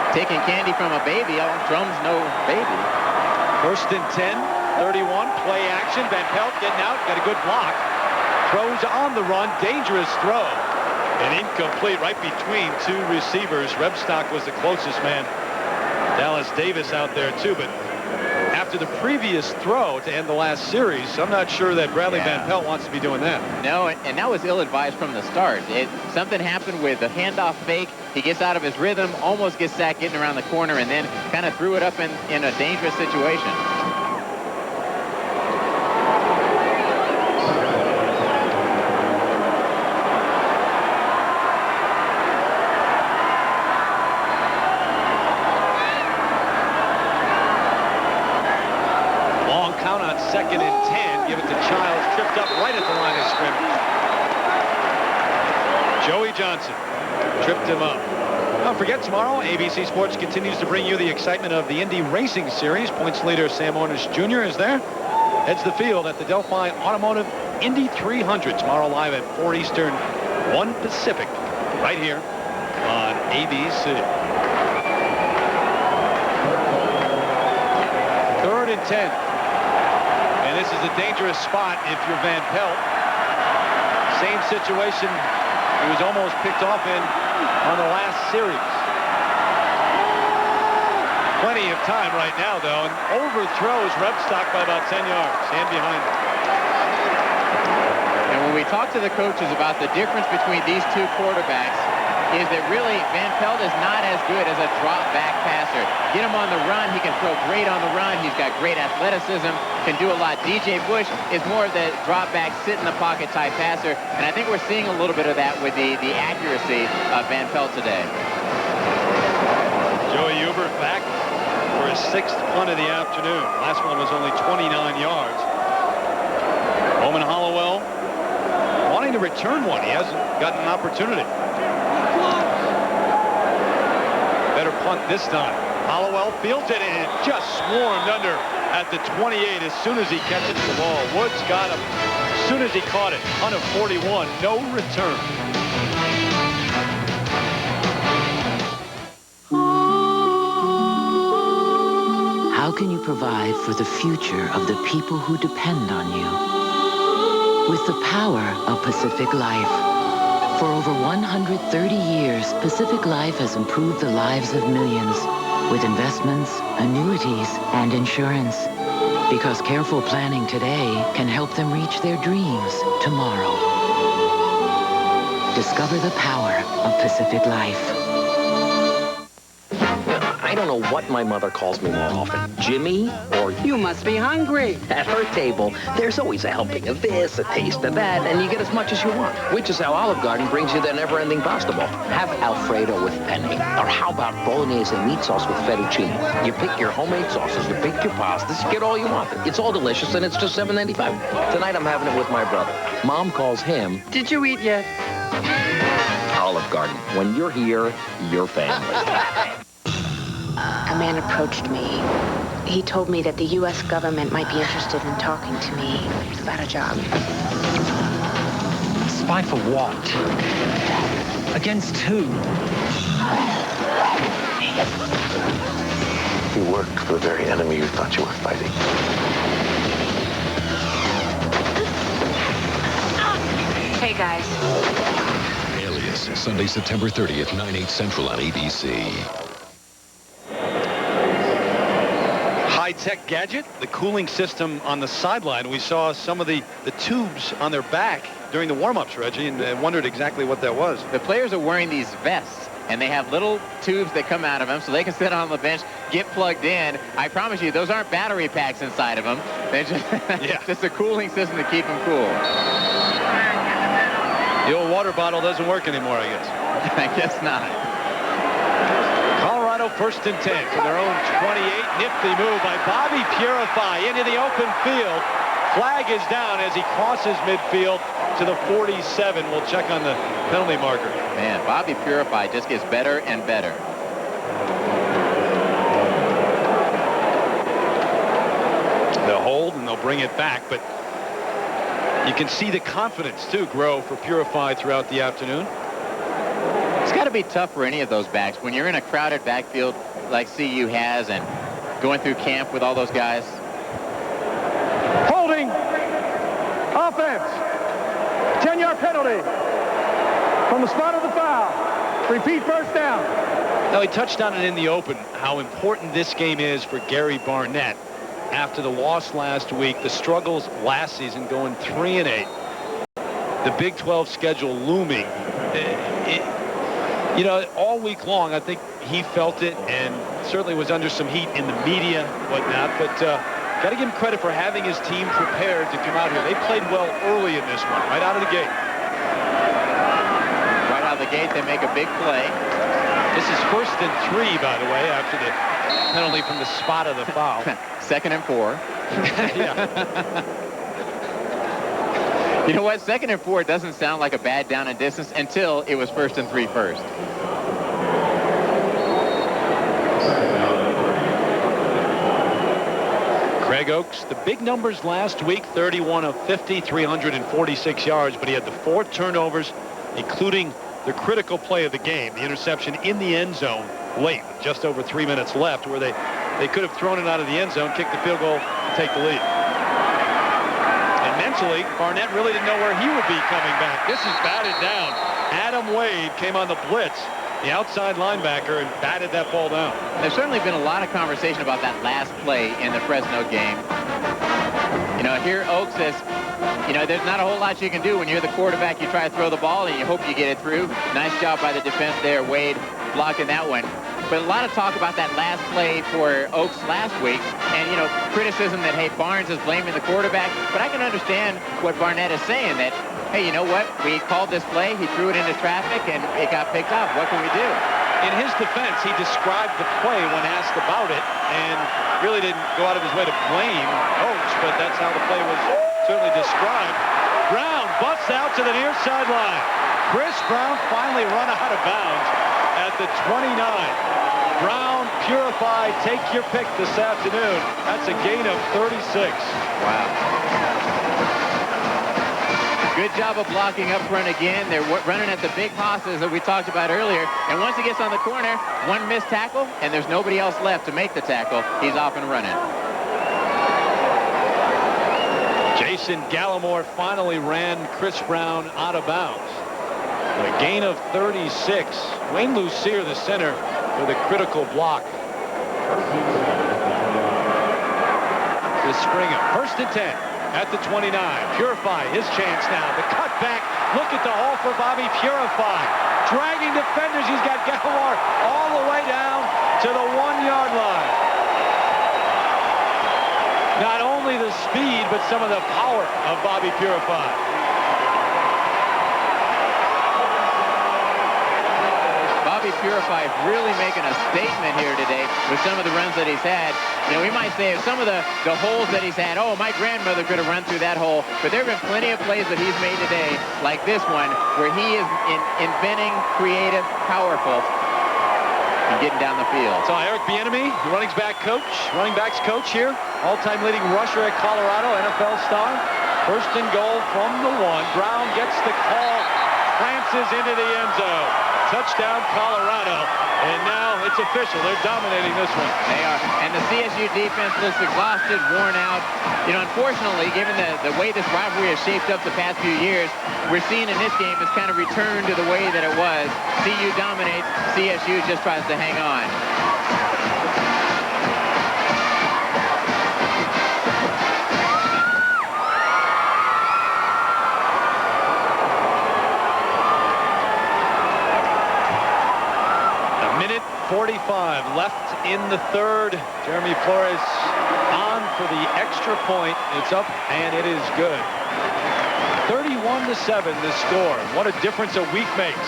Taking candy from a baby. Oh, Drum's no baby. First and 10, 31, play action. Van Pelt getting out, got a good block. Throws on the run, dangerous throw. And incomplete right between two receivers. Rebstock was the closest man. Dallas Davis out there too, but after the previous throw to end the last series, I'm not sure that Bradley Van Pelt wants to be doing that. No, and that was ill-advised from the start. Something happened with the handoff fake. He gets out of his rhythm, almost gets sacked getting around the corner, and then kind of threw it up in a dangerous situation. Second and 10. Give it to Childs. Tripped up right at the line of scrimmage. Joey Johnson tripped him up. Don't forget, tomorrow, ABC Sports continues to bring you the excitement of the Indy Racing Series. Points leader Sam Ornish Jr. is there. Heads the field at the Delphi Automotive Indy 300. Tomorrow live at 4 Eastern, 1 Pacific. Right here on ABC. 3rd and 10. This is a dangerous spot if you're Van Pelt. Same situation he was almost picked off in on the last series. Plenty of time right now, though, and overthrows Rebstock by about 10 yards. Stand behind him. And when we talk to the coaches about the difference between these two quarterbacks, is that really Van Pelt is not as good as a drop-back passer. Get him on the run, he can throw great on the run. He's got great athleticism, can do a lot. DJ Bush is more of the drop-back, sit-in-the-pocket type passer, and I think we're seeing a little bit of that with the accuracy of Van Pelt today. Joey Hubert back for his 6th punt of the afternoon. Last one was only 29 yards. Bowman Hollowell wanting to return one. He hasn't gotten an opportunity. Better punt this time. Hollowell fields it and just swarmed under at the 28 as soon as he catches the ball. Woods got him as soon as he caught it. Punt of 41, no return. How can you provide for the future of the people who depend on you? With the power of Pacific Life. For over 130 years, Pacific Life has improved the lives of millions with investments, annuities, and insurance. Because careful planning today can help them reach their dreams tomorrow. Discover the power of Pacific Life. I don't know what my mother calls me more often, Jimmy or you must be hungry. At her table, there's always a helping of this, a taste of that, and you get as much as you want, which is how Olive Garden brings you their never-ending pasta bowl. Have Alfredo with penne, or how about bolognese meat sauce with fettuccine? You pick your homemade sauces, you pick your pastas, you get all you want. It's all delicious, and it's just $7.95. Tonight I'm having it with my brother. Mom calls him, did you eat yet? Olive Garden. When you're here, you're family. A man approached me He told me that the U.S. government might be interested in talking to me about a job. Spy for what? Against who? You worked for the very enemy you thought you were fighting. Hey, guys. Alias, Sunday, September 30th, 9/8 Central on ABC. High-tech gadget, the cooling system on the sideline. We saw some of the tubes on their back during the warm-ups, Reggie, and wondered exactly what that was. The players are wearing these vests, and they have little tubes that come out of them so they can sit on the bench, get plugged in. I promise you, those aren't battery packs inside of them. They're just, just a cooling system to keep them cool. The old water bottle doesn't work anymore, I guess. I guess not. Colorado 1st and 10 for their own 28. Nifty move by Bobby Purify into the open field. Flag is down as he crosses midfield to the 47. We'll check on the penalty marker. Man, Bobby Purify just gets better and better. They'll hold and they'll bring it back, but you can see the confidence, too, grow for Purify throughout the afternoon. It's got to be tough for any of those backs when you're in a crowded backfield like CU has and going through camp with all those guys. Holding. Offense. 10-yard penalty from the spot of the foul. Repeat first down. Now, he touched on it in the open, how important this game is for Gary Barnett. After the loss last week, the struggles last season going 3-8. The Big 12 schedule looming. You know, all week long, I think he felt it and certainly was under some heat in the media, whatnot. But got to give him credit for having his team prepared to come out here. They played well early in this one, right out of the gate. Right out of the gate, they make a big play. This is 1st and 3, by the way, after the penalty from the spot of the foul. 2nd and 4. Yeah. You know what? 2nd and 4 doesn't sound like a bad down and distance until it was 1st and 3 first. Craig Oaks, the big numbers last week, 31 of 50, 346 yards, but he had the 4 turnovers, including the critical play of the game, the interception in the end zone late, with just over 3 minutes left, where they could have thrown it out of the end zone, kicked the field goal, and take the lead. And mentally, Barnett really didn't know where he would be coming back. This is batted down. Adam Wade came on the blitz, the outside linebacker, and batted that ball down. There's certainly been a lot of conversation about that last play in the Fresno game. You know, here Oaks says, you know, there's not a whole lot you can do when you're the quarterback. You try to throw the ball and you hope you get it through. Nice job by the defense there. Wade blocking that one. But a lot of talk about that last play for Oaks last week. And, you know, criticism that, hey, Barnes is blaming the quarterback. But I can understand what Barnett is saying, that, hey, you know what? We called this play. He threw it into traffic, and it got picked up. What can we do? In his defense, he described the play when asked about it and really didn't go out of his way to blame Oaks, but that's how the play was certainly described. Brown busts out to the near sideline. Chris Brown finally run out of bounds at the 29. Brown, Purify, take your pick this afternoon. That's a gain of 36. Wow. Good job of blocking up front again. They're running at the big hosses that we talked about earlier. And once he gets on the corner, one missed tackle, and there's nobody else left to make the tackle. He's off and running. Jason Gallimore finally ran Chris Brown out of bounds. A gain of 36. Wayne Lucier, the center, with a critical block. To Springer. 1st and 10 at the 29. Purify, his chance now. The cutback. Look at the hole for Bobby Purify. Dragging defenders. He's got Gallimore all the way down to the 1-yard line. Not only the speed, but some of the power of Bobby Purify. Bobby Purify really making a statement here today with some of the runs that he's had. You know, we might say of some of the holes that he's had, oh, my grandmother could have run through that hole. But there have been plenty of plays that he's made today, like this one, where he is inventing, creative, powerful. and getting down the field. So Eric Bieniemy, the running backs coach here, all-time leading rusher at Colorado, NFL star. First and goal from the 1. Brown gets the call, glances into the end zone. Touchdown, Colorado. And now it's official. They're dominating this one. They are. And the CSU defense looks exhausted, worn out. You know, unfortunately, given the way this rivalry has shaped up the past few years, we're seeing in this game it's kind of returned to the way that it was. CU dominates. CSU just tries to hang on. A minute 45 left in the third. Jeremy Flores on for the extra point. It's up, and it is good. 31-7 the score. What a difference a week makes.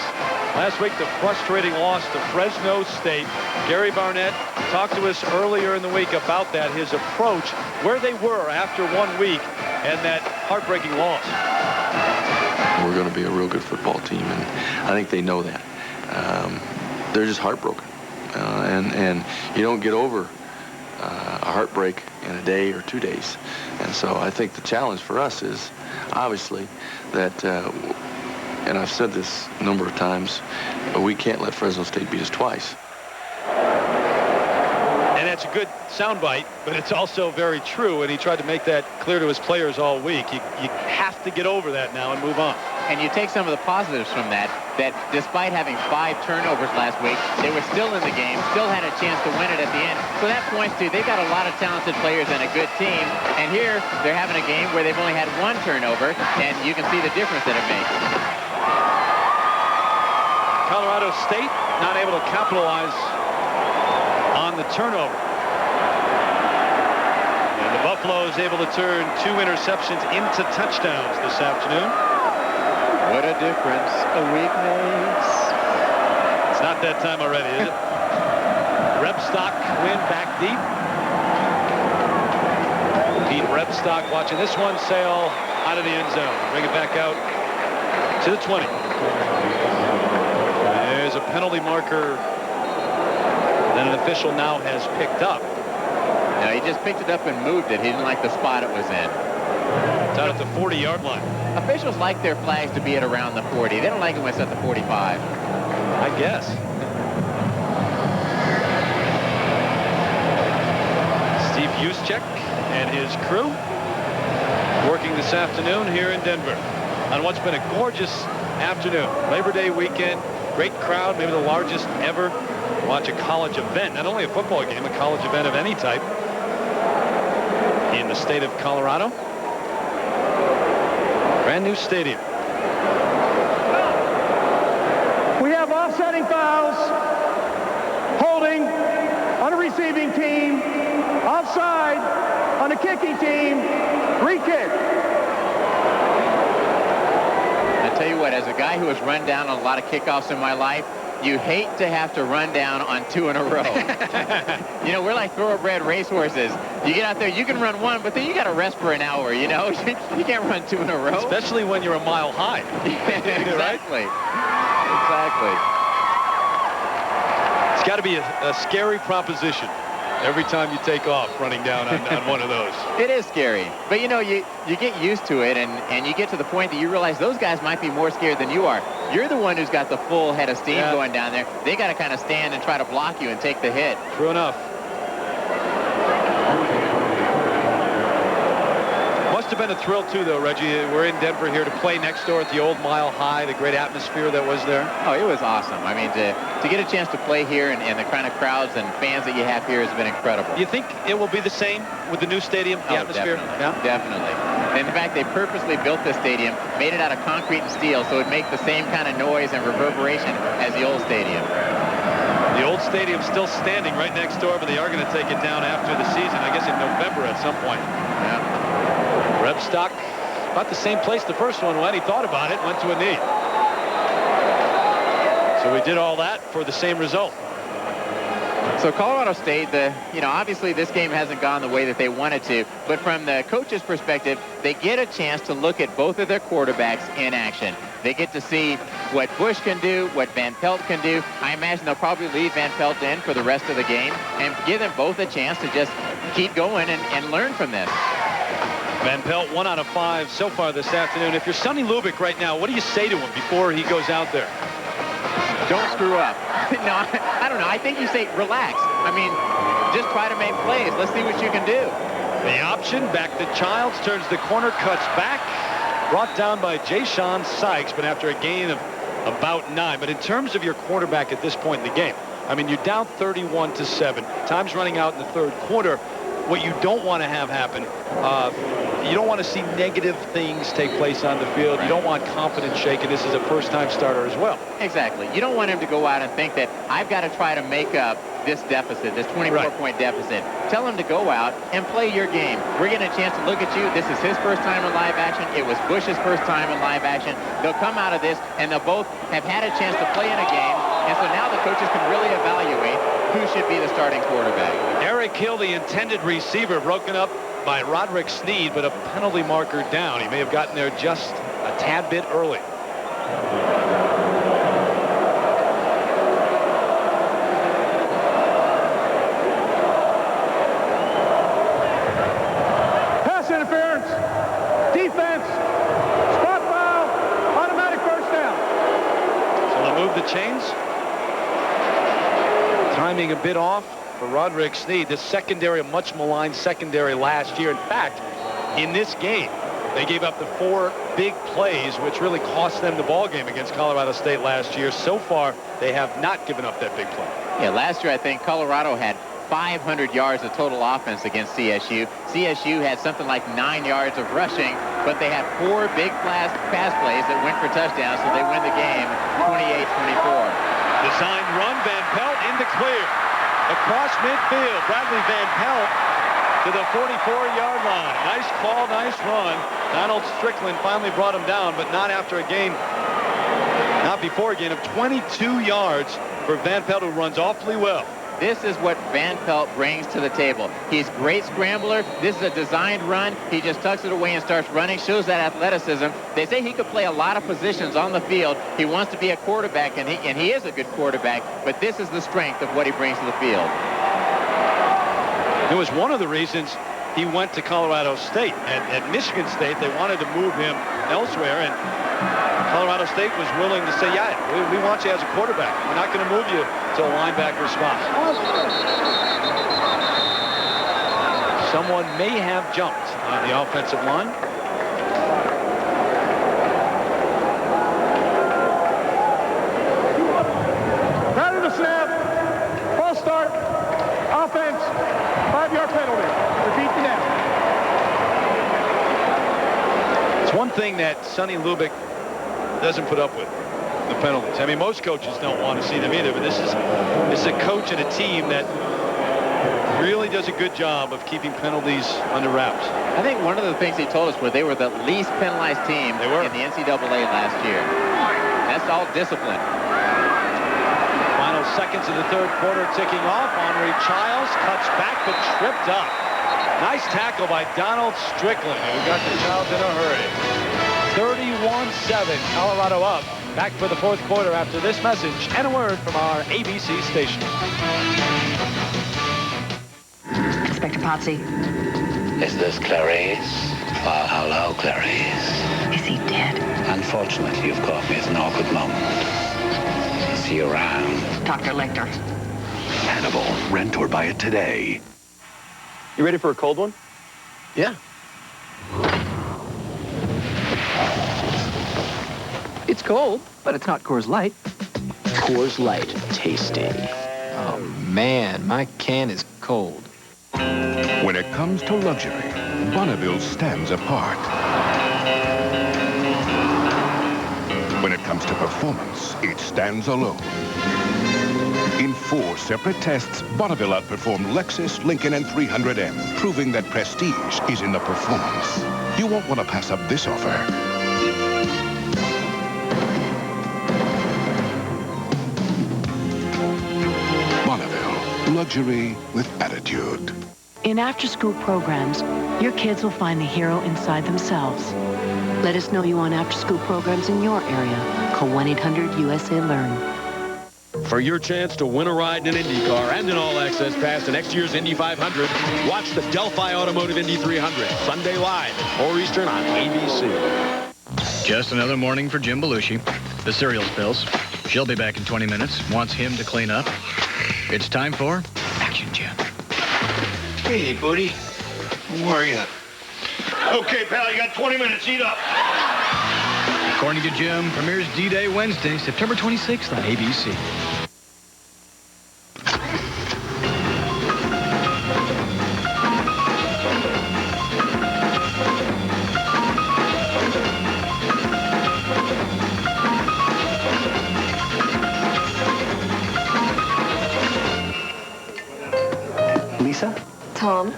Last week, the frustrating loss to Fresno State. Gary Barnett talked to us earlier in the week about that, his approach, where they were after 1 week, and that heartbreaking loss. We're going to be a real good football team, and I think they know that. They're just heartbroken. And you don't get over a heartbreak in a day or 2 days. And so I think the challenge for us is, obviously, that, and I've said this a number of times, we can't let Fresno State beat us twice. And that's a good soundbite, but it's also very true, and he tried to make that clear to his players all week. You have to get over that now and move on. And you take some of the positives from that despite having 5 turnovers last week, they were still in the game, still had a chance to win it at the end. So that points to they've got a lot of talented players and a good team. And here, they're having a game where they've only had 1 turnover, and you can see the difference that it makes. Colorado State not able to capitalize on the turnover. And the Buffaloes able to turn 2 interceptions into touchdowns this afternoon. What a difference a week makes. It's not that time already, is it? Rebstock win back deep. Pete Rebstock watching this one sail out of the end zone. Bring it back out to the 20. There's a penalty marker that an official now has picked up. No, he just picked it up and moved it. He didn't like the spot it was in. It's out at the 40-yard line. Officials like their flags to be at around the 40. They don't like it when it's at the 45. I guess. Steve Juszczyk and his crew working this afternoon here in Denver on what's been a gorgeous afternoon. Labor Day weekend, great crowd, maybe the largest ever. Watch a college event, not only a football game, a college event of any type in the state of Colorado. Brand new stadium. We have offsetting fouls, holding on a receiving team, offside on a kicking team, free kick. I tell you what, as a guy who has run down on a lot of kickoffs in my life, you hate to have to run down on 2 in a row. You know, we're like thoroughbred racehorses. You get out there, you can run 1, but then you got to rest for an hour, you know? You can't run 2 in a row. Especially when you're a mile high. Exactly. Exactly. It's got to be a scary proposition every time you take off running down on one of those. It is scary. But, you know, you get used to it, and you get to the point that you realize those guys might be more scared than you are. You're the one who's got the full head of steam going down there. They got to kind of stand and try to block you and take the hit. True enough. Must have been a thrill, too, though, Reggie. We're in Denver here to play next door at the old Mile High, the great atmosphere that was there. Oh, it was awesome. I mean, to get a chance to play here and the kind of crowds and fans that you have here has been incredible. You think it will be the same with the new stadium, the atmosphere? Definitely. Yeah? Definitely. And in fact, they purposely built this stadium, made it out of concrete and steel, so it would make the same kind of noise and reverberation as the old stadium. The old stadium's still standing right next door, but they are going to take it down after the season, I guess in November at some point. Yeah. Rebstock, about the same place the first one went. He thought about it, went to a knee. So we did all that for the same result. So Colorado State, obviously this game hasn't gone the way that they wanted to, but from the coach's perspective, they get a chance to look at both of their quarterbacks in action. They get to see what Bush can do, what Van Pelt can do. I imagine they'll probably leave Van Pelt in for the rest of the game and give them both a chance to just keep going and learn from this. Van Pelt 1 out of 5 so far this afternoon. If you're Sonny Lubick right now, what do you say to him before he goes out there? Don't screw up. No, I don't know. I think you say relax. I mean, just try to make plays. Let's see what you can do. The option, back to Childs, turns the corner, cuts back. Brought down by Jay-Sean Sykes, but after a gain of about 9. But in terms of your quarterback at this point in the game, I mean, you're down 31-7. Time's running out in the third quarter. What you don't want to have happen, you don't want to see negative things take place on the field. Right. You don't want confidence shaken. This is a first-time starter as well. Exactly. You don't want him to go out and think that I've got to try to make up this deficit, this 24-point deficit. Tell him to go out and play your game. We're getting a chance to look at you. This is his first time in live action. It was Bush's first time in live action. They'll come out of this, and they'll both have had a chance to play in a game. And so now the coaches can really evaluate who should be the starting quarterback. Eric Hill, the intended receiver, broken up by Roderick Sneed, but a penalty marker down. He may have gotten there just a tad bit early. Pass interference. Defense. Spot foul. Automatic first down. So they'll move the chains. Timing a bit off for Roderick Sneed. The secondary, a much maligned secondary last year. In fact, in this game, they gave up the 4 big plays, which really cost them the ball game against Colorado State last year. So far, they have not given up that big play. Yeah, last year I think Colorado had 500 yards of total offense against CSU. CSU had something like 9 yards of rushing, but they had 4 big pass plays that went for touchdowns, so they win the game 28-24. Design run, Van Pelt in the clear. Across midfield, Bradley Van Pelt to the 44-yard line. Nice call, nice run. Donald Strickland finally brought him down, but not after a gain, not before a gain of 22 yards for Van Pelt, who runs awfully well. This is what Van Pelt brings to the table. He's a great scrambler. This is a designed run. He just tucks it away and starts running, shows that athleticism. They say he could play a lot of positions on the field. He wants to be a quarterback, and he is a good quarterback, but this is the strength of what he brings to the field. It was one of the reasons he went to Colorado State. At Michigan State, they wanted to move him elsewhere, and Colorado State was willing to say, yeah, we want you as a quarterback. We're not going to move you to a linebacker spot. Someone may have jumped on the offensive line. Ready to snap. False start. Offense. 5-yard penalty. Repeat the down. It's one thing that Sonny Lubick doesn't put up with, the penalties. I mean, most coaches don't want to see them either, but this is a coach and a team that really does a good job of keeping penalties under wraps. I think one of the things he told us was they were the least penalized team in the NCAA last year. That's all discipline. Final seconds of the third quarter ticking off. Henry Childs cuts back but tripped up. Nice tackle by Donald Strickland, who got to Childs in a hurry. 31-7, Colorado up. Back for the fourth quarter after this message and a word from our ABC station. Inspector Potsy. Is this Clarice? Well, hello, Clarice. Is he dead? Unfortunately, you've caught me at an awkward moment. See you around. Dr. Lecter. Hannibal, rent or buy it today. You ready for a cold one? Yeah. It's cold, but it's not Coors Light. Coors Light, tasty. Oh, man, my can is cold. When it comes to luxury, Bonneville stands apart. When it comes to performance, it stands alone. In 4 separate tests, Bonneville outperformed Lexus, Lincoln, and 300M, proving that prestige is in the performance. You won't want to pass up this offer. Bonneville, luxury. luxury with attitude. In after-school programs, your kids will find the hero inside themselves. Let us know you want after-school programs in your area. Call 1-800-USA-LEARN. For your chance to win a ride in an Indy car and an all-access pass to next year's Indy 500, watch the Delphi Automotive Indy 300, Sunday live at 4 Eastern on ABC. Just another morning for Jim Belushi. The cereal spills. She'll be back in 20 minutes. Wants him to clean up. It's time for Action Jim. Hey, buddy. How are you? Okay, pal, you got 20 minutes. Eat up. According to Jim, premieres D-Day Wednesday, September 26th on ABC. Lisa? Tom,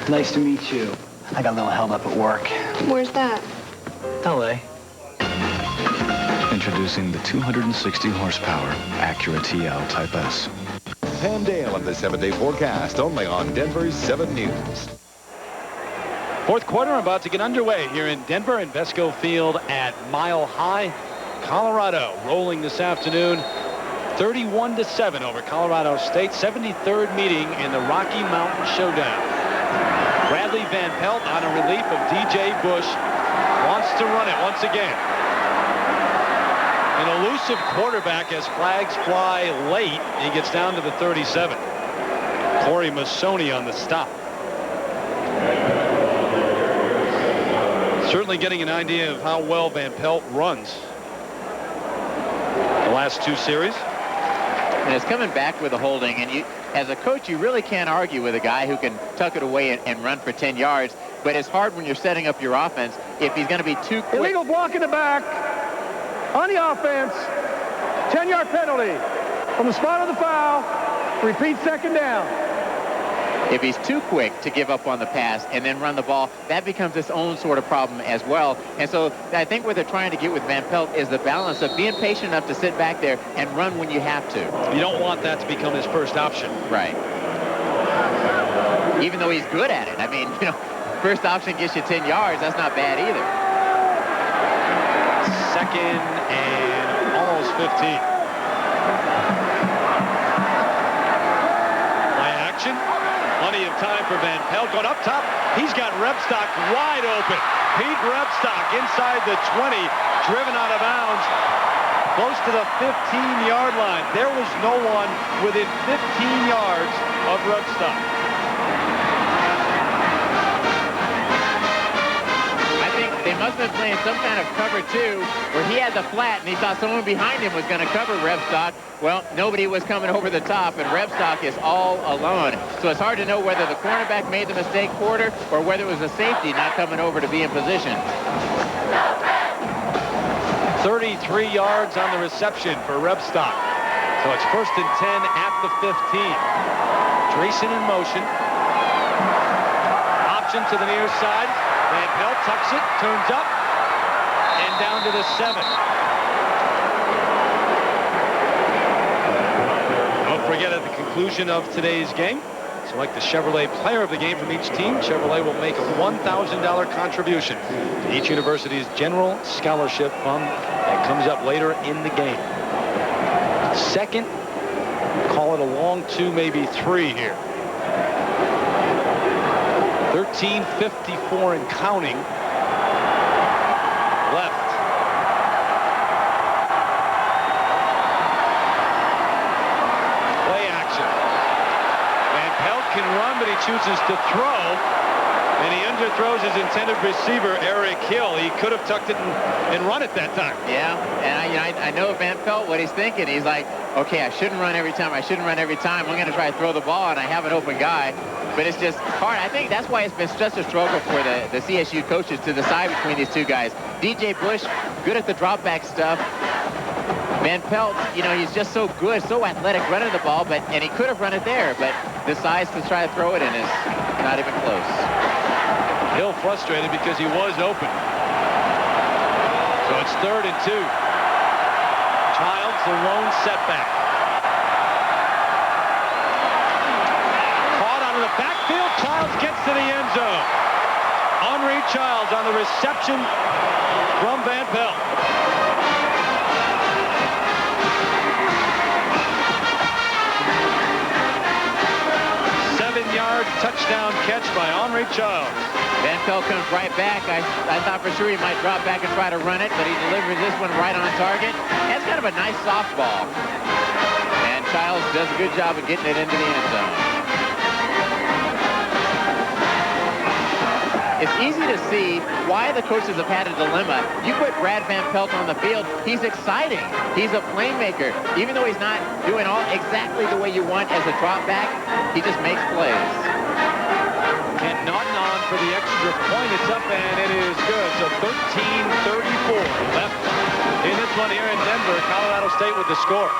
Nice to meet you. I got a little held up at work. where's that? L.A. Introducing the 260 horsepower Acura TL Type S. Pam Dale on the 7-day forecast, only on Denver's 7 News. Fourth quarter about to get underway here in Denver, Invesco Field at Mile High. Colorado rolling this afternoon, 31-7 over Colorado State. 73rd meeting in the Rocky Mountain Showdown. Bradley Van Pelt on a relief of DJ Bush wants to run it once again. An elusive quarterback as flags fly late. He gets down to the 37. Corey Massoni on the stop. Certainly getting an idea of how well Van Pelt runs the last two series. And it's coming back with a holding, and you, as a coach, you really can't argue with a guy who can tuck it away and run for 10 yards, but it's hard when you're setting up your offense if he's going to be too quick. Illegal block in the back on the offense. 10-yard penalty from the spot of the foul. Repeat second down. If he's too quick to give up on the pass and then run the ball, that becomes its own sort of problem as well. And so I think what they're trying to get with Van Pelt is the balance of being patient enough to sit back there and run when you have to. You don't want that to become his first option. Right. Even though he's good at it. I mean, you know, first option gets you 10 yards. That's not bad either. Second and almost 15. Play action. Plenty of time for Van Pelt. Going up top, he's got Repstock wide open. Pete Repstock inside the 20, driven out of bounds, close to the 15-yard line. There was no one within 15 yards of Repstock. I think they must have been playing some kind of cover two where he had the flat and he thought someone behind him was going to cover Repstock. Well, nobody was coming over the top, and Repstock is all alone. So it's hard to know whether the cornerback made the mistake, Porter, or whether it was a safety not coming over to be in position. 33 yards on the reception for Repstock. So it's 1st and 10 at the 15. Drayson in motion. Option to the near side. Van Pelt tucks it, turns up, and down to the 7. Don't forget, at the conclusion of today's game, select the Chevrolet player of the game from each team. Chevrolet will make a $1,000 contribution to each university's general scholarship fund that comes up later in the game. Second, call it a long 2, maybe 3 here. 13:54 and counting left. Play action. Van Pelt can run, but he chooses to throw, and he underthrows his intended receiver, Eric Hill. He could have tucked it and run it that time. Yeah, and I know Van Pelt what he's thinking. He's like, okay, I shouldn't run every time. I shouldn't run every time. I'm going to try to throw the ball, and I have an open guy. But it's just hard. I think that's why it's been such a struggle for the CSU coaches to decide between these two guys. DJ Bush, good at the drop back stuff. Van Pelt, you know, he's just so good, so athletic running the ball, and he could have run it there, but decides to try to throw it and is not even close. Hill frustrated because he was open. So it's 3rd and 2. Childs the lone setback. backfield. Childs gets to the end zone. Henry Childs on the reception from Van Pelt. 7-yard touchdown catch by Henry Childs. Van Pelt comes right back. I thought for sure he might drop back and try to run it, but he delivers this one right on target. That's kind of a nice softball. And Childs does a good job of getting it into the end zone. It's easy to see why the coaches have had a dilemma. You put Brad Van Pelt on the field, he's exciting. He's a playmaker. Even though he's not doing all exactly the way you want as a drop back, he just makes plays. And Naughton on for the extra point. It's up and it is good. So 13:34 left in this one here in Denver. Colorado State with the score.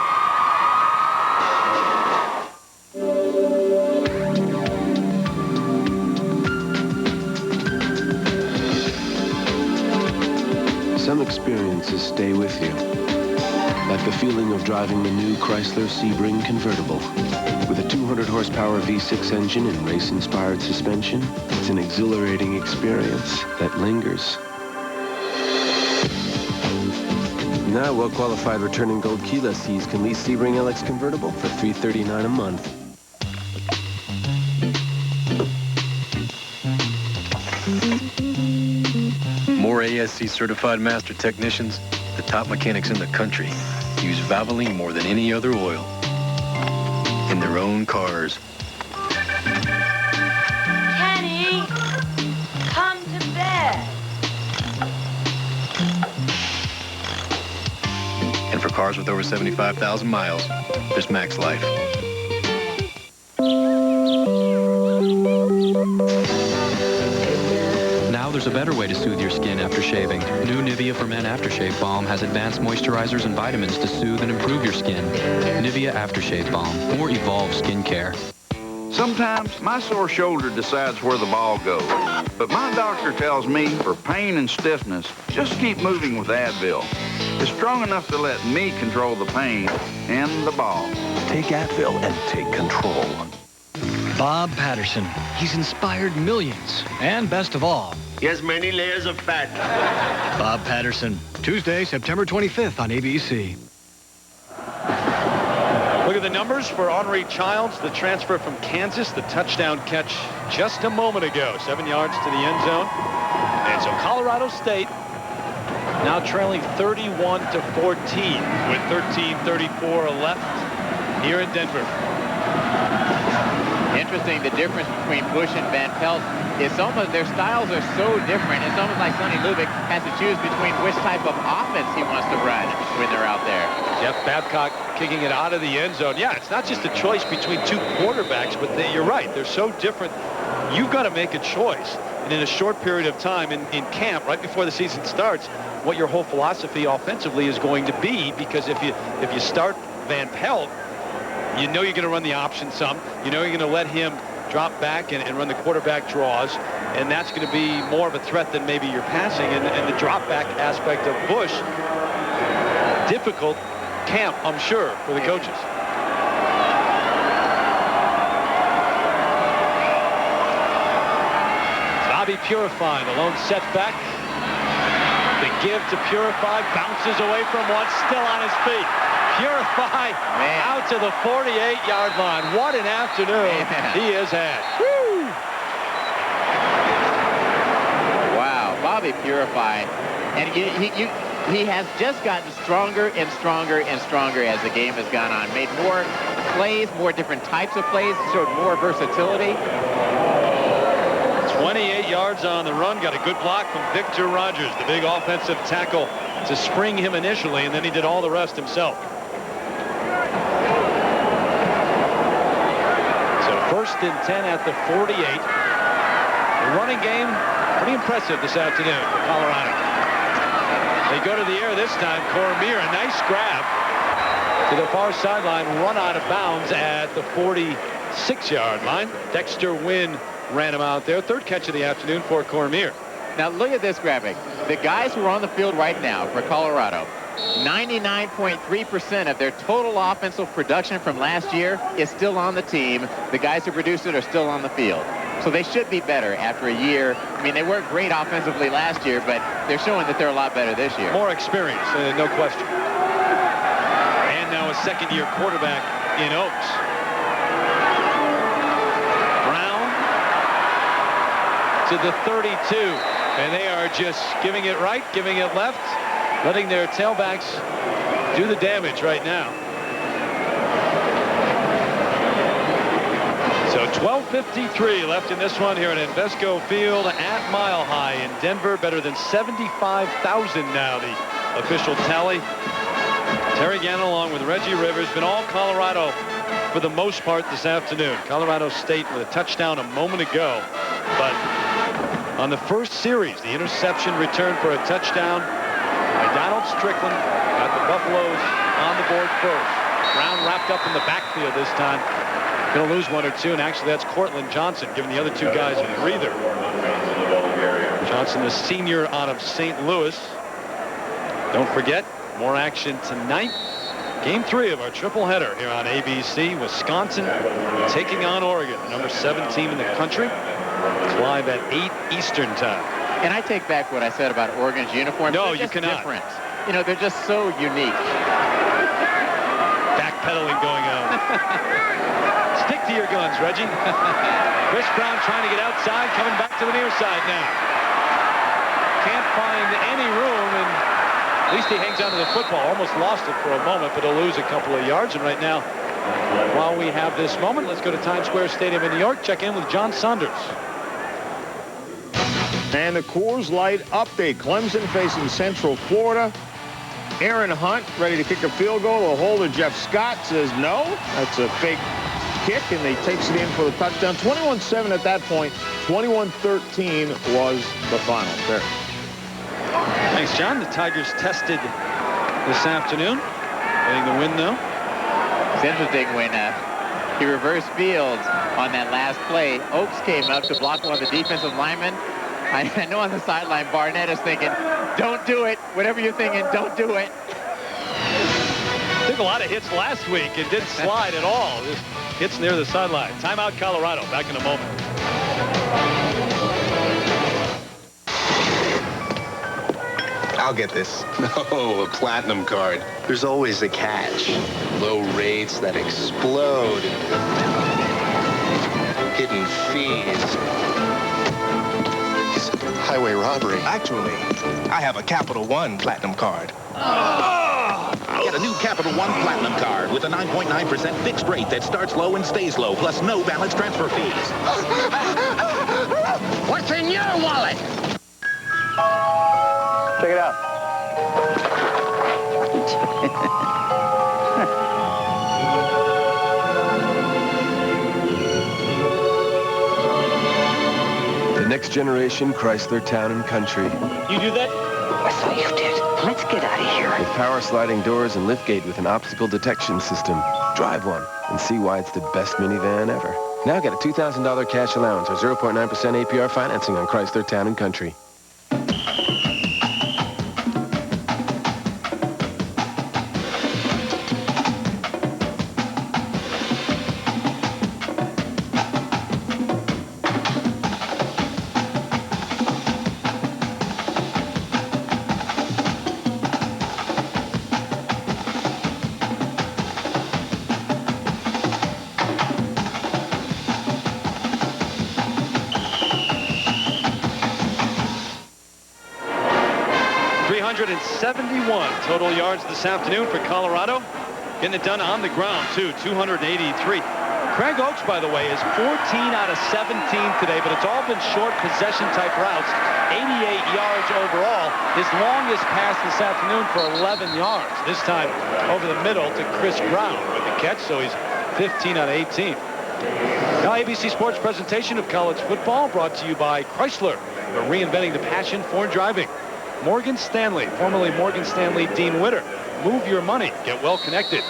Some experiences stay with you, like the feeling of driving the new Chrysler Sebring convertible. With a 200 horsepower V6 engine and race-inspired suspension, it's an exhilarating experience that lingers. Now, well-qualified returning gold key lessees can lease Sebring LX convertible for $339 a month. More ASC certified master technicians, the top mechanics in the country, use Valvoline more than any other oil in their own cars. Kenny, come to bed. And for cars with over 75,000 miles, there's Max Life. Now there's a better way to soothe your skin after shaving. New Nivea for Men Aftershave Balm has advanced moisturizers and vitamins to soothe and improve your skin. Nivea Aftershave Balm, more evolved skincare. Sometimes my sore shoulder decides where the ball goes. But my doctor tells me for pain and stiffness, just keep moving with Advil. It's strong enough to let me control the pain and the ball. Take Advil and take control. Bob Patterson. He's inspired millions. And best of all, He has many layers of fat. Bob Patterson. Tuesday, September 25th on ABC. Look at the numbers for Henry Childs, the transfer from Kansas, the touchdown catch just a moment ago. 7 yards to the end zone. And so Colorado State now trailing 31-14 with 13:34 left here in Denver. Interesting, the difference between Bush and Van Pelt is almost, their styles are so different. It's almost like Sonny Lubick has to choose between which type of offense he wants to run when they're out there. Jeff Babcock kicking it out of the end zone. Yeah, it's not just a choice between two quarterbacks, but you're right. They're so different. You've got to make a choice. And in a short period of time in camp, right before the season starts, what your whole philosophy offensively is going to be, because if you start Van Pelt, you know you're going to run the option some. You know you're going to let him drop back and run the quarterback draws, and that's going to be more of a threat than maybe your passing. And the drop back aspect of Bush, difficult camp, I'm sure, for the coaches. Bobby Purify, the lone setback. The give to Purify, bounces away from one, still on his feet. Purify out to the 48-yard line. What an afternoon he has had. Woo! Wow, Bobby Purify. And he has just gotten stronger and stronger and stronger as the game has gone on. Made more plays, more different types of plays, showed more versatility. 28 yards on the run. Got a good block from Victor Rogers, the big offensive tackle, to spring him initially, and then he did all the rest himself. So 1st and 10 at the 48. The running game, pretty impressive this afternoon for Colorado. They go to the air this time. Cormier, a nice grab to the far sideline, run out of bounds at the 46-yard line. Dexter Wynn ran him out there. 3rd catch of the afternoon for Cormier. Now look at this graphic. The guys who are on the field right now for Colorado, 99.3% of their total offensive production from last year is still on the team. The guys who produced it are still on the field. So they should be better after a year. I mean, they weren't great offensively last year, but they're showing that they're a lot better this year. More experience, no question. And now a second-year quarterback in Oaks. Brown to the 32. And they are just giving it right, giving it left, letting their tailbacks do the damage right now. So 12:53 left in this one here at Invesco Field at Mile High in Denver. Better than 75,000 now, the official tally. Terry Gannon along with Reggie Rivers. Been all Colorado for the most part this afternoon. Colorado State with a touchdown a moment ago. But on the first series, the interception returned for a touchdown by Donald Strickland. Got the Buffaloes on the board first. Brown wrapped up in the backfield this time. Going to lose one or two, and actually that's Cortland Johnson giving the other two guys a breather. Johnson, the senior out of St. Louis. Don't forget, more action tonight. Game 3 of our triple header here on ABC. Wisconsin taking on Oregon, number 7 team in the country. It's live at 8 Eastern time. And I take back what I said about Oregon's uniform. No, you cannot. Different. You know, they're just so unique. Backpedaling going on. Stick to your guns, Reggie. Chris Brown trying to get outside, coming back to the near side now. Can't find any room, and at least he hangs onto the football. Almost lost it for a moment, but he'll lose a couple of yards. And right now, while we have this moment, let's go to Times Square Stadium in New York. Check in with John Saunders. And the Coors Light update. Clemson facing Central Florida. Aaron Hunt ready to kick a field goal. The holder, Jeff Scott, says no. That's a fake kick, and he takes it in for the touchdown. 21-7 at that point. 21-13 was the final. There. Thanks, John. The Tigers tested this afternoon. Getting the win, though. It's interesting when he reversed fields on that last play. Oaks came up to block one of the defensive linemen. I know on the sideline, Barnett is thinking, don't do it. Whatever you're thinking, don't do it. Took a lot of hits last week. It didn't slide at all. Just hits near the sideline. Timeout, Colorado. Back in a moment. I'll get this. No, a platinum card. There's always a catch. Low rates that explode. Hidden fees. It's highway robbery. Actually, I have a Capital One Platinum card. Get a new Capital One Platinum card with a 9.9% fixed rate that starts low and stays low, plus no balance transfer fees. What's in your wallet? Check it out. The next generation Chrysler Town and Country. You do that? I thought you did. Let's get out of here. With power sliding doors and liftgate with an obstacle detection system. Drive one and see why it's the best minivan ever. Now get a $2,000 cash allowance or 0.9% APR financing on Chrysler Town and Country. Total yards this afternoon for Colorado. Getting it done on the ground, too. 283. Craig Oaks, by the way, is 14 out of 17 today, but it's all been short possession-type routes. 88 yards overall. His longest pass this afternoon for 11 yards. This time over the middle to Chris Brown with the catch, so he's 15 out of 18. Now, ABC Sports presentation of college football brought to you by Chrysler. We're reinventing the passion for driving. Morgan Stanley, formerly Morgan Stanley Dean Witter. Move your money. Get well connected.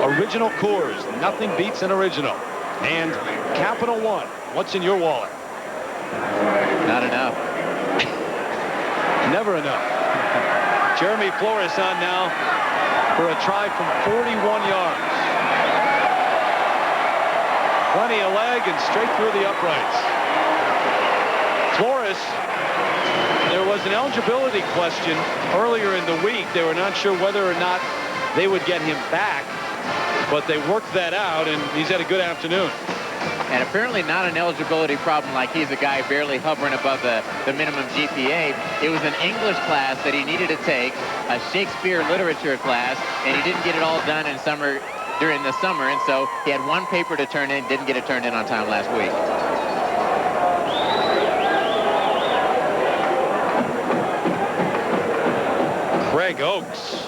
Original Coors. Nothing beats an original. And Capital One. What's in your wallet? Not enough. Never enough. Jeremy Flores on now for a try from 41 yards. Plenty of leg and straight through the uprights. Flores, there was an eligibility question earlier in the week. They were not sure whether or not they would get him back, but they worked that out, and he's had a good afternoon. And apparently not an eligibility problem like he's a guy barely hovering above the minimum GPA. It was an English class that he needed to take, a Shakespeare literature class, and he didn't get it all done during the summer, and so he had one paper to turn in, didn't get it turned in on time last week. Craig Oaks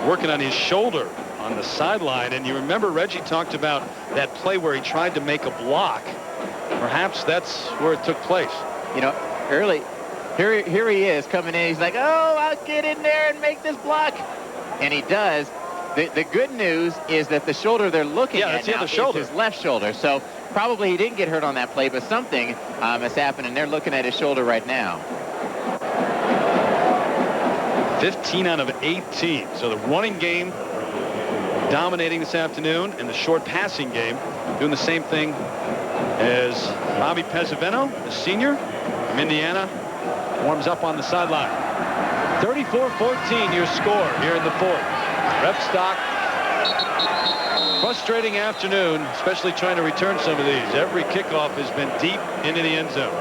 working on his shoulder on the sideline, and you remember Reggie talked about that play where he tried to make a block. Perhaps that's where it took place. You know, early, here he is coming in. He's like, oh, I'll get in there and make this block. And he does. The good news is that the shoulder they're looking at now is his left shoulder. So probably he didn't get hurt on that play, but something has happened, and they're looking at his shoulder right now. 15 out of 18. So the running game dominating this afternoon, and the short passing game doing the same thing as Bobby Pesavento, the senior from Indiana, warms up on the sideline. 34-14 your score here in the fourth. Rep Stock, frustrating afternoon, especially trying to return some of these. Every kickoff has been deep into the end zone.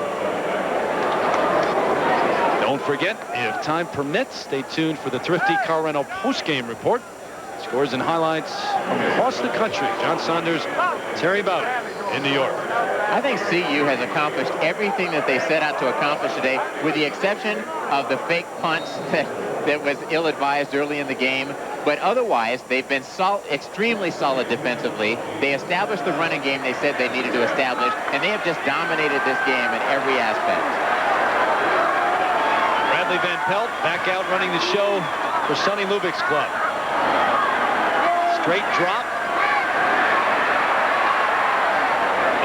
Don't forget, if time permits, stay tuned for the Thrifty Car Rental post-game report. Scores and highlights from across the country. John Saunders, Terry Bowden in New York. I think CU has accomplished everything that they set out to accomplish today, with the exception of the fake punts that was ill-advised early in the game. But otherwise, they've been extremely solid defensively. They established the running game they said they needed to establish, and they have just dominated this game in every aspect. Bradley Van Pelt back out running the show for Sonny Lubbock's club. Straight drop.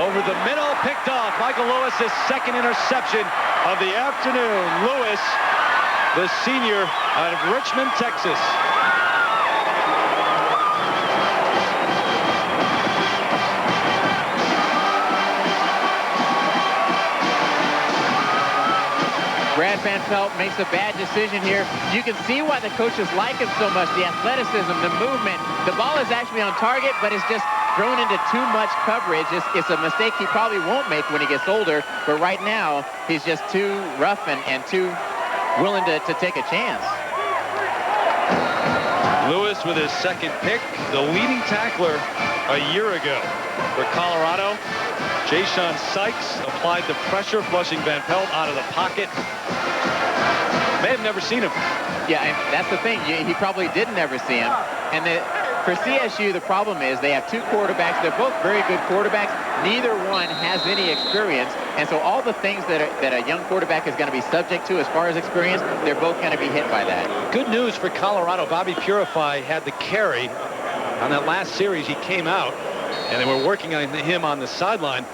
Over the middle, picked off. Michael Lewis, his second interception of the afternoon. Lewis, the senior out of Richmond, Texas. Brad Van Pelt makes a bad decision here. You can see why the coaches like him so much. The athleticism, the movement. The ball is actually on target, but it's just thrown into too much coverage. It's a mistake he probably won't make when he gets older. But right now, he's just too rough and too willing to take a chance. Lewis with his second pick, the leading tackler a year ago for Colorado. Jay-Sean Sykes applied the pressure, flushing Van Pelt out of the pocket. May have never seen him. Yeah, and that's the thing. He probably did never see him. And for CSU, the problem is they have two quarterbacks. They're both very good quarterbacks. Neither one has any experience. And so all the things that a young quarterback is going to be subject to as far as experience, they're both going to be hit by that. Good news for Colorado. Bobby Purify had the carry on that last series. He came out, and they were working on him on the sideline,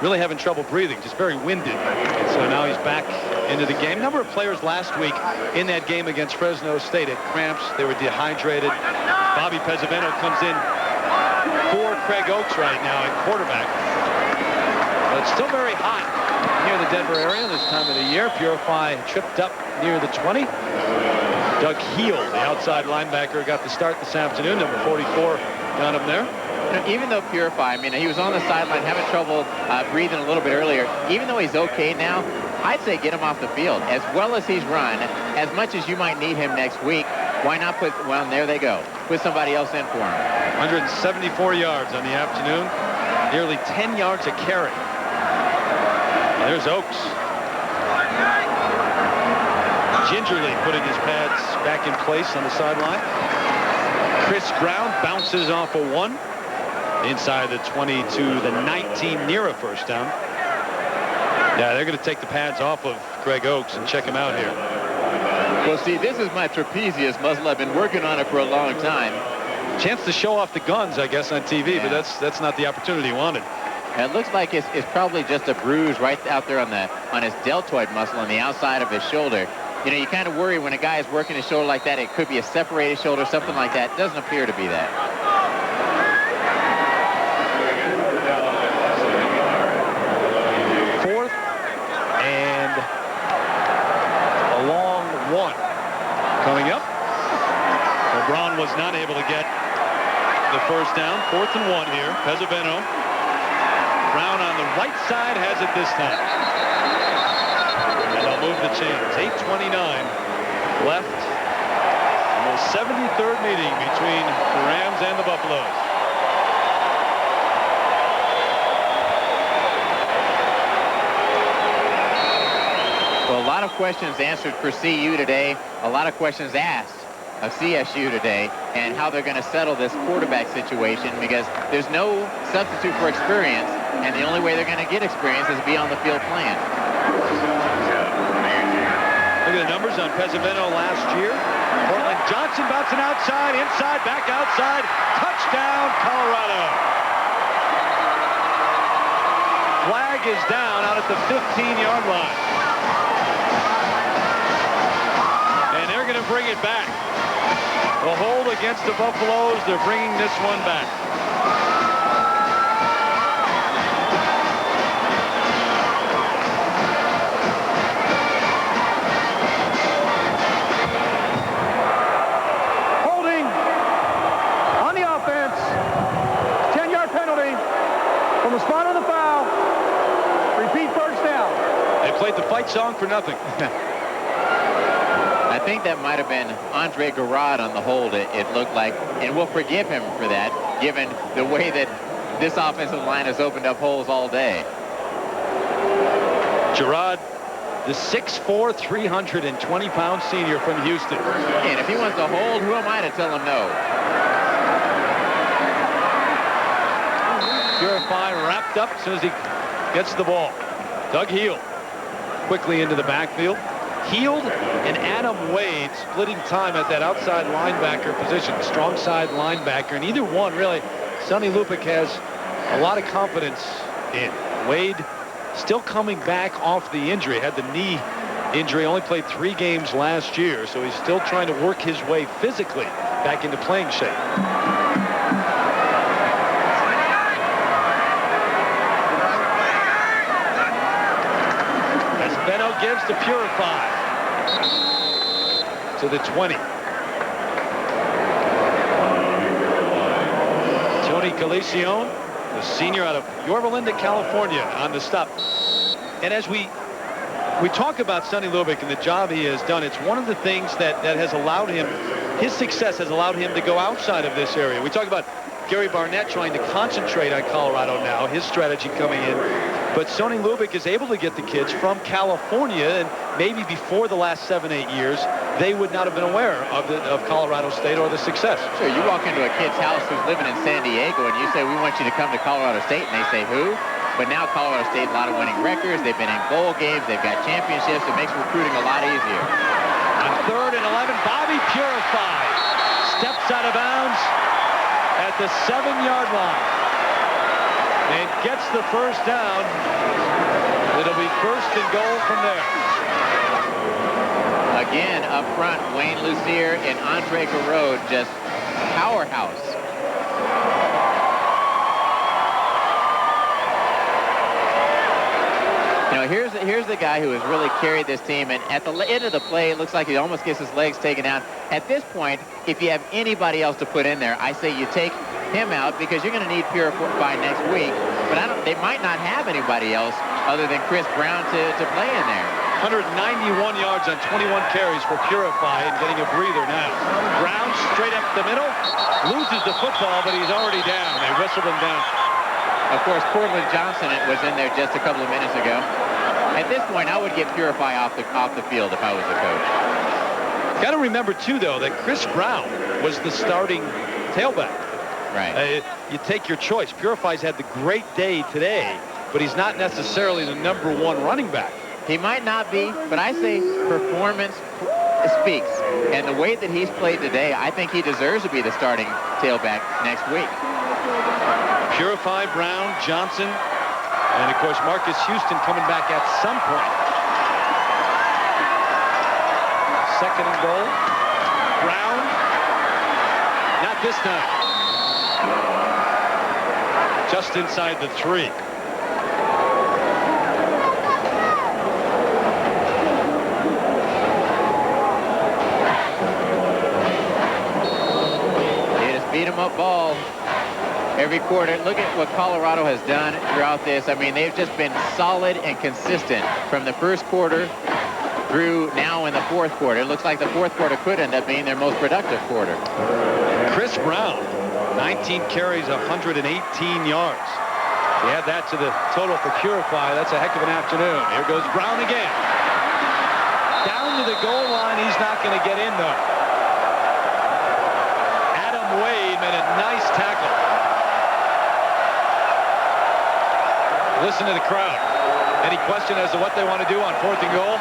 really having trouble breathing, just very winded. And so now he's back into the game. A number of players last week in that game against Fresno State had cramps. They were dehydrated. Bobby Pesavento comes in for Craig Oaks right now at quarterback. But it's still very hot near the Denver area this time of the year. Purify tripped up near the 20. Doug Heel, the outside linebacker, got the start this afternoon. Number 44 got him there. You know, even though Purify, I mean, he was on the sideline having trouble breathing a little bit earlier. Even though he's okay now, I'd say get him off the field. As well as he's run, as much as you might need him next week, why not put, well, there they go. Put somebody else in for him. 174 yards on the afternoon. Nearly 10 yards a carry. There's Oaks. Gingerly putting his pads back in place on the sideline. Chris Brown bounces off a 1. Inside the 20 to the 19, near a first down. Yeah, they're going to take the pads off of Craig Oaks and check him out here. Well, see, this is my trapezius muscle. I've been working on it for a long time. Chance to show off the guns, I guess, on TV, but that's not the opportunity he wanted. And it looks like it's probably just a bruise right out there on his deltoid muscle on the outside of his shoulder. You know, you kind of worry when a guy is working his shoulder like that. It could be a separated shoulder, something like that. It doesn't appear to be that. Fourth and a long one. Coming up. LeBron was not able to get the first down. 4th and 1 here. Pesavento. Brown on the right side has it this time. And they'll move the chains. 8:29 left in the 73rd meeting between the Rams and the Buffaloes. Well, a lot of questions answered for CU today. A lot of questions asked of CSU today, and how they're going to settle this quarterback situation, because there's no substitute for experience, and the only way they're going to get experience is to be on the field playing. Look at the numbers on Pesavento last year. Portland Johnson bouncing outside, inside, back outside. Touchdown, Colorado. Flag is down out at the 15-yard line. And they're going to bring it back. The hold against the Buffaloes, they're bringing this one back. Holding on the offense. 10-yard penalty from the spot on the foul. Repeat first down. They played the fight song for nothing. I think that might have been Andre Garrod on the hold, it looked like, and we'll forgive him for that, given the way that this offensive line has opened up holes all day. Garrod, the 6'4", 320-pound senior from Houston. And if he wants to hold, who am I to tell him no? Purify wrapped up as soon as he gets the ball. Doug Heel quickly into the backfield. Heald and Adam Wade splitting time at that outside linebacker position, strong side linebacker, and either one really Sonny Lupick has a lot of confidence in. Wade still coming back off the injury, had the knee injury, only played 3 games last year, so he's still trying to work his way physically back into playing shape. Beno gives to Purify to the 20. Tony Calicione, the senior out of Yorba Linda, California, on the stop. And as we talk about Sonny Lupick and the job he has done, it's one of the things that has allowed him, his success has allowed him to go outside of this area. We talk about Gary Barnett trying to concentrate on Colorado now, his strategy coming in. But Sonny Lupick is able to get the kids from California, and maybe before the last 7-8 years, they would not have been aware of Colorado State or the success. Sure, you walk into a kid's house who's living in San Diego, and you say, we want you to come to Colorado State, and they say, who? But now Colorado State, a lot of winning records. They've been in bowl games. They've got championships. It makes recruiting a lot easier. On 3rd and 11, Bobby Purify steps out of bounds at the 7-yard line and gets the first down. It'll be 1st and goal from there. Again, up front, Wayne Lucier and Andre Garrod, just powerhouse. You know, here's the guy who has really carried this team, and at the end of the play, it looks like he almost gets his legs taken out. At this point, if you have anybody else to put in there, I say you take him out, because you're going to need Purify next week. But they might not have anybody else other than Chris Brown to play in there. 191 yards on 21 carries for Purify, and getting a breather now. Brown straight up the middle, loses the football, but he's already down. They whistled him down. Of course, Portland Johnson was in there just a couple of minutes ago. At this point, I would get Purify off the field if I was the coach. Got to remember, too, though, that Chris Brown was the starting tailback. Right. You take your choice. Purify's had the great day today, but he's not necessarily the #1 running back. He might not be, but I say performance speaks. And the way that he's played today, I think he deserves to be the starting tailback next week. Purify, Brown, Johnson, and of course Marcus Houston coming back at some point. 2nd and goal. Brown. Not this time. Just inside the 3. Beat 'em up ball every quarter. Look at what Colorado has done throughout this. I mean, they've just been solid and consistent from the first quarter through now in the 4th quarter. It looks like the 4th quarter could end up being their most productive quarter. Chris Brown, 19 carries, 118 yards. You add that to the total for Purify. That's a heck of an afternoon. Here goes Brown again. Down to the goal line. He's not going to get in, though. Wade made a nice tackle. Listen to the crowd. Any question as to what they want to do on 4th and goal?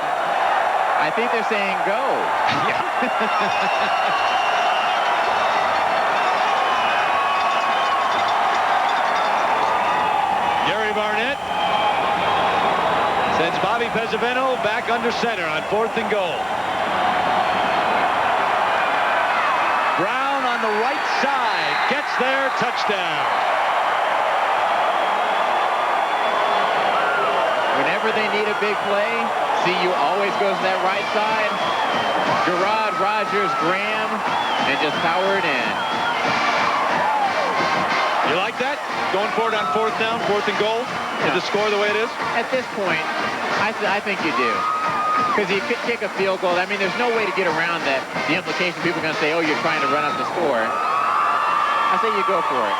I think they're saying go. Gary Barnett sends Bobby Pezzavento back under center on 4th and goal. Brown on the right side gets there, touchdown. Whenever they need a big play, CU always goes to that right side. Gerard, Rogers, Graham, and just power it in. You like that? Going for it on 4th down, 4th and goal, with the score the way it is? At this point, I think you do. Because you could kick a field goal. I mean, there's no way to get around that. The implication, people are going to say, oh, you're trying to run up the score. I say you go for it.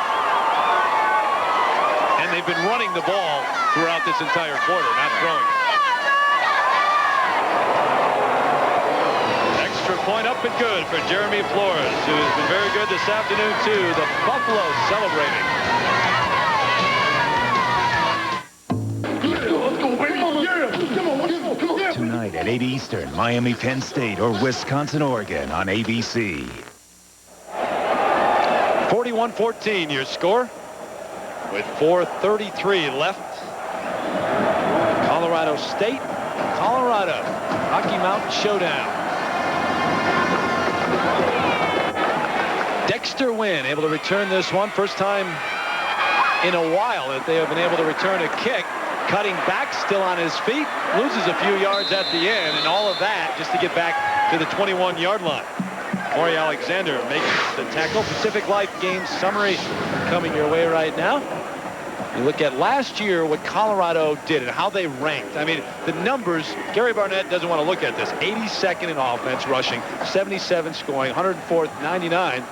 And they've been running the ball throughout this entire quarter, not throwing. Extra point up and good for Jeremy Flores, who has been very good this afternoon, too. The Buffalo celebrating. Tonight at 8 Eastern, Miami, Penn State, or Wisconsin, Oregon on ABC. 41-14 your score with 4:33 left. Colorado State, Colorado, Rocky Mountain Showdown. Dexter Wynn able to return this one. First time in a while that they have been able to return a kick. Cutting back, still on his feet, loses a few yards at the end, and all of that just to get back to the 21-yard line. Corey Alexander makes the tackle. Pacific Life game summary coming your way right now. You look at last year what Colorado did and how they ranked. I mean, the numbers, Gary Barnett doesn't want to look at this. 82nd in offense rushing, 77 scoring, 104th, 99.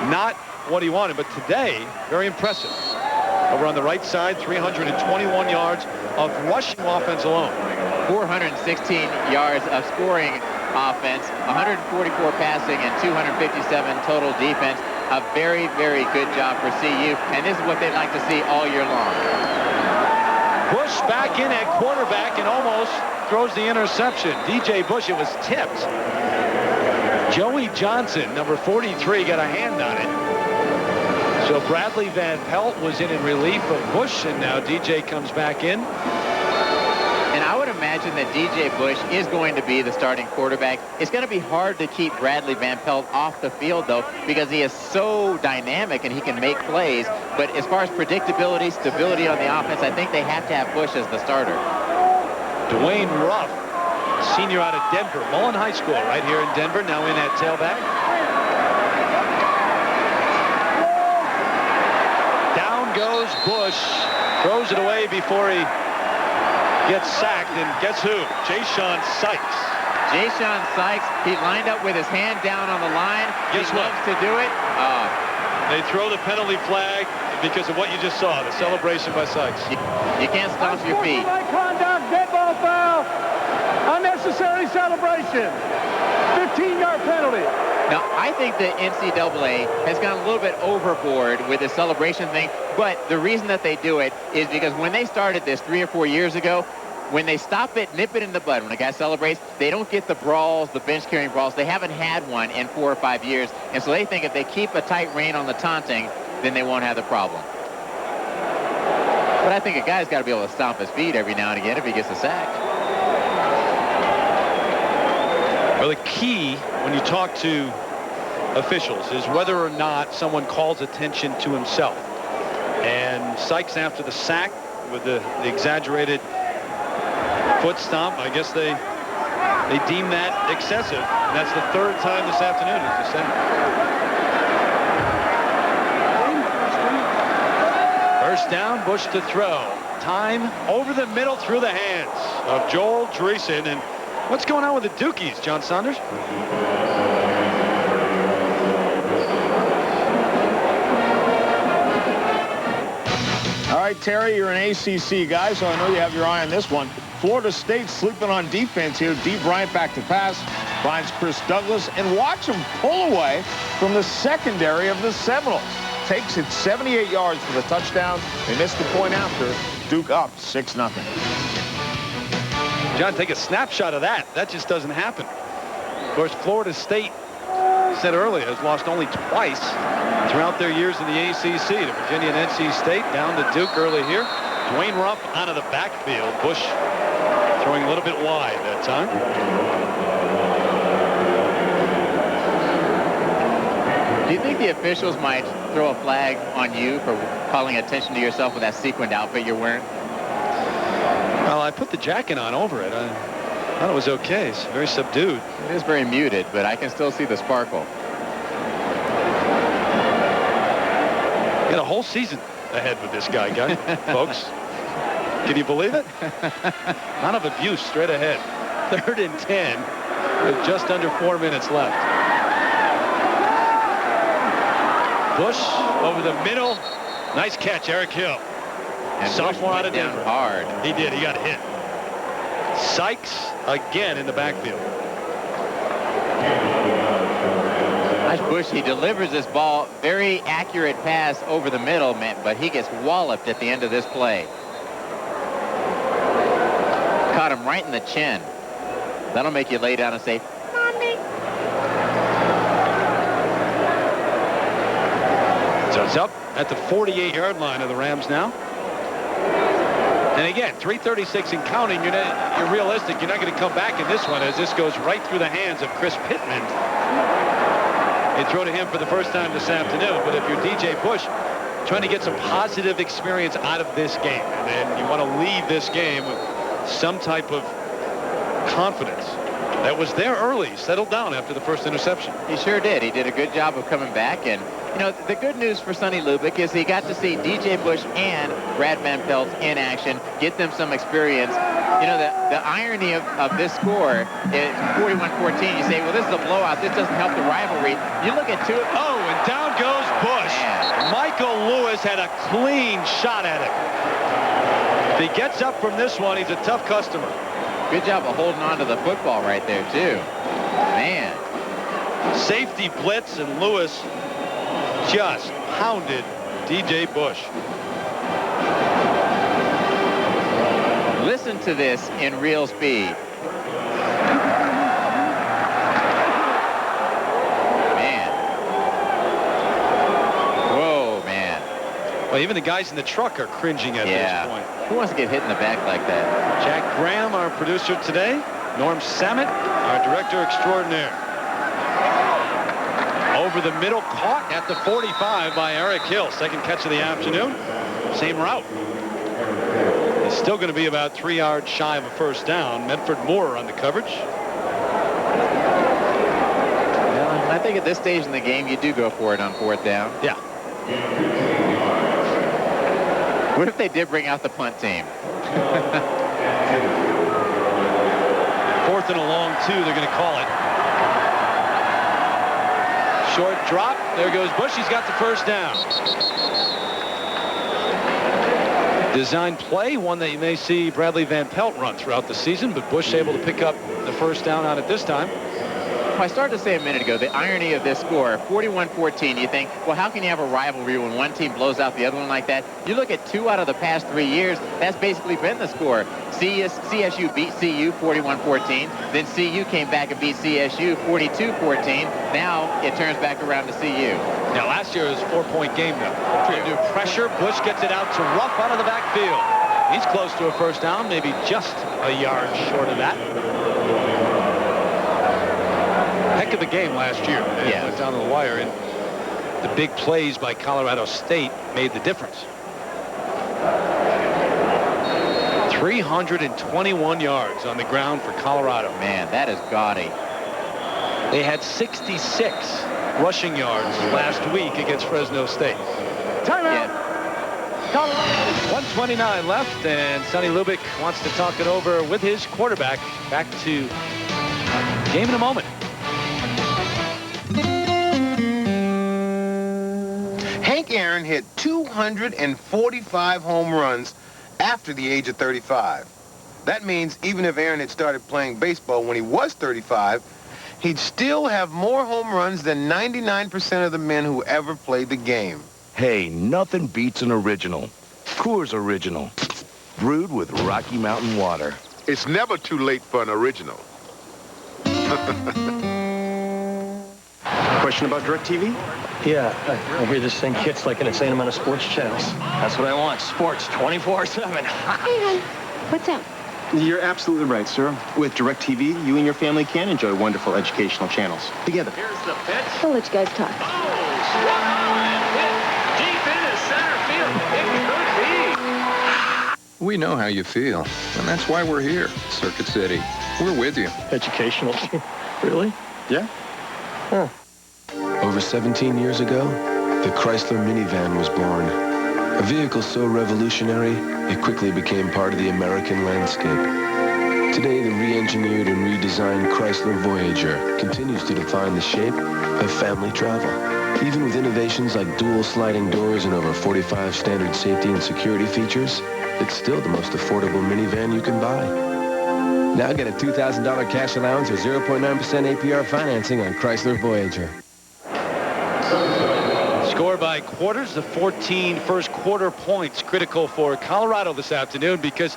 Not what he wanted, but today, very impressive. Over on the right side, 321 yards of rushing offense alone. 416 yards of scoring offense, 144 passing, and 257 total defense. A very, very good job for CU, and this is what they'd like to see all year long. Bush back in at quarterback and almost throws the interception. DJ Bush, it was tipped. Joey Johnson, number 43, got a hand on it. So Bradley Van Pelt was in relief of Bush, and now DJ comes back in. And I would imagine that DJ Bush is going to be the starting quarterback. It's going to be hard to keep Bradley Van Pelt off the field, though, because he is so dynamic and he can make plays. But as far as predictability, stability on the offense, I think they have to have Bush as the starter. Dwayne Ruff, senior out of Denver, Mullen High School, right here in Denver, now in at tailback. Down goes Bush, throws it away before he gets sacked, and guess who? Jayshon Sykes. Jayshon Sykes, he lined up with his hand down on the line. Guess he what? loves to do it. They throw the penalty flag because of what you just saw, the celebration by Sykes. You can't stomp your feet. Unsportsmanlike conduct, dead ball foul, unnecessary celebration, 15-yard penalty. Now, I think the NCAA has gone a little bit overboard with the celebration thing, but the reason that they do it is because when they started this 3 or 4 years ago, when they stop it, nip it in the bud, when a guy celebrates, they don't get the brawls, the bench-carrying brawls. They haven't had one in 4 or 5 years, and so they think if they keep a tight rein on the taunting, then they won't have the problem. But I think a guy's got to be able to stomp his feet every now and again if he gets a sack. Well, the key when you talk to officials is whether or not someone calls attention to himself. And Sykes, after the sack with the exaggerated foot stomp, I guess they deem that excessive. And that's the third time this afternoon, as you said. First down, Bush to throw. Time over the middle through the hands of Joel Dreesen. And what's going on with the Dukies, John Saunders? All right, Terry, you're an ACC guy, so I know you have your eye on this one. Florida State sleeping on defense here. Dee Bryant back to pass, finds Chris Douglas, and watch him pull away from the secondary of the Seminoles. Takes it 78 yards for the touchdown. They missed the point after. Duke up 6-0. John, take a snapshot of that. That just doesn't happen. Of course, Florida State, said earlier, has lost only twice throughout their years in the ACC. To Virginia and NC State, down to Duke early here. Dwayne Rupp out of the backfield. Bush throwing a little bit wide that time. Do you think the officials might throw a flag on you for calling attention to yourself with that sequined outfit you're wearing? Well, I put the jacket on over it. I thought it was okay. It's very subdued. It is very muted, but I can still see the sparkle. Got a whole season ahead with this guy, folks. Can you believe it? None of abuse straight ahead. 3rd and 10 with just under 4 minutes left. Bush over the middle. Nice catch, Eric Hill. And sophomore out of Denver. Hard. He did. He got hit. Sykes again in the backfield. Nice Bush. He delivers this ball. Very accurate pass over the middle, man, but he gets walloped at the end of this play. Caught him right in the chin. That'll make you lay down and say, Mommy. So it's up at the 48-yard line of the Rams now. And again, 3:36 and counting. You're realistic. You're not going to come back in this one as this goes right through the hands of Chris Pittman. They throw to him for the first time this afternoon. But if you're DJ Bush, trying to get some positive experience out of this game, and then you want to leave this game with some type of confidence. That was there early, settled down after the first interception. He sure did. He did a good job of coming back. And, you know, the good news for Sonny Lubick is he got to see DJ Bush and Brad Van Pelt in action, get them some experience. You know, the irony of this score is 41-14. You say, well, this is a blowout. This doesn't help the rivalry. You look at two. Oh, and down goes Bush. Man. Michael Lewis had a clean shot at it. If he gets up from this one, he's a tough customer. Good job of holding on to the football right there, too. Man. Safety blitz, and Lewis just pounded DJ Bush. Listen to this in real speed. Man. Whoa, man. Well, even the guys in the truck are cringing at this point. Who wants to get hit in the back like that? Jack Graham, our producer today. Norm Samet, our director extraordinaire. Over the middle, caught at the 45 by Eric Hill. Second catch of the afternoon. Same route. He's still going to be about 3 yards shy of a first down. Medford Moore on the coverage. Well, I think at this stage in the game, you do go for it on 4th down. Yeah. What if they did bring out the punt team? 4th and a long 2, they're going to call it. Short drop. There goes Bush. He's got the first down. Design play, one that you may see Bradley Van Pelt run throughout the season, but Bush able to pick up the first down on it this time. I started to say a minute ago, the irony of this score, 41-14, you think, well, how can you have a rivalry when one team blows out the other one like that? You look at 2 out of the past 3 years, that's basically been the score. CSU beat CU 41-14. Then CU came back and beat CSU 42-14. Now it turns back around to CU. Now, last year was a 4-point game, though. Under pressure, Bush gets it out to Ruff out of the backfield. He's close to a first down, maybe just a yard short of that. heck of a game last year. It was down to the wire, and the big plays by Colorado State made the difference. 321 yards on the ground for Colorado. Man, that is gaudy. They had 66 rushing yards last week against Fresno State. Timeout. 1:29 left, and Sonny Lubick wants to talk it over with his quarterback. Back to game in a moment. Hank Aaron hit 245 home runs after the age of 35. That means even if Aaron had started playing baseball when he was 35, he'd still have more home runs than 99% of the men who ever played the game. Hey, nothing beats an original. Coors Original, brewed with Rocky Mountain water. It's never too late for an original. Question about DirecTV? Yeah, I hear this thing hits like an insane amount of sports channels. That's what I want. Sports 24/7. Hey, hon. What's up? You're absolutely right, sir. With DirecTV, you and your family can enjoy wonderful educational channels together. Here's the pitch. I'll let you guys talk. Deep into center field. It could be. We know how you feel, and that's why we're here, Circuit City. We're with you. Educational. Really? Yeah. Huh. Over 17 years ago, the Chrysler minivan was born. A vehicle so revolutionary, it quickly became part of the American landscape. Today, the re-engineered and redesigned Chrysler Voyager continues to define the shape of family travel. Even with innovations like dual sliding doors and over 45 standard safety and security features, it's still the most affordable minivan you can buy. Now get a $2,000 cash allowance or 0.9% APR financing on Chrysler Voyager. Score by quarters, the 14 first quarter points critical for Colorado this afternoon because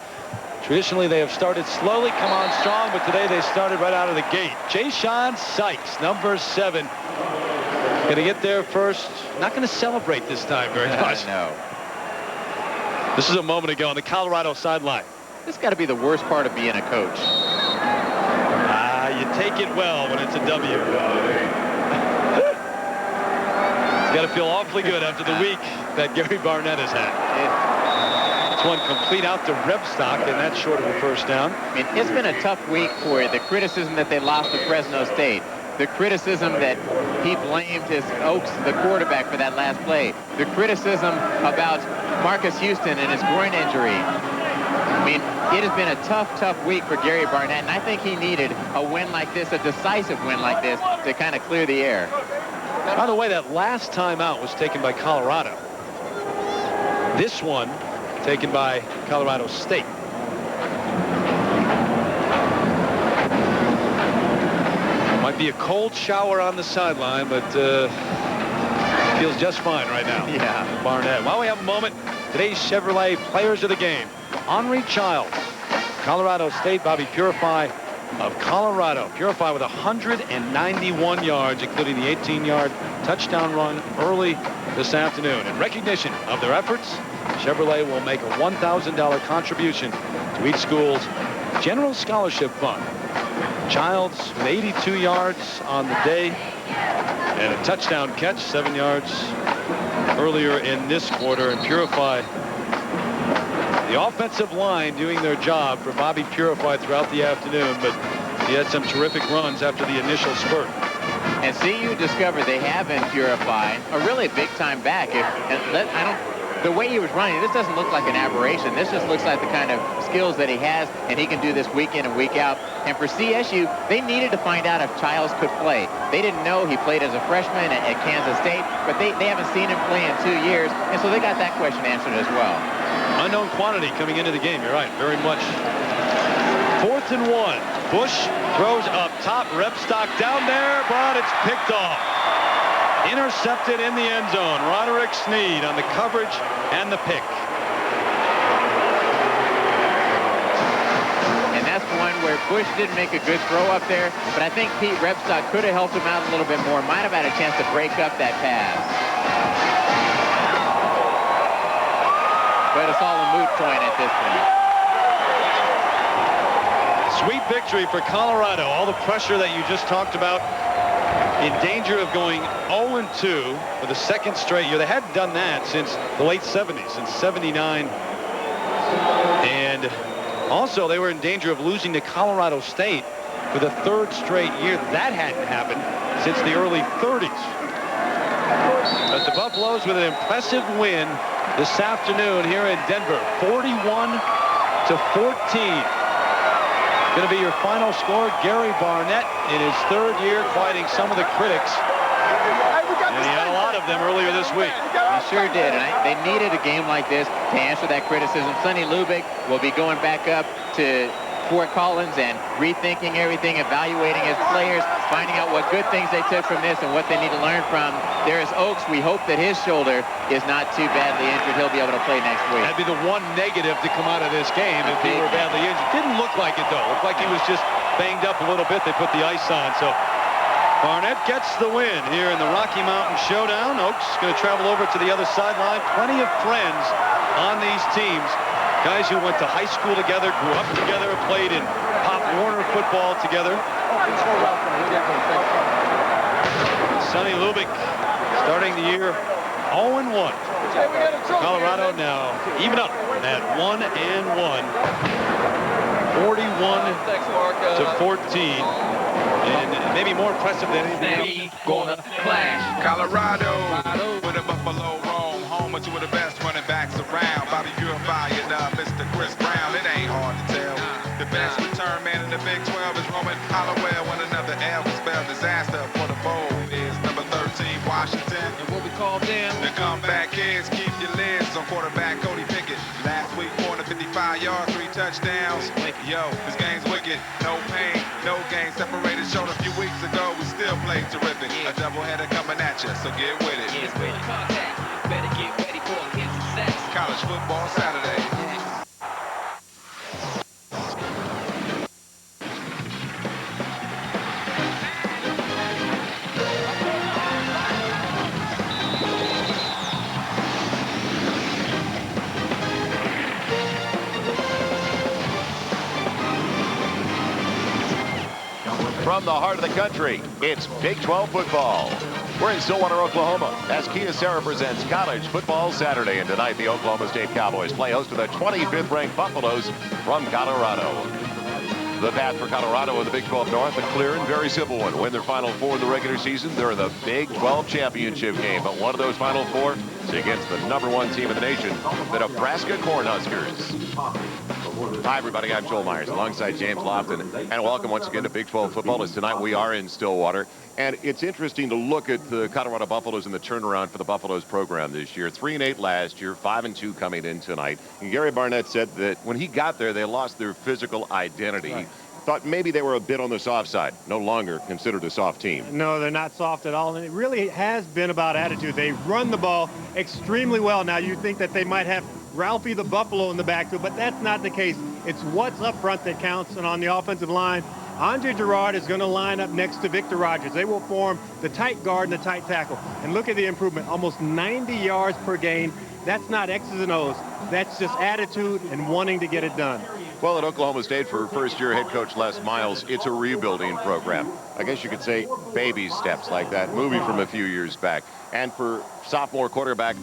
traditionally they have started slowly, come on strong, but today they started right out of the gate. Jay-Sean Sykes, number 7, going to get there first. Not going to celebrate this time very much. No. This is a moment ago on the Colorado sideline. This got to be the worst part of being a coach. You take it well when it's a W. Got to feel awfully good after the week that Gary Barnett has had. It's one complete out to Rebstock, and that's short of a first down. I mean, it's been a tough week for you. The criticism that they lost to Fresno State. The criticism that he blamed his Oaks, the quarterback, for that last play. The criticism about Marcus Houston and his groin injury. I mean, it has been a tough, tough week for Gary Barnett, and I think he needed a win like this, a decisive win like this, to kind of clear the air. By the way, that last time out was taken by Colorado. This one taken by Colorado State. Might be a cold shower on the sideline, but feels just fine right now. Yeah. Barnett. While we have a moment, today's Chevrolet players of the game. Henry Childs, Colorado State. Bobby Purify of Colorado. Purify with 191 yards, including the 18-yard touchdown run early this afternoon. In recognition of their efforts, Chevrolet will make a $1,000 contribution to each school's general scholarship fund. Childs with 82 yards on the day and a touchdown catch, 7 yards earlier in this quarter. And Purify, the offensive line doing their job for Bobby Purify throughout the afternoon, but he had some terrific runs after the initial spurt. And CU discovered they have in Purify a really big-time back. The way he was running, this doesn't look like an aberration. This just looks like the kind of skills that he has, and he can do this week in and week out. And for CSU, they needed to find out if Childs could play. They didn't know he played as a freshman at Kansas State, but they haven't seen him play in 2 years, and so they got that question answered as well. Unknown quantity coming into the game. You're right, very much. 4th and 1. Bush throws up top. Rebstock down there, but it's picked off. Intercepted in the end zone. Roderick Sneed on the coverage and the pick. And that's one where Bush didn't make a good throw up there, but I think Pete Rebstock could have helped him out a little bit more. Might have had a chance to break up that pass. But it's all a moot point at this point. Sweet victory for Colorado. All the pressure that you just talked about in danger of going 0-2 for the second straight year. They hadn't done that since the late 70s, since 79. And also, they were in danger of losing to Colorado State for the third straight year. That hadn't happened since the early 30s. But the Buffaloes with an impressive win this afternoon here in Denver, 41-14. Going to be your final score. Gary Barnett in his third year quieting some of the critics. And he had a lot of them earlier this week. He sure did, and they needed a game like this to answer that criticism. Sonny Lubick will be going back up to Fort Collins and rethinking everything, evaluating his players, finding out what good things they took from this and what they need to learn from. There's Oaks. We hope that his shoulder is not too badly injured. He'll be able to play next week. That'd be the one negative to come out of this game if he were badly injured. Didn't look like it, though. Looked like he was just banged up a little bit. They put the ice on, so Barnett gets the win here in the Rocky Mountain Showdown. Oaks going to travel over to the other sideline. Plenty of friends on these teams. Guys who went to high school together, grew up together, played in Pop Warner football together. Sonny Lubick starting the year 0-1. Colorado now even up at 1-1. 41-14. And maybe more impressive than anything else. Colorado with a Buffalo roam, home with two of the best running backs around. Bobby Purify and Mr. Chris Brown. It ain't hard to tell. The best return man in the Big 12 is Roman Hollowell. When another L will spell disaster for the bowl is number 13 Washington. And what we call them the comeback kids. Keep your lids on quarterback Cody Pickett. Last week 455 yards, 3 touchdowns. Yo, this game's wicked. No pain, no gain. Separated showed a few weeks ago. We still play terrific. A doubleheader coming at you, so get with it. Better get ready for College Football Saturday. From the heart of the country, it's Big 12 football. We're in Stillwater, Oklahoma, as Kyocera presents College Football Saturday. And tonight, the Oklahoma State Cowboys play host to the 25th-ranked Buffaloes from Colorado. The path for Colorado in the Big 12 North, a clear and very simple one. Win their Final Four in the regular season, they're in the Big 12 championship game. But one of those Final Four is against the #1 team in the nation, the Nebraska Cornhuskers. Hi, everybody. I'm Joel Myers alongside James Lofton. And welcome once again to Big 12 football. As tonight we are in Stillwater. And it's interesting to look at the Colorado Buffaloes and the turnaround for the Buffaloes program this year. 3-8 last year, 5-2 coming in tonight. And Gary Barnett said that when he got there, they lost their physical identity. Right. Thought maybe they were a bit on the soft side. No longer considered a soft team. No, they're not soft at all. And it really has been about attitude. They run the ball extremely well. Now, you think that they might have Ralphie the Buffalo in the backfield, but that's not the case. It's what's up front that counts. And on the offensive line, Andre Gerard is going to line up next to Victor Rogers. They will form the tight guard and the tight tackle. And look at the improvement, almost 90 yards per game. That's not X's and O's. That's just attitude and wanting to get it done. Well, at Oklahoma State, for first-year head coach Les Miles, it's a rebuilding program. I guess you could say baby steps like that movie from a few years back. And for sophomore quarterback